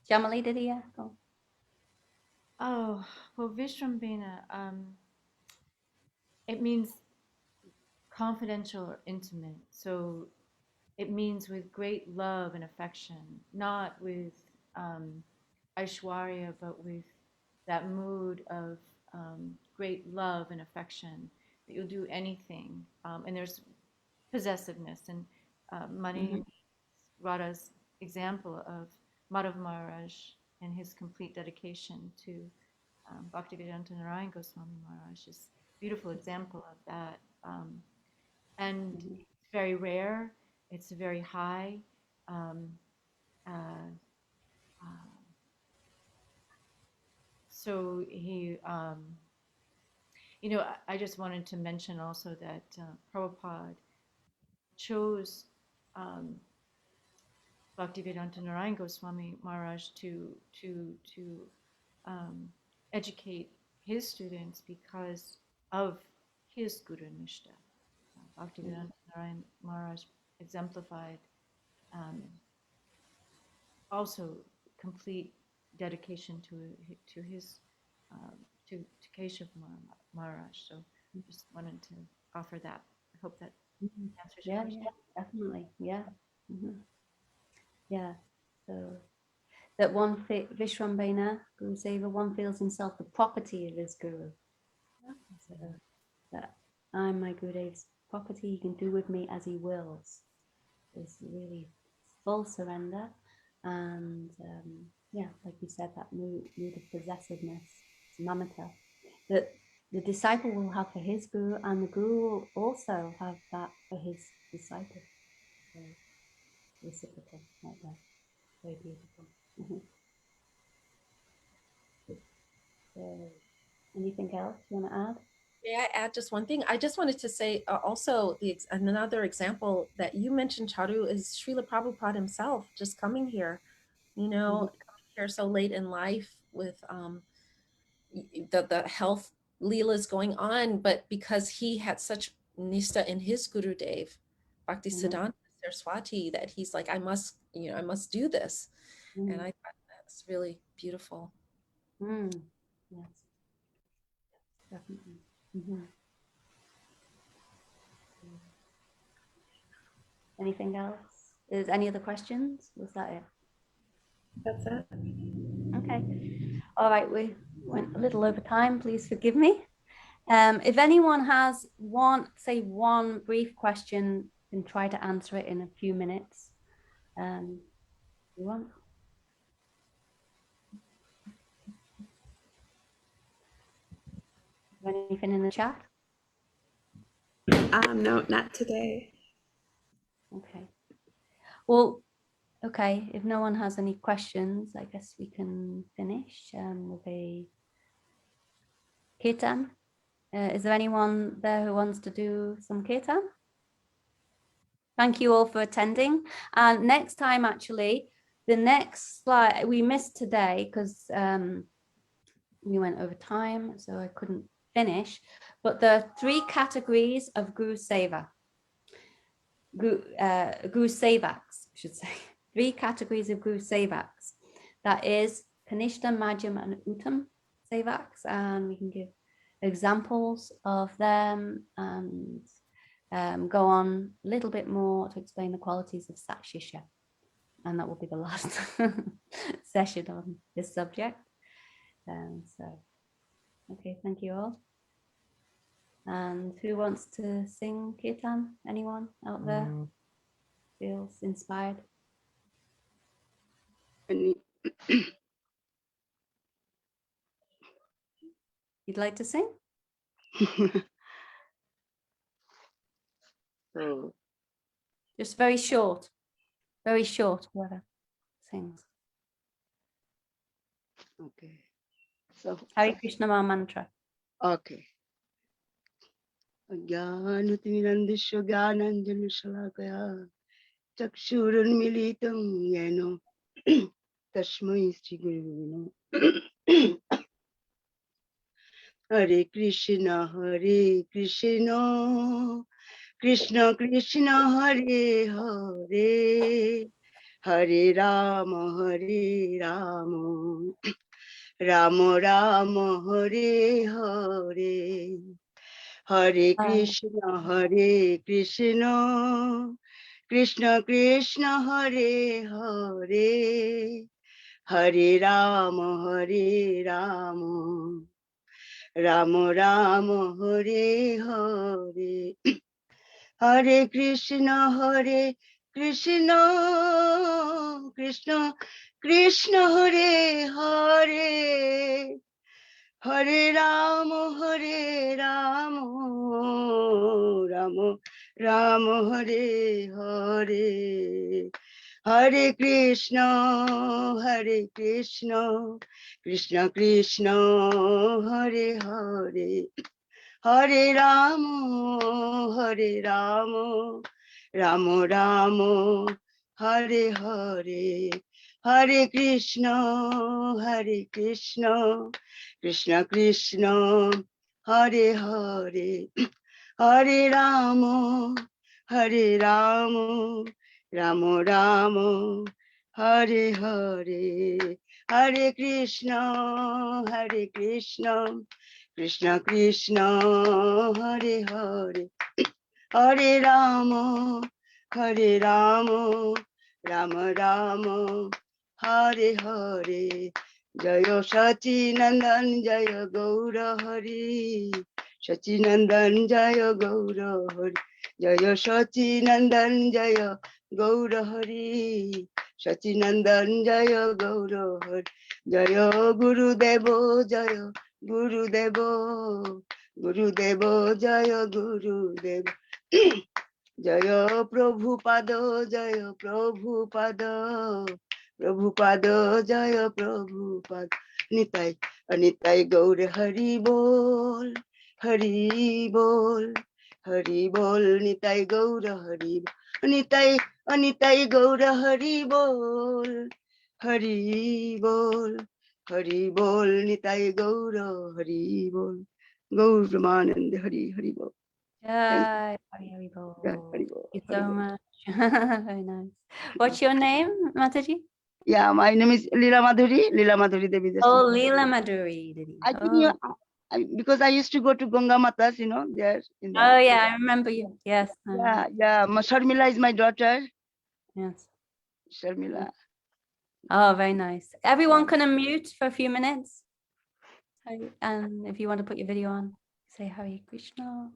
Shamali Didi, yeah. Go. Oh, well, Vishrambena, it means confidential or intimate. So it means with great love and affection, not with Aishwarya, but with that mood of great love and affection, that you'll do anything. And there's possessiveness, and Mani Radha's example of Madhav Maharaj and his complete dedication to Bhaktivedanta Narayan Goswami Maharaj is a beautiful example of that. And it's very rare, it's very high. So he, I just wanted to mention also that Prabhupada chose Bhaktivedanta Narayan Goswami Maharaj to educate his students because of his guru-nistha. Bhaktivedanta Narayan Maharaj exemplified also complete dedication to his to Keshav Maharaj. So just wanted to offer that. I hope that answers your question. Yeah, definitely. Yeah. Yeah. So that one Vishwambena Guru Seva, one feels himself the property of his guru. So I'm my Gurudev's property. He can do with me as he wills. It's really full surrender. And yeah, like you said, that mood of possessiveness, mamata, that the disciple will have for his guru, and the guru will also have that for his disciple. So reciprocal, like that. Very beautiful. So, anything else you want to add? May I add just one thing? I just wanted to say also another example that you mentioned, Charu, is Srila Prabhupada himself just coming here, coming here so late in life with the health leelas going on, but because he had such nistha in his Gurudev, Bhakti Siddhanta Saraswati, that he's like, I must do this. And I thought that's really beautiful. Yes, definitely. Anything else? Is any other questions? Was that it? That's it. Okay. All right, we went a little over time. Please forgive me. If anyone has one brief question, can try to answer it in a few minutes. You want? Anything in the chat? No, not today. Okay. Well, okay. If no one has any questions, I guess we can finish with a kirtan. Is there anyone there who wants to do some kirtan? Thank you all for attending. And next time, actually, the next slide we missed today because we went over time, so I couldn't finish. But there are 3 categories of Guru Seva. Guru Sevaks, I should say. 3 categories of Guru Sevaks. That is Kanishta, Madhyam, and Uttam Sevaks. And we can give examples of them and go on a little bit more to explain the qualities of Sat Sisya. And that will be the last session on this subject. Okay, thank you all. And who wants to sing kirtan? Anyone out there feels inspired? You'd like to sing? Just very short, whoever sings. Okay. So Hare Krishna Maha mantra. okay. Jnanatimirandisya Jnananjana Shalakaya Chakshurunmilitam Yeno Tasmai Shri Guru Namo. Hare Krishna, Krishna Krishna, Hare Hare, Hare Rama, Rama Rama, Hare Hare. Hare Krishna, Krishna Krishna, Hare Hare, Hare Rama, Rama Rama, Hare Hare. Hare Krishna, Krishna Krishna, Hare Hare, Hare Rama, Rama Rama, Hare Hare. Hare Krishna, Krishna Krishna, Hare Hare, Hare Rama, Rama Rama, Hare Hare. Hare Krishna, Krishna Krishna, Hare Hare, Hare Rama, Rama Rama, Hare Hare. Hare Krishna, Krishna Krishna, Hare Hare, Hare Rama, Rama Rama, Hare Hare. Jaya Sachi Nandan, Jaya Gaura Hari, Sacinandan Jaya Gaura Hari Jaya Sacinandan Jaya Gaura Hari Sacinandan Jaya Gaura Hari Jaya Guru Devo Jaya Guru Devo Guru Devo Jaya Guru Devo Jaya Prabhupada Jaya Prabhupada Prabhupada Jaya Prabhupada Nitai Anitai Gaur Hari Bol Hari Bol Hari Bol Nitai Gaur Hari Anitai Anitai Gaur Hari Bol Hari Bol Hari Bol Nitai Gaur Hari Bol Gaur Ramanand Hari Hari Bol. Jai Hari Bol, Bol. Hari Bol, Thank you Hari so Bol. much. Very nice. What's your name, Mataji? Yeah, my name is Leela Madhuri Devi. Oh, Leela Madhuri. Didi. I think Oh. because I used to go to Ganga Matas, there in the. Oh, yeah, I remember you. Yes. Yeah. Sharmila is my daughter. Yes. Sharmila. Oh, very nice. Everyone can unmute for a few minutes. And if you want to put your video on, say Hare Krishna.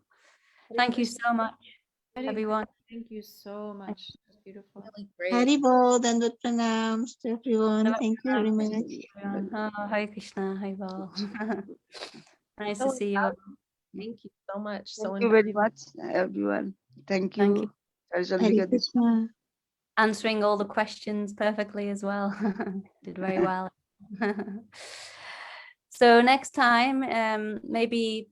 Thank you so much, everyone. Thank you so much. It's beautiful. Really great. Haribol, Dandut Pranams to everyone. Thank you very much. Everyone. Oh, Hare Krishna, Hare Bol. Nice to Really see you all. Thank you so much. So Thank you very much, everyone. Thank Thank you. you. Hare Krishna. Answering all the questions perfectly as well. Did very well. So next time, maybe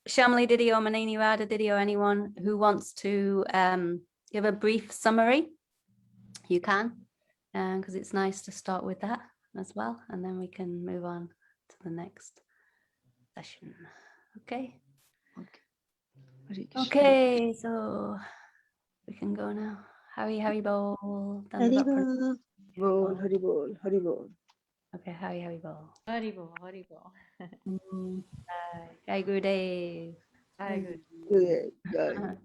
Shamli Didi or Manini Radha Didi or anyone who wants to give a brief summary, you can, because it's nice to start with that as well, and then we can move on to the next session. Okay. Okay, so we can go now. Hari Bol. Haribol. Bol, Hari Bol, Hari Bol. Okay, Hari Bol. Haribol, Haribol. Jai Gurudev. Hi, good. Good. Good.